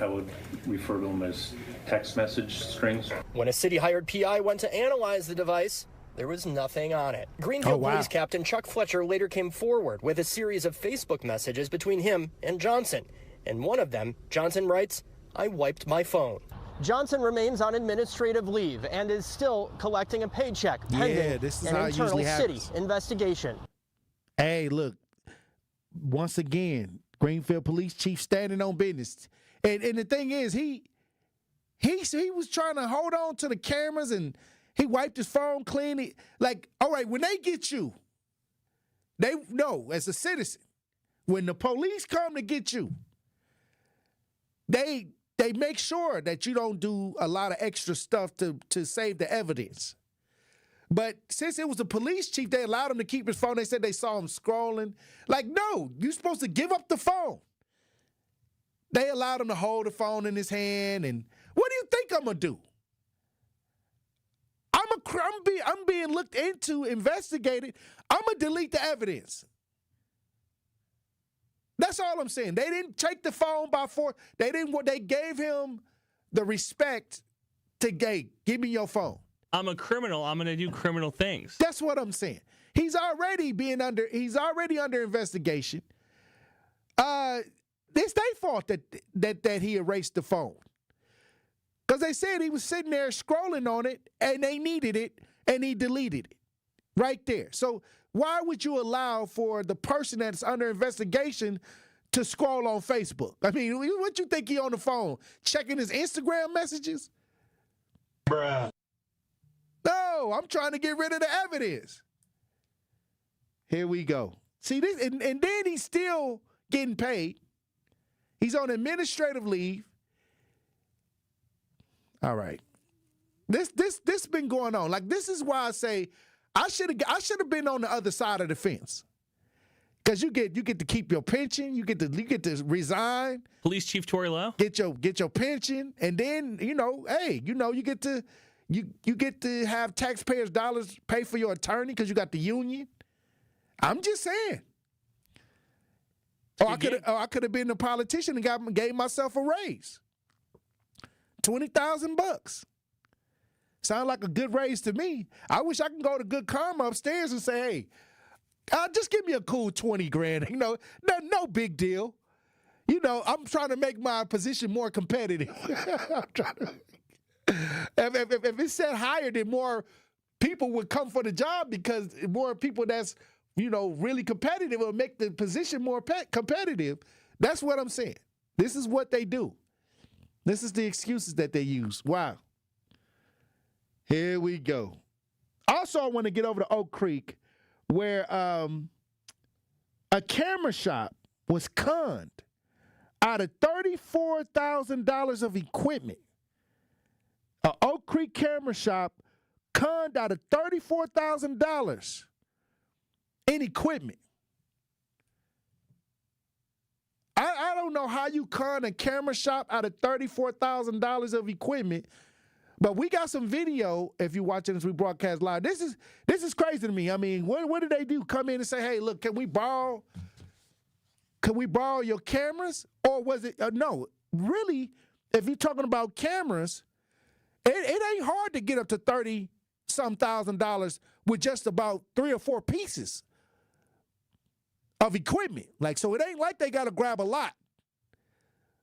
would refer to them as text message strings. When a city-hired PI went to analyze the device, there was nothing on it. Greenfield Police Captain Chuck Fletcher later came forward with a series of Facebook messages between him and Johnson. In one of them, Johnson writes, "I wiped my phone." Johnson remains on administrative leave and is still collecting a paycheck pending an internal city investigation. Hey, look, once again, Greenfield Police Chief standing on business. And the thing is, he was trying to hold on to the cameras and he wiped his phone clean. Like, all right, when they get you, they know as a citizen, when the police come to get you, they make sure that you don't do a lot of extra stuff to save the evidence. But since it was the police chief, they allowed him to keep his phone. They said they saw him scrolling. Like, no, you're supposed to give up the phone. They allowed him to hold the phone in his hand. And what do you think I'm going to do? I'm being looked into, investigated. I'm going to delete the evidence. That's all I'm saying. They didn't take the phone by force. They gave him the respect to give me your phone. I'm a criminal. I'm going to do criminal things. That's what I'm saying. He's already under investigation. It's their fault that he erased the phone. Because they said he was sitting there scrolling on it, and they needed it, and he deleted it right there. So why would you allow for the person that's under investigation to scroll on Facebook? I mean, what you think he on the phone? Checking his Instagram messages? Bruh. No, I'm trying to get rid of the evidence. Here we go. See this, and then he's still getting paid. He's on administrative leave. All right. This been going on. Like, this is why I say I should have been on the other side of the fence. Because you get to keep your pension, you get to resign. Police Chief Tory Lowe. Get your pension, and then you get to have taxpayers' dollars pay for your attorney because you got the union. I'm just saying. Or I could have been a politician and gave myself a raise. $20,000. Sound like a good raise to me. I wish I could go to Good Karma upstairs and say, hey, just give me a cool 20 grand. No big deal. I'm trying to make my position more competitive. If it said higher, then more people would come for the job because more people that's, really competitive will make the position more competitive. That's what I'm saying. This is what they do. This is the excuses that they use. Wow. Here we go. Also, I want to get over to Oak Creek where a camera shop was conned out of $34,000 of equipment. An Oak Creek camera shop conned out of $34,000 in equipment. I don't know how you con a camera shop out of $34,000 of equipment, but we got some video if you're watching this, we broadcast live. This is crazy to me. I mean, what did they do? Come in and say, hey, look, can we borrow your cameras? Or was it, no, really, if you're talking about cameras, it ain't hard to get up to $30-some thousand with just about 3 or 4 pieces of equipment. Like, so it ain't like they got to grab a lot.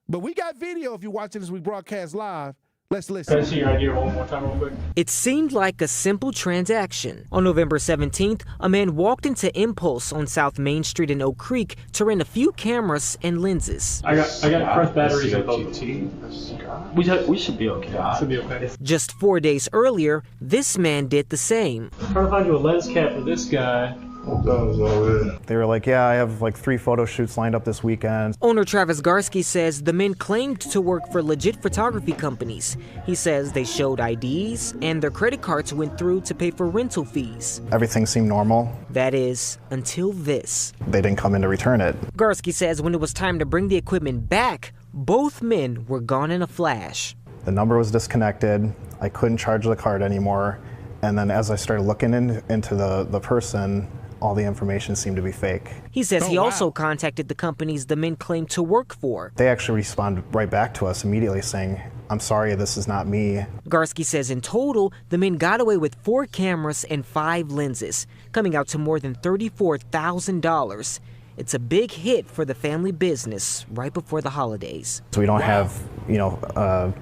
But we got video if you're watching this, we broadcast live. Let's listen. Can I see your idea one more time real quick? It seemed like a simple transaction. On November 17th, a man walked into Impulse on South Main Street in Oak Creek to rent a few cameras and lenses. I got fresh batteries in both of them. We should be okay. Should be okay. Just 4 days earlier, this man did the same. I'm trying to find you a lens cap for this guy. They were like, yeah, I have like 3 photo shoots lined up this weekend. Owner Travis Garsky says the men claimed to work for legit photography companies. He says they showed IDs and their credit cards went through to pay for rental fees. Everything seemed normal. That is, until this. They didn't come in to return it. Garsky says when it was time to bring the equipment back, both men were gone in a flash. The number was disconnected. I couldn't charge the card anymore. And then as I started looking into the person, all the information seemed to be fake. He says he also contacted the companies the men claimed to work for. They actually responded right back to us immediately saying, I'm sorry, this is not me. Garsky says in total, the men got away with 4 cameras and 5 lenses, coming out to more than $34,000. It's a big hit for the family business right before the holidays. So we don't have,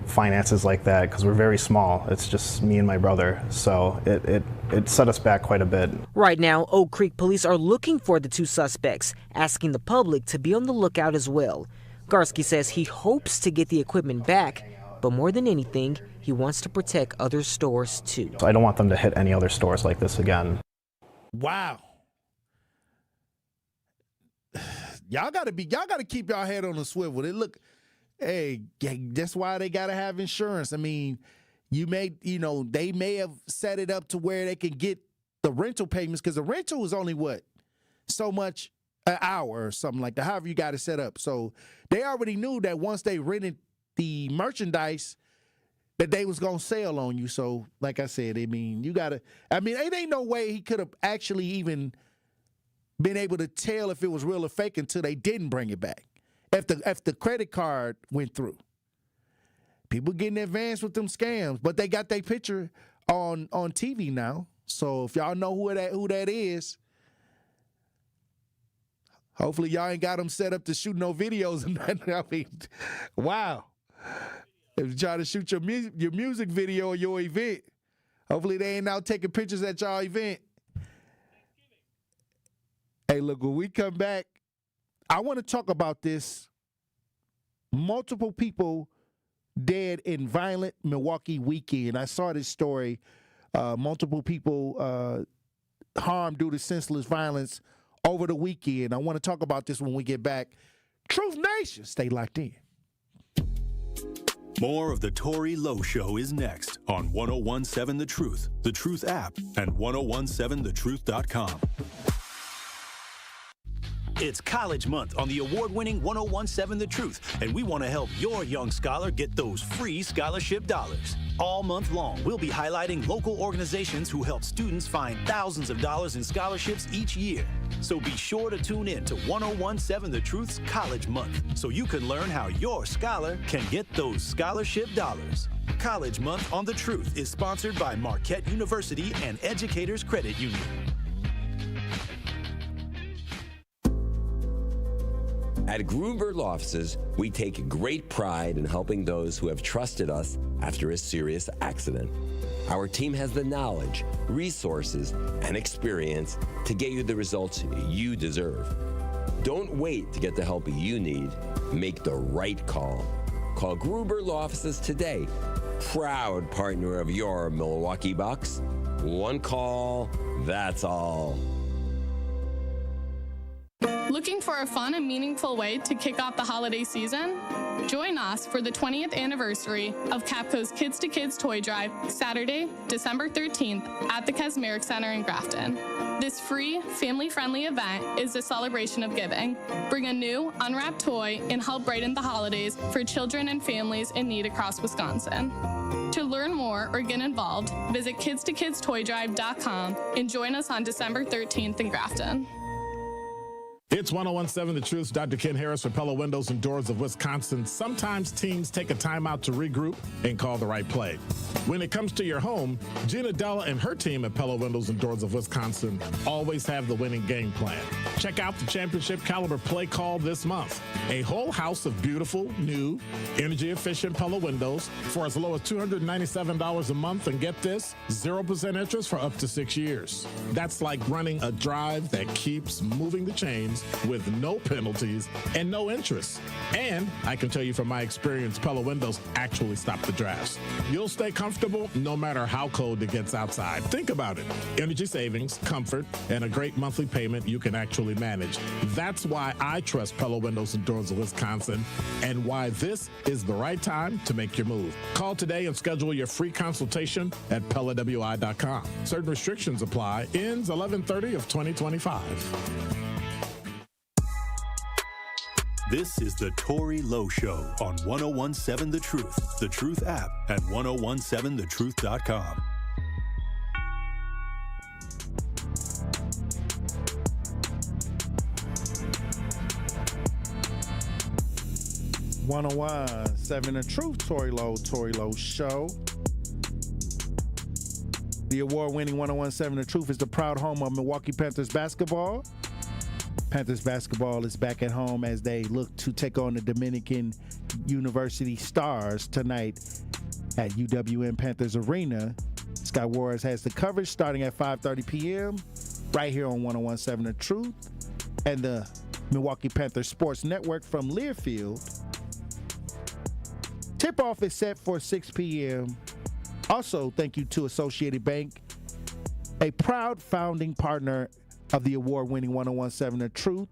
finances like that because we're very small. It's just me and my brother. So it set us back quite a bit. Right now, Oak Creek police are looking for the 2 suspects, asking the public to be on the lookout as well. Garsky says he hopes to get the equipment back, but more than anything, he wants to protect other stores too. So I don't want them to hit any other stores like this again. Wow. Y'all gotta keep y'all head on the swivel. That's why they gotta have insurance. I mean, they may have set it up to where they can get the rental payments, because the rental is only so much an hour or something like that, however you got it set up. So they already knew that once they rented the merchandise that they was going to sell on you. So like I said, it ain't no way he could have actually even been able to tell if it was real or fake until they didn't bring it back. If the credit card went through. People getting advanced with them scams, but they got their picture on TV now. So if y'all know who that is, hopefully y'all ain't got them set up to shoot no videos. I mean, wow. If you try to shoot your music video or your event, hopefully they ain't out taking pictures at y'all event. Hey, look, when we come back, I want to talk about this. Multiple people dead in violent Milwaukee weekend. I saw this story. Multiple people harmed due to senseless violence over the weekend. I want to talk about this when we get back. Truth Nation, stay locked in. More of the Tory Lowe Show is next on 1017 The Truth, The Truth app, and 1017thetruth.com. It's College Month on the award-winning 1017 The Truth, and we want to help your young scholar get those free scholarship dollars. All month long, we'll be highlighting local organizations who help students find thousands of dollars in scholarships each year. So be sure to tune in to 1017 The Truth's College Month so you can learn how your scholar can get those scholarship dollars. College Month on The Truth is sponsored by Marquette University and Educators Credit Union. At Gruber Law Offices, we take great pride in helping those who have trusted us after a serious accident. Our team has the knowledge, resources, and experience to get you the results you deserve. Don't wait to get the help you need. Make the right call. Call Gruber Law Offices today. Proud partner of your Milwaukee Bucks. One call, that's all. Looking for a fun and meaningful way to kick off the holiday season? Join us for the 20th anniversary of Capco's Kids to Kids Toy Drive, Saturday, December 13th at the Kasmeric Center in Grafton. This free, family-friendly event is a celebration of giving. Bring a new, unwrapped toy and help brighten the holidays for children and families in need across Wisconsin. To learn more or get involved, visit kidstokidstoydrive.com and join us on December 13th in Grafton. It's 1017 The Truth's Dr. Ken Harris for Pella Windows and Doors of Wisconsin. Sometimes teams take a timeout to regroup and call the right play. When it comes to your home, Gina Della and her team at Pella Windows and Doors of Wisconsin always have the winning game plan. Check out the championship caliber play call this month. A whole house of beautiful, new, energy-efficient Pella windows for as low as $297 a month, and get this, 0% interest for up to 6 years. That's like running a drive that keeps moving the chains with no penalties and no interest. And I can tell you from my experience, Pella windows actually stop the drafts. You'll stay comfortable no matter how cold it gets outside. Think about it. Energy savings, comfort, and a great monthly payment you can actually manage. That's why I trust Pella Windows and Doors of Wisconsin, and why this is the right time to make your move. Call today and schedule your free consultation at PellaWI.com. Certain restrictions apply. Ends 11/30 of 2025. This is the Tory Lowe Show on 1017 The Truth app, and 1017thetruth.com. .1017 The Truth, Tory Lowe Show. The award-winning 1017 The Truth is the proud home of Milwaukee Panthers basketball. Panthers basketball is back at home as they look to take on the Dominican University Stars tonight at UWM Panthers Arena. Sky Warriors has the coverage starting at 5:30 p.m. right here on 1017 The Truth and the Milwaukee Panthers Sports Network from Learfield. Tip-off is set for 6 p.m. Also, thank you to Associated Bank, a proud founding partner of the award-winning 1017 The Truth.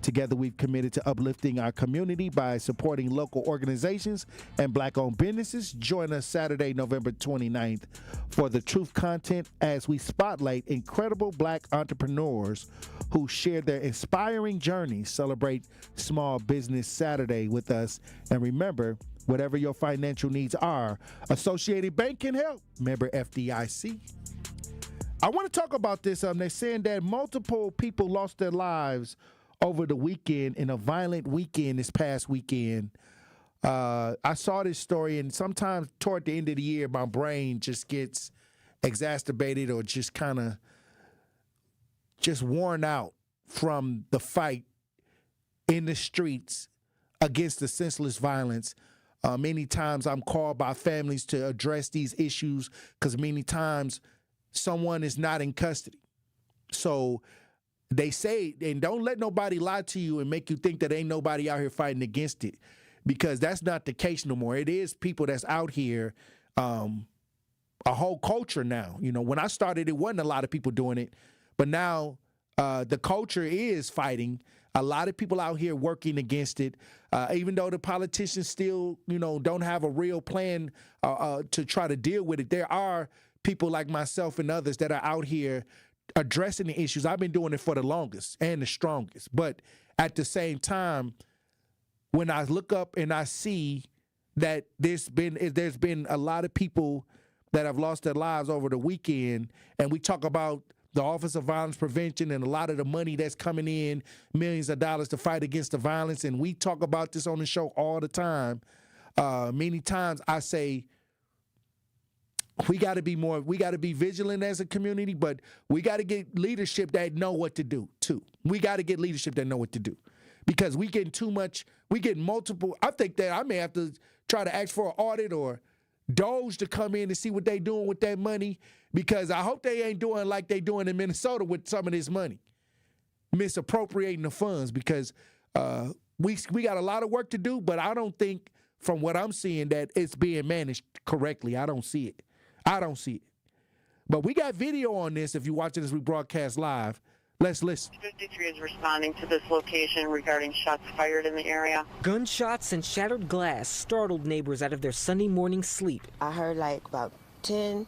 Together, we've committed to uplifting our community by supporting local organizations and Black-owned businesses. Join us Saturday, November 29th for The Truth content as we spotlight incredible Black entrepreneurs who share their inspiring journeys. Celebrate Small Business Saturday with us. And remember, whatever your financial needs are, Associated Bank can help. Member FDIC. I want to talk about this. They're saying that multiple people lost their lives over the weekend in a violent weekend this past weekend. I saw this story, and sometimes toward the end of the year, my brain just gets exacerbated or just kind of just worn out from the fight in the streets against the senseless violence. Many times I'm called by families to address these issues because many times someone is not in custody. So they say, and don't let nobody lie to you and make you think that ain't nobody out here fighting against it, because that's not the case no more. It is people that's out here, a whole culture now. You know, when I started, it wasn't a lot of people doing it, but now the culture is fighting. A lot of people out here working against it, even though the politicians still, don't have a real plan to try to deal with it. There are people like myself and others that are out here addressing the issues. I've been doing it for the longest and the strongest. But at the same time, when I look up and I see that there's been a lot of people that have lost their lives over the weekend, and we talk about the Office of Violence Prevention and a lot of the money that's coming in, millions of dollars to fight against the violence, and we talk about this on the show all the time. Many times I say, we got to be vigilant as a community, but we got to get leadership that know what to do too. We got to get leadership that know what to do, because we getting too much, we getting multiple. I think that I may have to try to ask for an audit or Doge to come in and see what they doing with that money, because I hope they ain't doing like they doing in Minnesota with some of this money, misappropriating the funds, because we got a lot of work to do, but I don't think from what I'm seeing that it's being managed correctly. I don't see it. But we got video on this if you're watching this rebroadcast live. Let's listen. 53 is responding to this location regarding shots fired in the area. Gunshots and shattered glass startled neighbors out of their Sunday morning sleep. I heard like about 10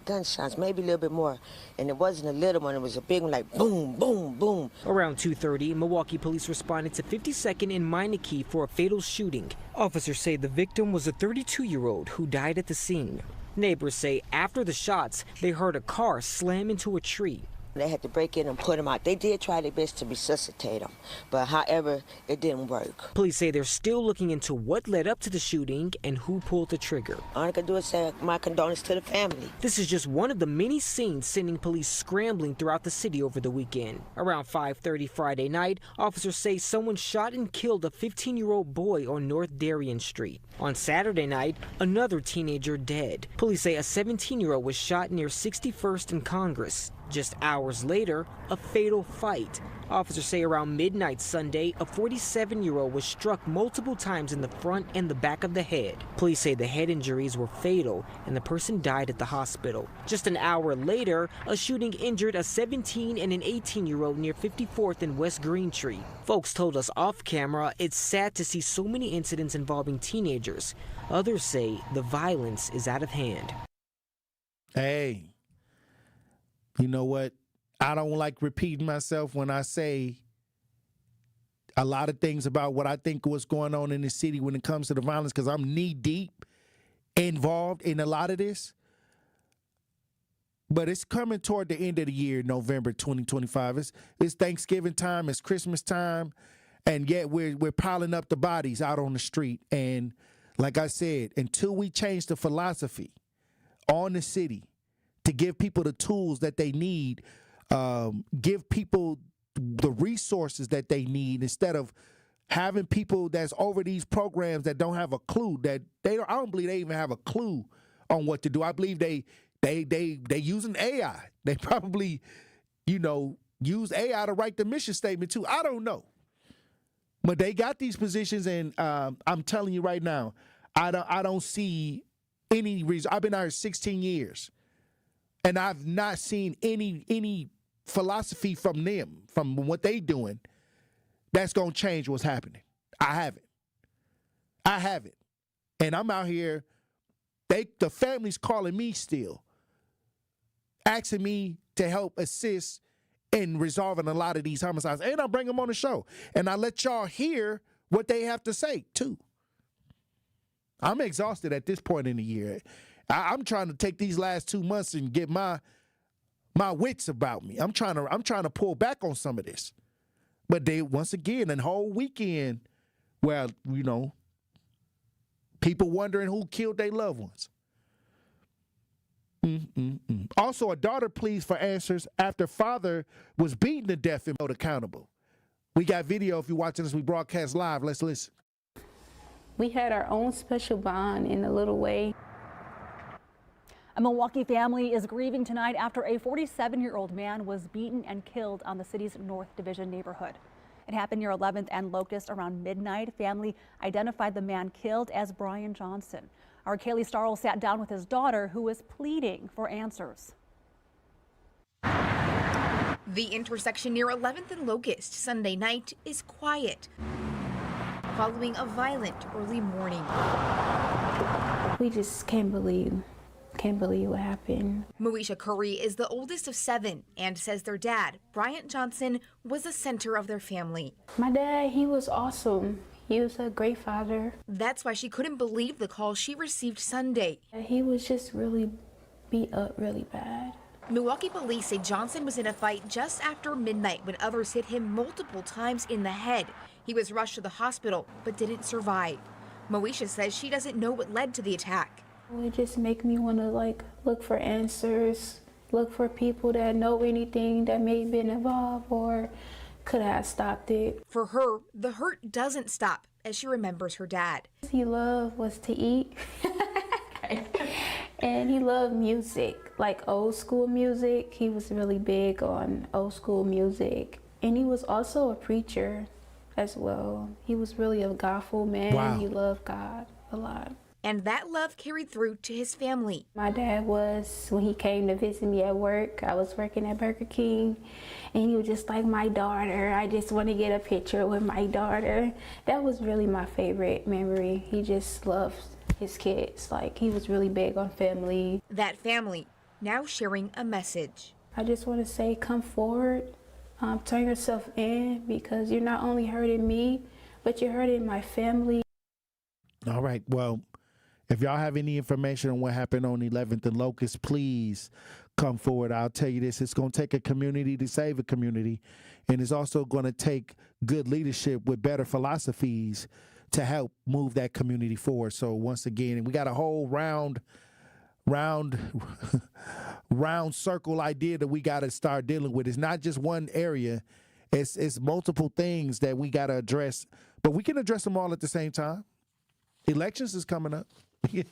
gunshots, maybe a little bit more. And it wasn't a little one, it was a big one, like boom, boom, boom. Around 2:30, Milwaukee police responded to 52nd and Meineke for a fatal shooting. Officers say the victim was a 32-year-old who died at the scene. Neighbors say after the shots, they heard a car slam into a tree. They had to break in and put him out. They did try their best to resuscitate him, but however, it didn't work. Police say they're still looking into what led up to the shooting and who pulled the trigger. All I can do is say my condolences to the family. This is just one of the many scenes sending police scrambling throughout the city over the weekend. Around 5:30 Friday night, officers say someone shot and killed a 15-year-old boy on North Darien Street. On Saturday night, another teenager dead. Police say a 17-year-old was shot near 61st and Congress. Just hours later, a fatal fight. Officers say around midnight Sunday, a 47-year-old was struck multiple times in the front and the back of the head. Police say the head injuries were fatal and the person died at the hospital. Just an hour later, a shooting injured a 17 and an 18-year-old near 54th and West Green Tree. Folks told us off camera it's sad to see so many incidents involving teenagers. Others say the violence is out of hand. Hey, you know what? I don't like repeating myself when I say a lot of things about what I think was going on in the city when it comes to the violence, because I'm knee-deep involved in a lot of this. But it's coming toward the end of the year, November 2025. It's Thanksgiving time, it's Christmas time, and yet we're piling up the bodies out on the street. And like I said, until we change the philosophy on the city to give people the tools that they need, give people the resources that they need, instead of having people that's over these programs that don't have a clue, I don't believe they even have a clue on what to do. I believe they using AI. They probably, use AI to write the mission statement too. I don't know. But they got these positions, and I'm telling you right now, I don't see any reason. I've been out here 16 years. And I've not seen any philosophy from them, from what they doing, that's going to change what's happening. I haven't. And I'm out here, the family's calling me still, asking me to help assist in resolving a lot of these homicides. And I bring them on the show. And I let y'all hear what they have to say, too. I'm exhausted at this point in the year. I'm trying to take these last 2 months and get my wits about me. I'm trying to pull back on some of this. But they, once again, a whole weekend where, you know, people wondering who killed their loved ones. Also, a daughter pleads for answers after father was beaten to death and held accountable. We got video if you're watching this. We broadcast live. Let's listen. We had our own special bond in a little way. A Milwaukee family is grieving tonight after a 47-year-old man was beaten and killed on the city's North Division neighborhood. It happened near 11th and Locust around midnight. Family identified the man killed as Brian Johnson. Our Kaylee Starl sat down with his daughter, who is pleading for answers. The intersection near 11th and Locust Sunday night is quiet, following a violent early morning. We just can't believe what happened. Moesha Curry is the oldest of 7 and says their dad, Bryant Johnson, was the center of their family. My dad, he was awesome. He was a great father. That's why she couldn't believe the call she received Sunday. He was just really beat up really bad. Milwaukee police say Johnson was in a fight just after midnight when others hit him multiple times in the head. He was rushed to the hospital but didn't survive. Moesha says she doesn't know what led to the attack. It just make me want to look for answers, look for people that know anything that may have been involved or could have stopped it. For her, the hurt doesn't stop as she remembers her dad. He loved was to eat and he loved music, like old school music. He was really big on old school music, and he was also a preacher as well. He was really a godful man. Wow. He loved God a lot. And that love carried through to his family. My dad was, when he came to visit me at work, I was working at Burger King, and he was just like, my daughter, I just want to get a picture with my daughter. That was really my favorite memory. He just loved his kids. He was really big on family. That family now sharing a message. I just want to say, come forward, turn yourself in, because you're not only hurting me, but you're hurting my family. All right, well, if y'all have any information on what happened on 11th and Locust, please come forward. I'll tell you this, it's going to take a community to save a community, and it's also going to take good leadership with better philosophies to help move that community forward. So once again, we got a whole round circle idea that we got to start dealing with. It's not just one area. It's multiple things that we got to address, but we can address them all at the same time. Elections is coming up. We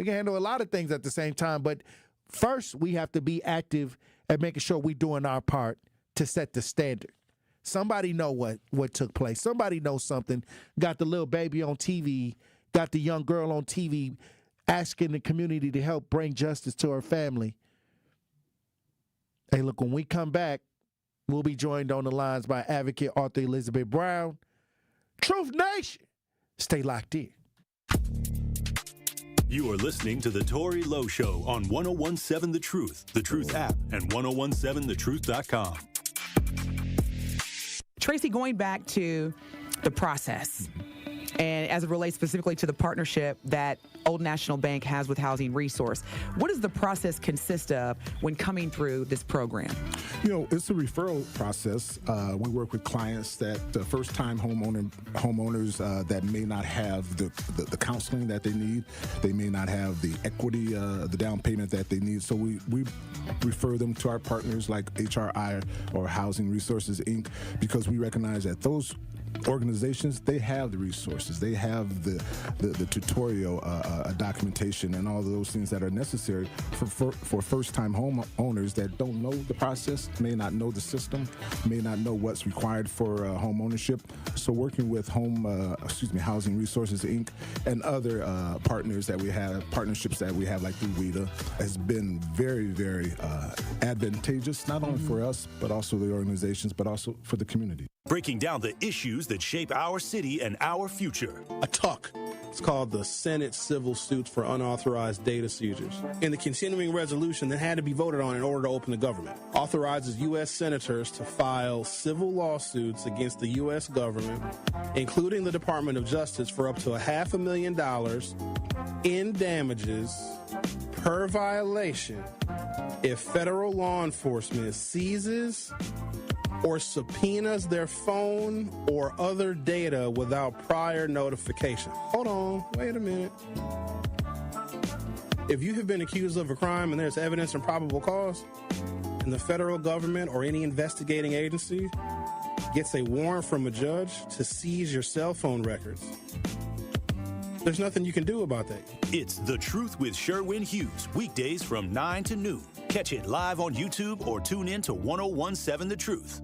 can handle a lot of things at the same time, but first we have to be active at making sure we're doing our part to set the standard. Somebody know what took place. Somebody knows something. Got the little baby on TV, got the young girl on TV asking the community to help bring justice to her family. Hey, look, when we come back, we'll be joined on the lines by advocate Arthur Elizabeth Brown. Truth Nation, stay locked in. You are listening to the Tory Lowe Show on 1017 The Truth app, and 1017thetruth.com. Tracy, going back to the process, and as it relates specifically to the partnership that Old National Bank has with Housing Resource, what does the process consist of when coming through this program? You know, it's a referral process. We work with clients that first-time homeowners that may not have the counseling that they need. They may not have the equity, the down payment that they need. So we refer them to our partners like HRI or Housing Resources, Inc., because we recognize that those organizations, they have the resources, they have the tutorial documentation and all of those things that are necessary for first-time homeowners that don't know the process, may not know the system, may not know what's required for home ownership. So working with Housing Resources, Inc. and other partnerships that we have like through WIDA has been very, very advantageous, not only for us, but also the organizations, but also for the community. breaking down the issues that shape our city and our future. A TUC. It's called the Senate Civil Suits for Unauthorized Data Seizures. And the continuing resolution that had to be voted on in order to open the government authorizes U.S. senators to file civil lawsuits against the U.S. government, including the Department of Justice, for up to $500,000 in damages per violation if federal law enforcement seizes or subpoenas their phone or other data without prior notification. Hold on, wait a minute. If you have been accused of a crime and there's evidence and probable cause, and the federal government or any investigating agency gets a warrant from a judge to seize your cell phone records, there's nothing you can do about that. It's The Truth with Sherwin Hughes, weekdays from 9 to noon. Catch it live on YouTube or tune in to 1017 The Truth.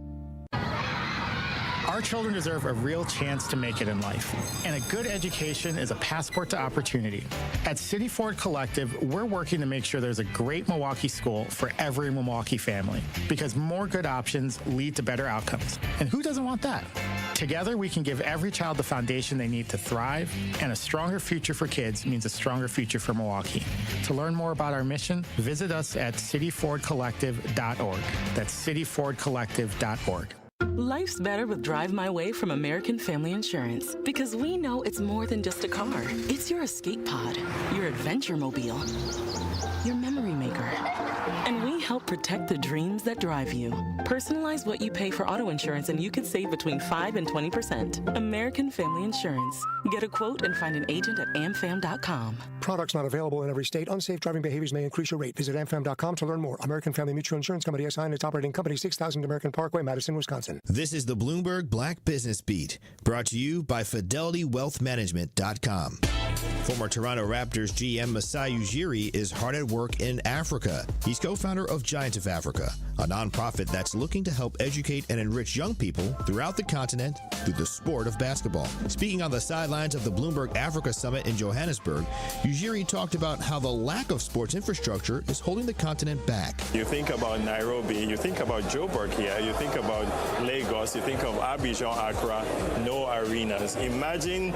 Our children deserve a real chance to make it in life, and a good education is a passport to opportunity. At City Ford Collective, we're working to make sure there's a great Milwaukee school for every Milwaukee family, because more good options lead to better outcomes. And who doesn't want that? Together, we can give every child the foundation they need to thrive, and a stronger future for kids means a stronger future for Milwaukee. To learn more about our mission, visit us at cityfordcollective.org. That's cityfordcollective.org. Life's better with Drive My Way from American Family Insurance, because we know it's more than just a car. It's your escape pod, your adventure mobile, your memory maker. And we help protect the dreams that drive you. Personalize what you pay for auto insurance and you could save between 5 and 20%. American Family Insurance. Get a quote and find an agent at amfam.com. Products not available in every state. Unsafe driving behaviors may increase your rate. Visit amfam.com to learn more. American Family Mutual Insurance Company, SI, and its operating company, 6000 American Parkway, Madison, Wisconsin. This is the Bloomberg Black Business Beat, brought to you by FidelityWealthManagement.com. Former Toronto Raptors GM Masai Ujiri is hard at work in Africa. He's co-founder of Giants of Africa, a nonprofit that's looking to help educate and enrich young people throughout the continent through the sport of basketball. Speaking on the sidelines of the Bloomberg Africa Summit in Johannesburg, Ujiri talked about how the lack of sports infrastructure is holding the continent back. You think about Nairobi, you think about Joburg here, you think about Lagos, you think of Abidjan, Accra, no arenas. Imagine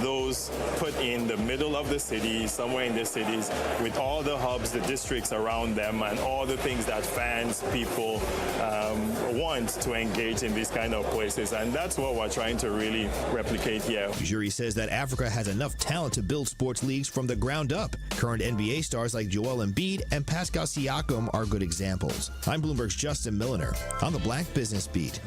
those put in the middle of the city, somewhere in the cities, with all the hubs, the districts around them, and all the things that fans, people want to engage in these kind of places. And that's what we're trying to really replicate here. Ujiri says that Africa has enough talent to build sports leagues from the ground up. Current NBA stars like Joel Embiid and Pascal Siakam are good examples. I'm Bloomberg's Justin Milliner on the Black Business Beat.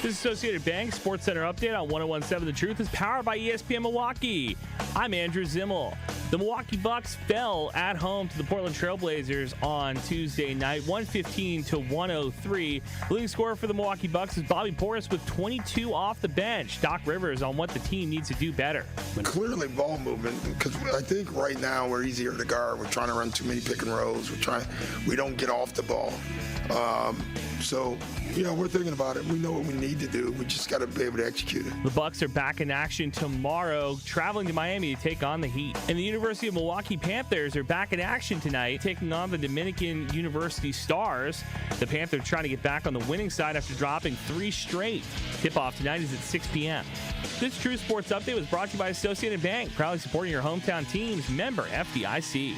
This Associated Bank Sports Center update on 1017 The Truth is powered by ESPN Milwaukee. I'm Andrew Zimmel. The Milwaukee Bucks fell at home to the Portland Trailblazers on Tuesday night, 115 to 103. The leading scorer for the Milwaukee Bucks is Bobby Portis with 22 off the bench. Doc Rivers on what the team needs to do better. Clearly ball movement, because I think right now we're easier to guard. We're trying to run too many pick and rolls. We don't get off the ball. So, we're thinking about it. We know what we need to do. We just got to be able to execute it. The Bucks are back in action tomorrow, traveling to Miami to take on the Heat. And the University of Milwaukee Panthers are back in action tonight, taking on the Dominican University Stars. The Panthers trying to get back on the winning side after dropping 3 straight. Tip-off tonight is at 6 p.m. This True Sports Update was brought to you by Associated Bank, proudly supporting your hometown teams. Member FDIC.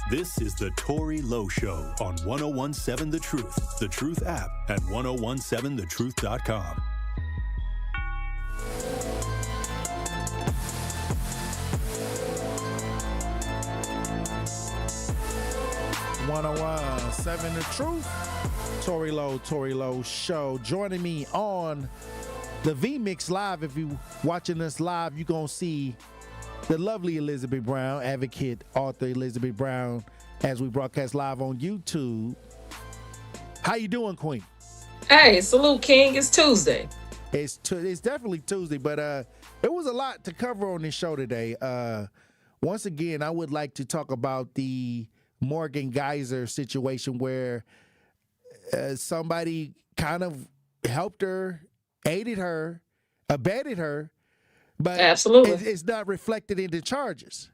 This is the Tory Lowe Show on 1017 The Truth app at 1017thetruth.com. Seven The Truth. Tory Lowe Show. Joining me on the V-Mix Live. If you watching us live, you're going to see the lovely Elizabeth Brown, advocate, author Elizabeth Brown, as we broadcast live on YouTube. How you doing, Queen? Hey, salute, King. It's Tuesday. It's definitely Tuesday, but it was a lot to cover on this show today. Once again, I would like to talk about the Morgan Geyser situation where somebody kind of helped her, aided her, abetted her but Absolutely. it's not reflected in the charges.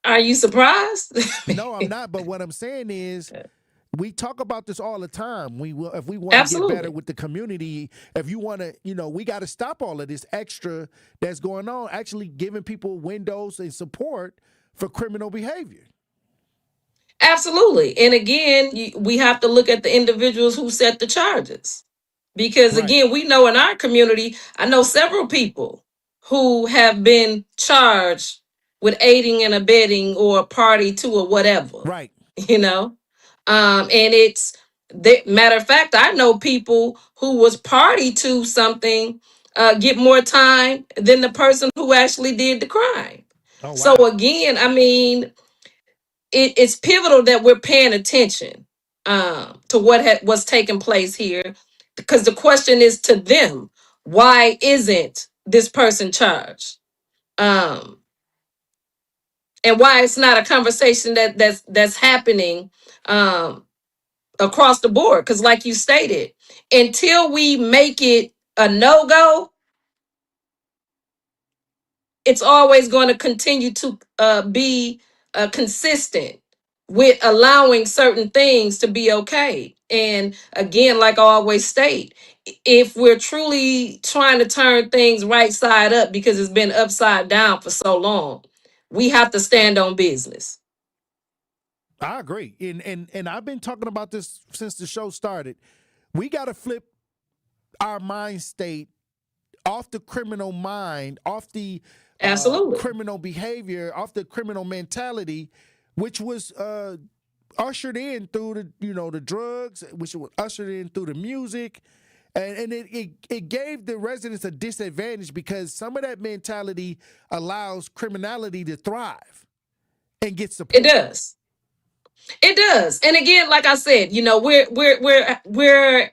Are you surprised? No, I'm not. But what I'm saying is, we talk about this all the time. If we want to get Absolutely. better with the community, if you want to, we got to stop all of this extra that's going on, actually giving people windows and support for criminal behavior. Absolutely. And again, we have to look at the individuals who set the charges. Because again, we know in our community, I know several people who have been charged with aiding and abetting or a party to or whatever. Right. And it's matter of fact, I know people who was party to something get more time than the person who actually did the crime. Oh, wow. So again, I mean, it's pivotal that we're paying attention to what's taking place here, because the question is to them, why isn't this person charged? And why it's not a conversation that's happening across the board. Because like you stated, until we make it a no-go, it's always going to continue to be consistent with allowing certain things to be okay. And again, like I always state, if we're truly trying to turn things right side up because it's been upside down for so long, we have to stand on business. I agree. And I've been talking about this since the show started. We got to flip our mind state off the criminal mind, off the absolutely criminal behavior, off the criminal mentality, which was ushered in through the drugs, which was ushered in through the music, and it gave the residents a disadvantage because some of that mentality allows criminality to thrive and get support. It does. It does. And again, like I said, we're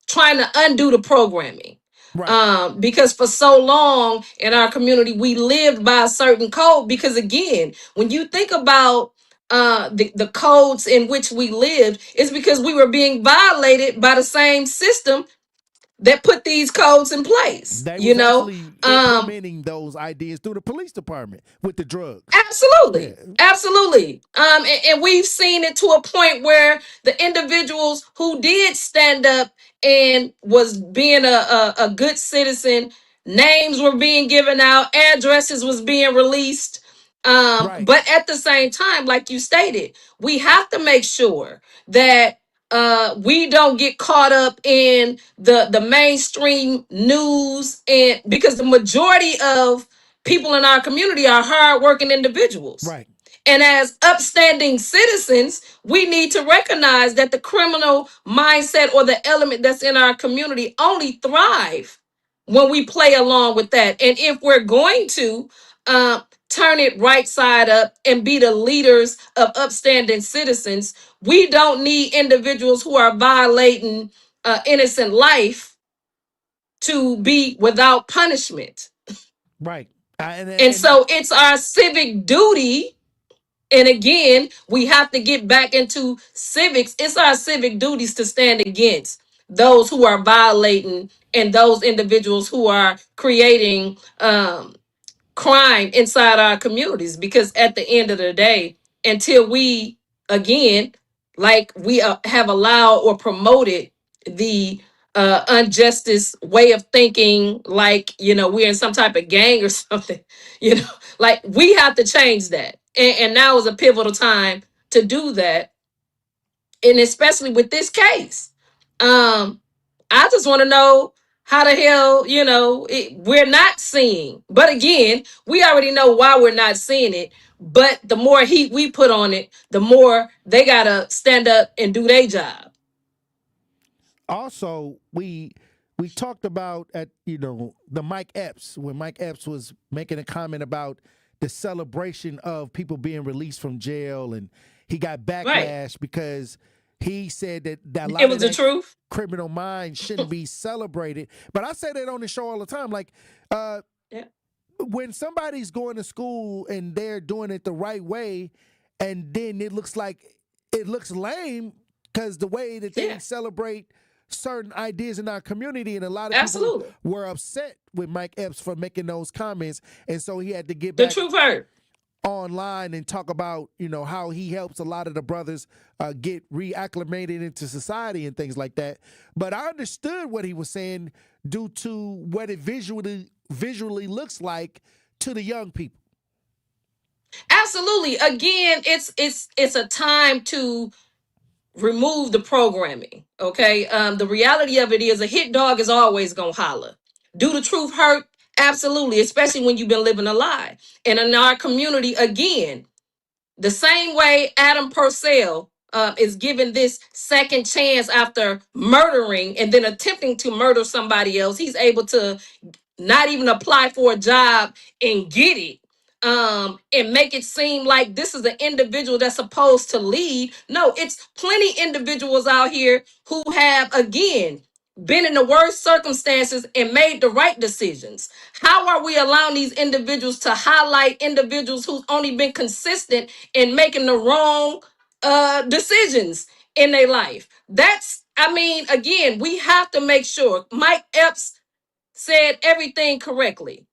trying to undo the programming. Right. Because for so long in our community, we lived by a certain code. Because again, when you think about the codes in which we lived, it's because we were being violated by the same system that put these codes in place. They was actually implementing those ideas through the police department with the drugs. Absolutely. Yeah. Absolutely. And we've seen it to a point where the individuals who did stand up and was being a good citizen, names were being given out, addresses was being released. But at the same time, like you stated, we have to make sure that we don't get caught up in the mainstream news, and because the majority of people in our community are hardworking individuals. Right. And as upstanding citizens, we need to recognize that the criminal mindset or the element that's in our community only thrive when we play along with that. And if we're going to turn it right side up and be the leaders of upstanding citizens, we don't need individuals who are violating innocent life to be without punishment. Right. And so it's our civic duty. And again, we have to get back into civics. It's our civic duties to stand against those who are violating and those individuals who are creating crime inside our communities. Because at the end of the day, until we, again, like we have allowed or promoted the unjustice way of thinking, like, we're in some type of gang or something, like we have to change that. And now is a pivotal time to do that. And especially with this case, I just want to know how the hell, we're not seeing. But again, we already know why we're not seeing it. But the more heat we put on it, the more they got to stand up and do their job. Also, we talked about the Mike Epps, when Mike Epps was making a comment about the celebration of people being released from jail, and he got backlash because he said that a lot of the truth. Criminal mind shouldn't be celebrated. But I say that on the show all the time. Like, when somebody's going to school and they're doing it the right way, and then it looks lame because the way that they celebrate certain ideas in our community, and a lot of Absolutely. people were upset with Mike Epps for making those comments, and so he had to get The back truth hurt. online and talk about, you know, how he helps a lot of the brothers get reacclimated into society and things like that. But I understood what he was saying due to what it visually looks like to the young people. Absolutely. Again, it's a time to remove the programming. Okay. The reality of it is a hit dog is always gonna holler. Do the truth hurt? Absolutely, especially when you've been living a lie. And in our community, again, the same way Adam Purcell is given this second chance after murdering and then attempting to murder somebody else, he's able to not even apply for a job and get it, and make it seem like this is an individual that's supposed to lead. No, it's plenty individuals out here who have, again, been in the worst circumstances and made the right decisions. How are we allowing these individuals to highlight individuals who've only been consistent in making the wrong decisions in their life? That's, I mean, again, we have to make sure Mike Epps said everything correctly.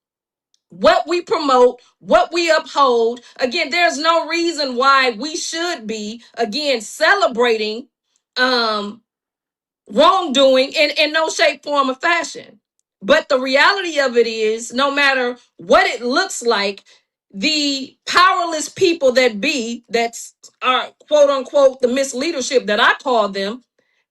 What we promote, what we uphold. Again, there's no reason why we should be, again, celebrating wrongdoing in no shape, form, or fashion. But the reality of it is, no matter what it looks like, the powerless people that be, that's are quote unquote the misleadership that I call them,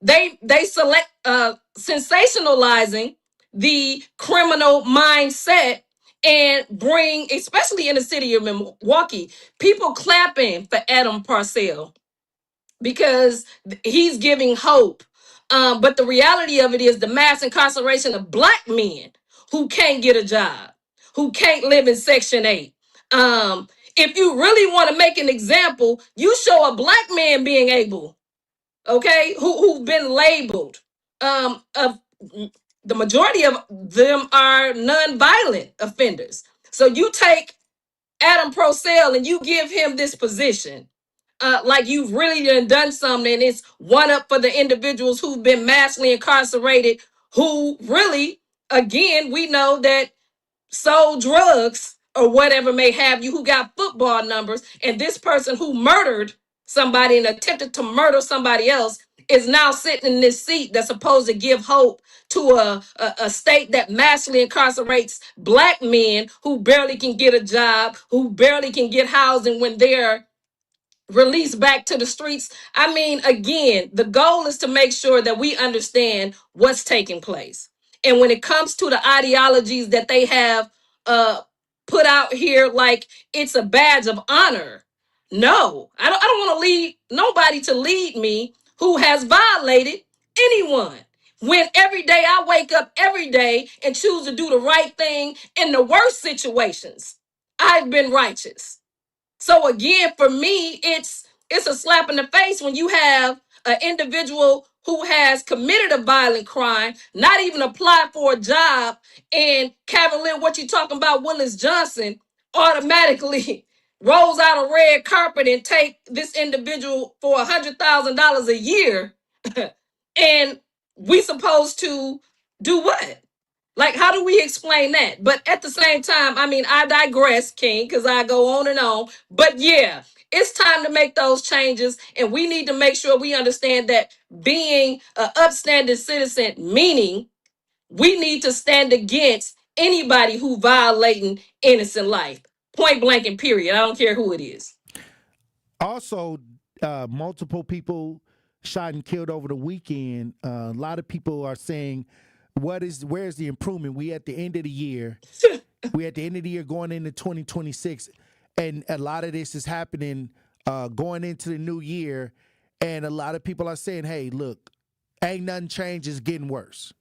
they select sensationalizing the criminal mindset and bring, especially in the city of Milwaukee, people clapping for Adam Purcell because he's giving hope. But the reality of it is the mass incarceration of black men who can't get a job, who can't live in Section 8. If you really want to make an example, you show a black man being able, okay, who've been labeled. Of the majority of them are non-violent offenders. So you take Adam Purcell and you give him this position, like you've really done something, and it's one up for the individuals who've been massively incarcerated, who really, again, we know that sold drugs or whatever may have you, who got football numbers, and this person who murdered somebody and attempted to murder somebody else is now sitting in this seat that's supposed to give hope to a state that massively incarcerates black men who barely can get a job, who barely can get housing when they're released back to the streets. I mean, again, the goal is to make sure that we understand what's taking place. And when it comes to the ideologies that they have put out here, like it's a badge of honor. No, I don't want to lead nobody to lead me who has violated anyone. When every day I wake up every day and choose to do the right thing in the worst situations, I've been righteous. So again, for me, it's a slap in the face when you have an individual who has committed a violent crime, not even applied for a job, and cavalier, what you talking about, Willis Johnson, automatically rolls out a red carpet and take this individual for $100,000 a year. And we supposed to do what? Like, how do we explain that? But at the same time, I mean, I digress, King, because I go on and on. But yeah, it's time to make those changes. And we need to make sure we understand that being an upstanding citizen, meaning we need to stand against anybody who violating innocent life. Point blank and period. I don't care who it is. Also, multiple people shot and killed over the weekend. A lot of people are saying, where's the improvement? We at the end of the year. We at the end of the year going into 2026. And a lot of this is happening going into the new year. And a lot of people are saying, hey, look, ain't nothing changed, it's getting worse.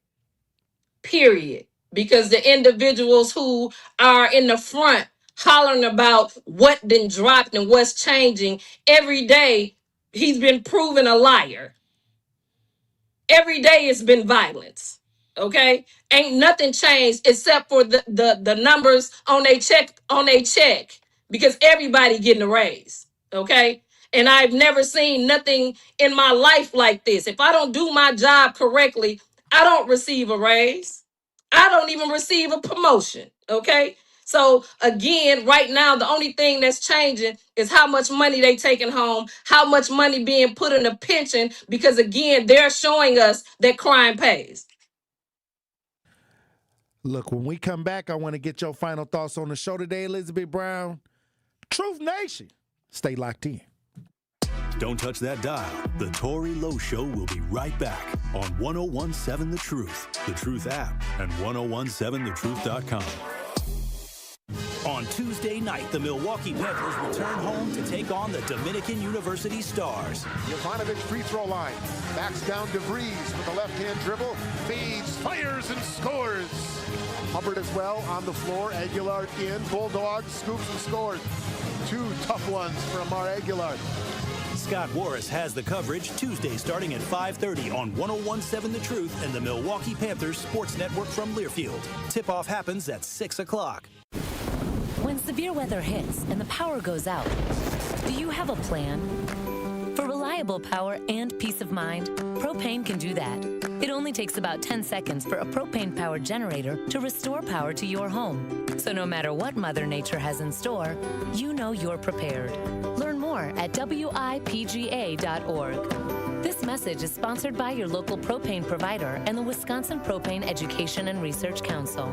Period. Because the individuals who are in the front hollering about what then dropped and what's changing, every day he's been proven a liar. Every day it's been violence. Okay? Ain't nothing changed except for the numbers on their check, because everybody getting a raise. Okay? And I've never seen nothing in my life like this. If I don't do my job correctly, I don't receive a raise. I don't even receive a promotion. Okay. So again, right now, the only thing that's changing is how much money they taking home, how much money being put in a pension, because again, they're showing us that crime pays. Look, when we come back, I want to get your final thoughts on the show today, Elizabeth Brown. Truth Nation. Stay locked in. Don't touch that dial. The Tory Lowe Show will be right back on 1017 The Truth app, and 1017thetruth.com. On Tuesday night, the Milwaukee Panthers return home to take on the Dominican University Stars. Jovanovic free throw line. Backs down DeVries with a left-hand dribble. Feeds, fires, and scores. Hubbard as well on the floor. Aguilar in. Bulldog scoops and scores. Two tough ones for Amar Aguilar. Scott Warris has the coverage Tuesday starting at 5:30 on 1017 The Truth and the Milwaukee Panthers Sports Network from Learfield. Tip-off happens at 6 o'clock. When severe weather hits and the power goes out, do you have a plan? For reliable power and peace of mind, propane can do that. It only takes about 10 seconds for a propane-powered generator to restore power to your home. So no matter what Mother Nature has in store, you know you're prepared. Learn more at wipga.org. This message is sponsored by your local propane provider and the Wisconsin Propane Education and Research Council.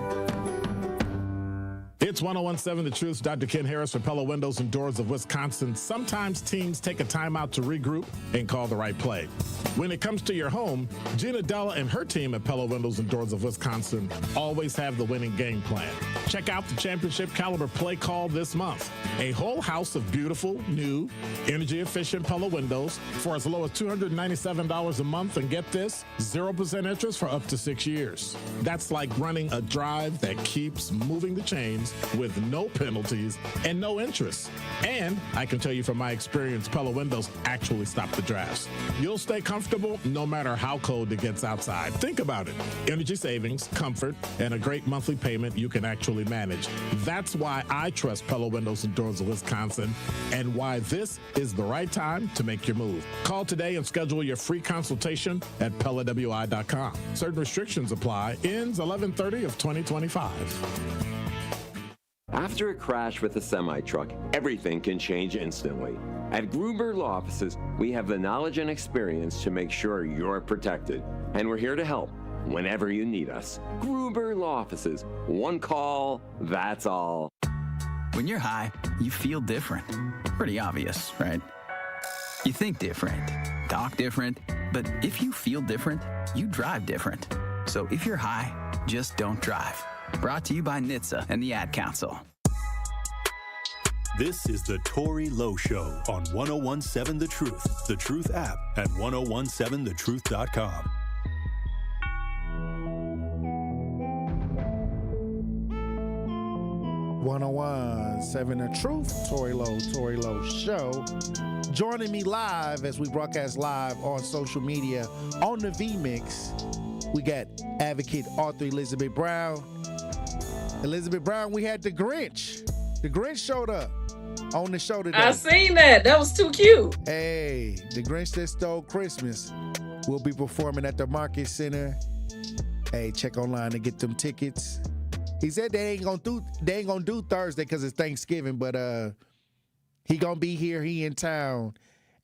It's 1017 The Truth. Dr. Ken Harris for Pella Windows and Doors of Wisconsin. Sometimes teams take a timeout to regroup and call the right play. When it comes to your home, Gina Della and her team at Pella Windows and Doors of Wisconsin always have the winning game plan. Check out the championship caliber play call this month. A whole house of beautiful, new, energy-efficient Pella windows for as low as $297 a month. And get this, 0% interest for up to 6 years. That's like running a drive that keeps moving the chains with no penalties and no interest. And I can tell you from my experience, Pella Windows actually stop the drafts. You'll stay comfortable no matter how cold it gets outside. Think about it. Energy savings, comfort, and a great monthly payment you can actually manage. That's why I trust Pella Windows and Doors of Wisconsin and why this is the right time to make your move. Call today and schedule your free consultation at PellaWI.com. Certain restrictions apply. Ends 11/30 of 2025. After a crash with a semi-truck, everything can change instantly. At Gruber Law Offices, we have the knowledge and experience to make sure you're protected. And we're here to help whenever you need us. Gruber Law Offices. One call, that's all. When you're high, you feel different. Pretty obvious, right? You think different, talk different, but if you feel different, you drive different. So if you're high, just don't drive. Brought to you by NHTSA and the Ad Council. This is the Tory Lowe Show on 1017 The Truth app, and 1017thetruth.com. 1017 The Truth, Tory Lowe Show. Joining me live as we broadcast live on social media on the V-Mix, we got advocate author Elizabeth Brown. Elizabeth Brown, we had the Grinch. The Grinch showed up on the show today. I seen that. That was too cute. Hey, the Grinch that stole Christmas will be performing at the Market Center. Hey, check online to get them tickets. He said they ain't gonna do Thursday because it's Thanksgiving, but he gonna be here. He in town,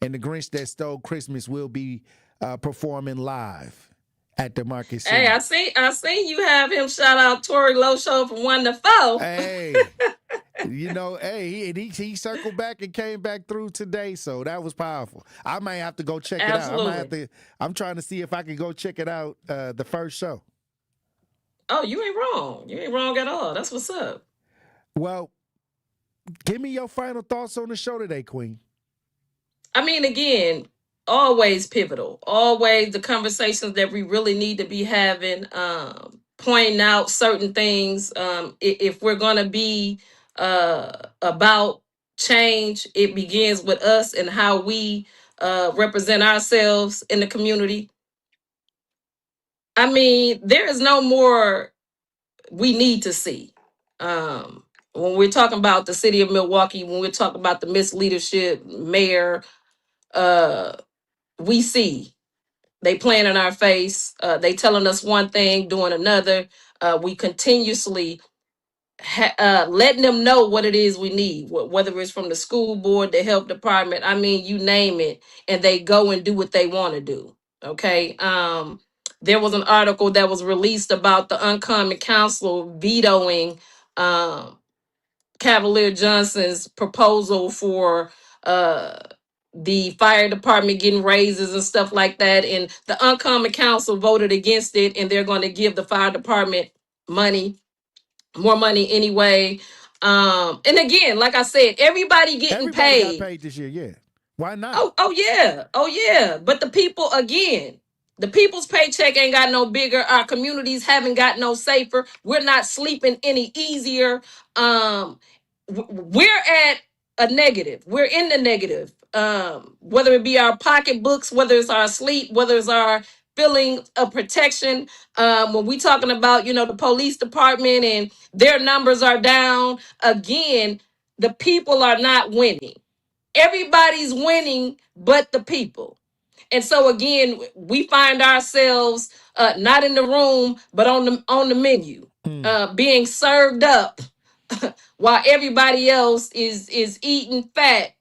and the Grinch that stole Christmas will be performing live at the Market Center. Hey, I seen you have him shout out Tory Lowe Show from 1 to 4. Hey, you know, hey, he circled back and came back through today, so that was powerful. I might have to go check it out. I'm trying to see if I can go check it out the first show. Oh, you ain't wrong. You ain't wrong at all. That's what's up. Well, give me your final thoughts on the show today, Queen. I mean, again, always pivotal. Always the conversations that we really need to be having, pointing out certain things. If we're going to be about change, it begins with us and how we represent ourselves in the community. I mean, there is no more we need to see. When we're talking about the city of Milwaukee, when we're talking about the misleadership, mayor, we see. They playing in our face. They telling us one thing, doing another. We continuously letting them know what it is we need, whether it's from the school board, the health department. I mean, you name it, and they go and do what they want to do. Okay. There was an article that was released about the Uncommon Council vetoing Cavalier Johnson's proposal for the fire department getting raises and stuff like that. And the Uncommon Council voted against it, and they're going to give the fire department money, more money anyway. And again, like I said, everybody getting Everybody got paid. paid this year, yeah. Why not? Oh yeah. But the people, again, the people's paycheck ain't got no bigger. Our communities haven't got no safer. We're not sleeping any easier. We're at a negative. We're in the negative. Whether it be our pocketbooks, whether it's our sleep, whether it's our feeling of protection. When we talking about, the police department and their numbers are down, again, the people are not winning. Everybody's winning but the people. And so again, we find ourselves not in the room, but on the menu, being served up while everybody else is eating fat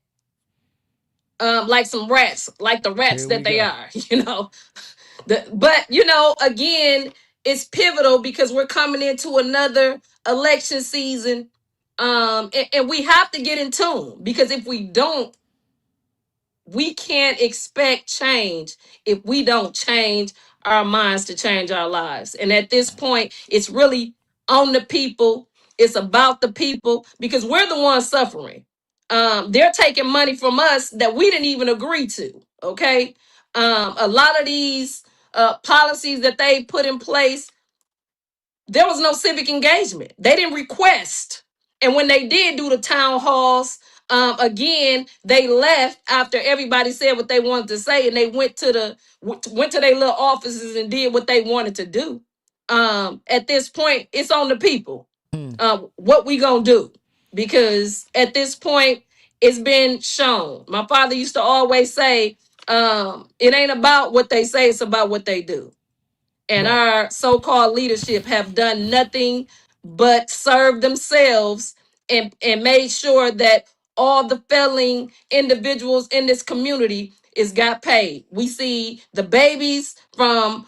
like some rats, like the rats that they are, But again, it's pivotal because we're coming into another election season. And we have to get in tune, because if we don't, we can't expect change if we don't change our minds to change our lives. And at this point, it's really on the people. It's about the people, because we're the ones suffering. They're taking money from us that we didn't even agree to. Okay. A lot of these policies that they put in place, there was no civic engagement. They didn't request. And when they did do the town halls, again, they left after everybody said what they wanted to say, and they went to their little offices and did what they wanted to do. At this point, it's on the people. What we gonna do? Because at this point, it's been shown. My father used to always say, it ain't about what they say, it's about what they do. And our so-called leadership have done nothing but serve themselves and made sure that all the failing individuals in this community is got paid. We see the babies from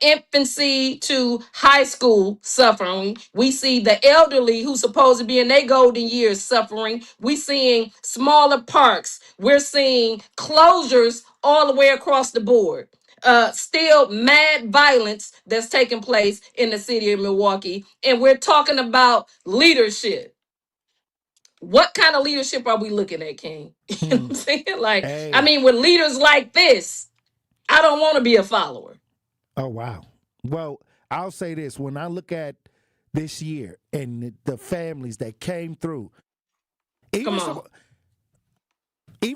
infancy to high school suffering. We see the elderly who's supposed to be in their golden years suffering. We seeing smaller parks. We're seeing closures all the way across the board. Still mad violence that's taking place in the city of Milwaukee. And we're talking about leadership. What kind of leadership are we looking at, King? You know what I'm saying? Like, I mean, with leaders like this, I don't want to be a follower. Oh, wow. Well, I'll say this. When I look at this year and the families that came through, even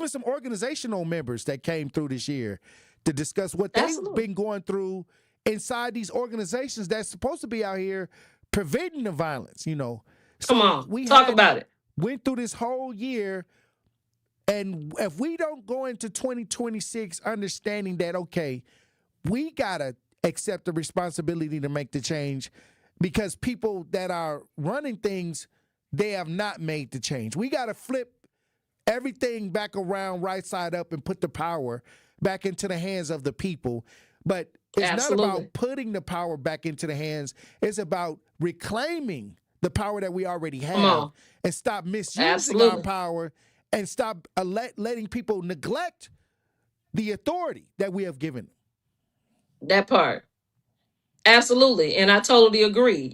some organizational members that came through this year to discuss what they've been going through inside these organizations that's supposed to be out here preventing the violence, So Come on, talk about it. Went through this whole year, and if we don't go into 2026 understanding that, okay, we got to accept the responsibility to make the change, because people that are running things, they have not made the change. We got to flip everything back around right side up and put the power back into the hands of the people. But it's not about putting the power back into the hands. It's about reclaiming the power that we already have and stop misusing our power and stop letting people neglect the authority that we have given. That part. Absolutely. And I totally agree,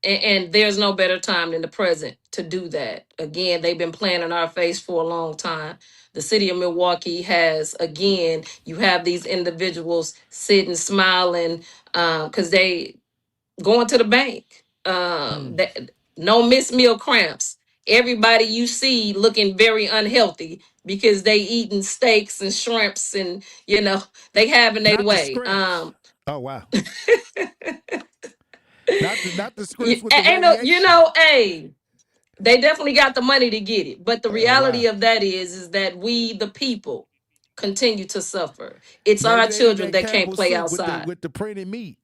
and there's no better time than the present to do that. Again, they've been playing in our face for a long time. The city of Milwaukee has, again, you have these individuals sitting, smiling, because they going to the bank. No missed meal cramps. Everybody you see looking very unhealthy because they eating steaks and shrimps and, they having their way. Oh, wow. not the scripts with the hey, They definitely got the money to get it. But the reality of that is that we, the people, continue to suffer. It's Maybe our they children eat that Campbell can't play soup outside. with the printed meat.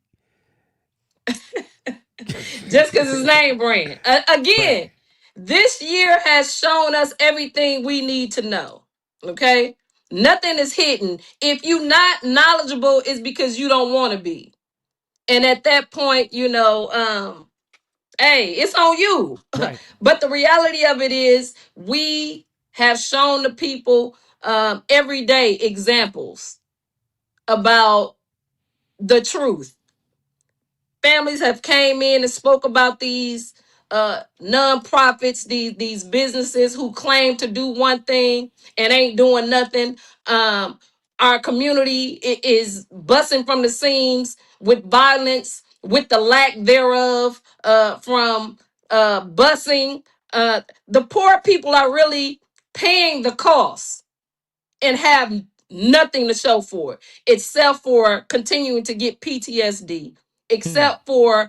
Just because it's name brand. Again, this year has shown us everything we need to know. Okay? Nothing is hidden. If you're not knowledgeable, it's because you don't want to be. And at that point, hey, it's on you. Right. But the reality of it is, we have shown the people everyday examples about the truth. Families have came in and spoke about these non-profits, these businesses who claim to do one thing and ain't doing nothing. Our community is busting from the seams with violence, with the lack thereof from busing. The poor people are really paying the cost and have nothing to show for it, except for continuing to get PTSD, except for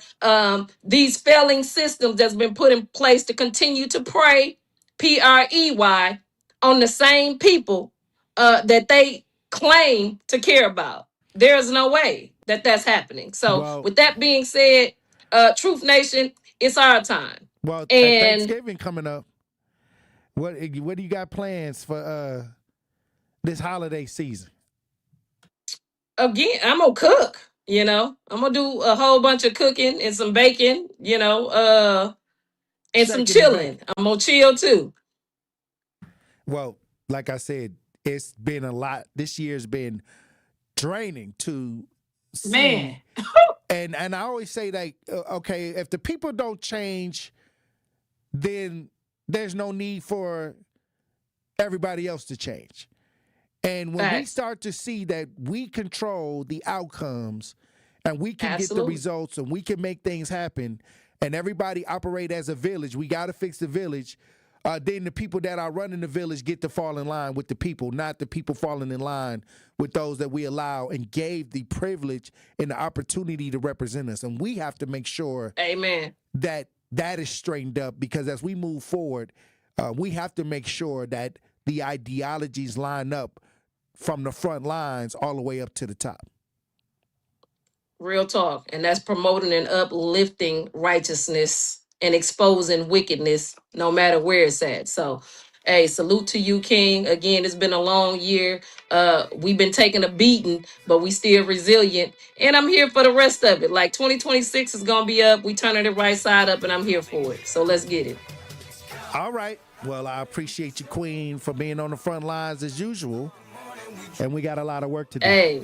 these failing systems that's been put in place to continue to prey, PREY, on the same people that they claim to care about. There's no way that that's happening. So, with that being said, Truth Nation, it's our time. Well, And Thanksgiving coming up. What do you got plans for this holiday season? again, I'm gonna cook. I'm gonna do a whole bunch of cooking and some baking. And some Shaking and chilling. I'm gonna chill too. Well, like I said, it's been a lot. This year's been draining to see. Man. and I always say that, okay, if the people don't change, then there's no need for everybody else to change. And when we start to see that we control the outcomes and we can get the results and we can make things happen and everybody operate as a village, we got to fix the village. Then the people that are running the village get to fall in line with the people, not the people falling in line with those that we allow and gave the privilege and the opportunity to represent us. And we have to make sure Amen. that is straightened up, because as we move forward, we have to make sure that the ideologies line up from the front lines all the way up to the top. Real talk. And that's promoting and uplifting righteousness and exposing wickedness no matter where it's at. So, hey, salute to you, King. Again, it's been a long year. We've been taking a beating, but we still resilient. And I'm here for the rest of it. Like 2026 is going to be up. We turning it right side up, and I'm here for it. So let's get it. All right. Well, I appreciate you, Queen, for being on the front lines as usual. And we got a lot of work to do. Hey,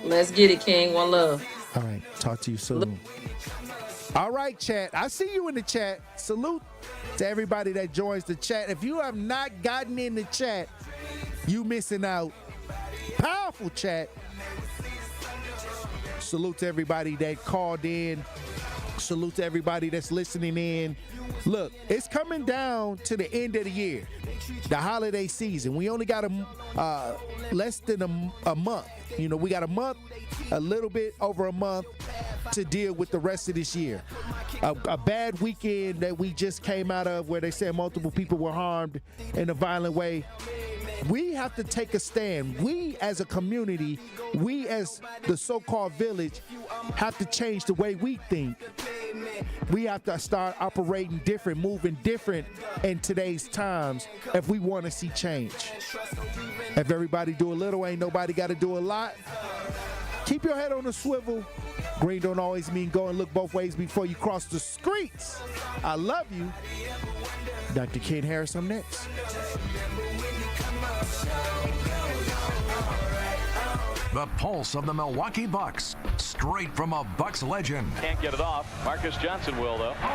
let's get it, King. One love. All right. Talk to you soon. All right, chat. I see you in the chat. Salute to everybody that joins the chat. If you have not gotten in the chat, you missing out. Powerful chat. Salute to everybody that called in. Salute to everybody that's listening in. Look, it's coming down to the end of the year, the holiday season. We only got less than a month. We got a month, a little bit over a month to deal with the rest of this year. A bad weekend that we just came out of, where they said multiple people were harmed in a violent way. We have to take a stand. We as a community, we as the so-called village, have to change the way we think. We have to start operating different, moving different in today's times if we want to see change. If everybody do a little, ain't nobody got to do a lot. Keep your head on a swivel. Green don't always mean go and look both ways before you cross the streets. I love you. Dr. Ken Harris, I'm next. The pulse of the Milwaukee Bucks, straight from a Bucks legend. Can't get it off. Marcus Johnson will, though.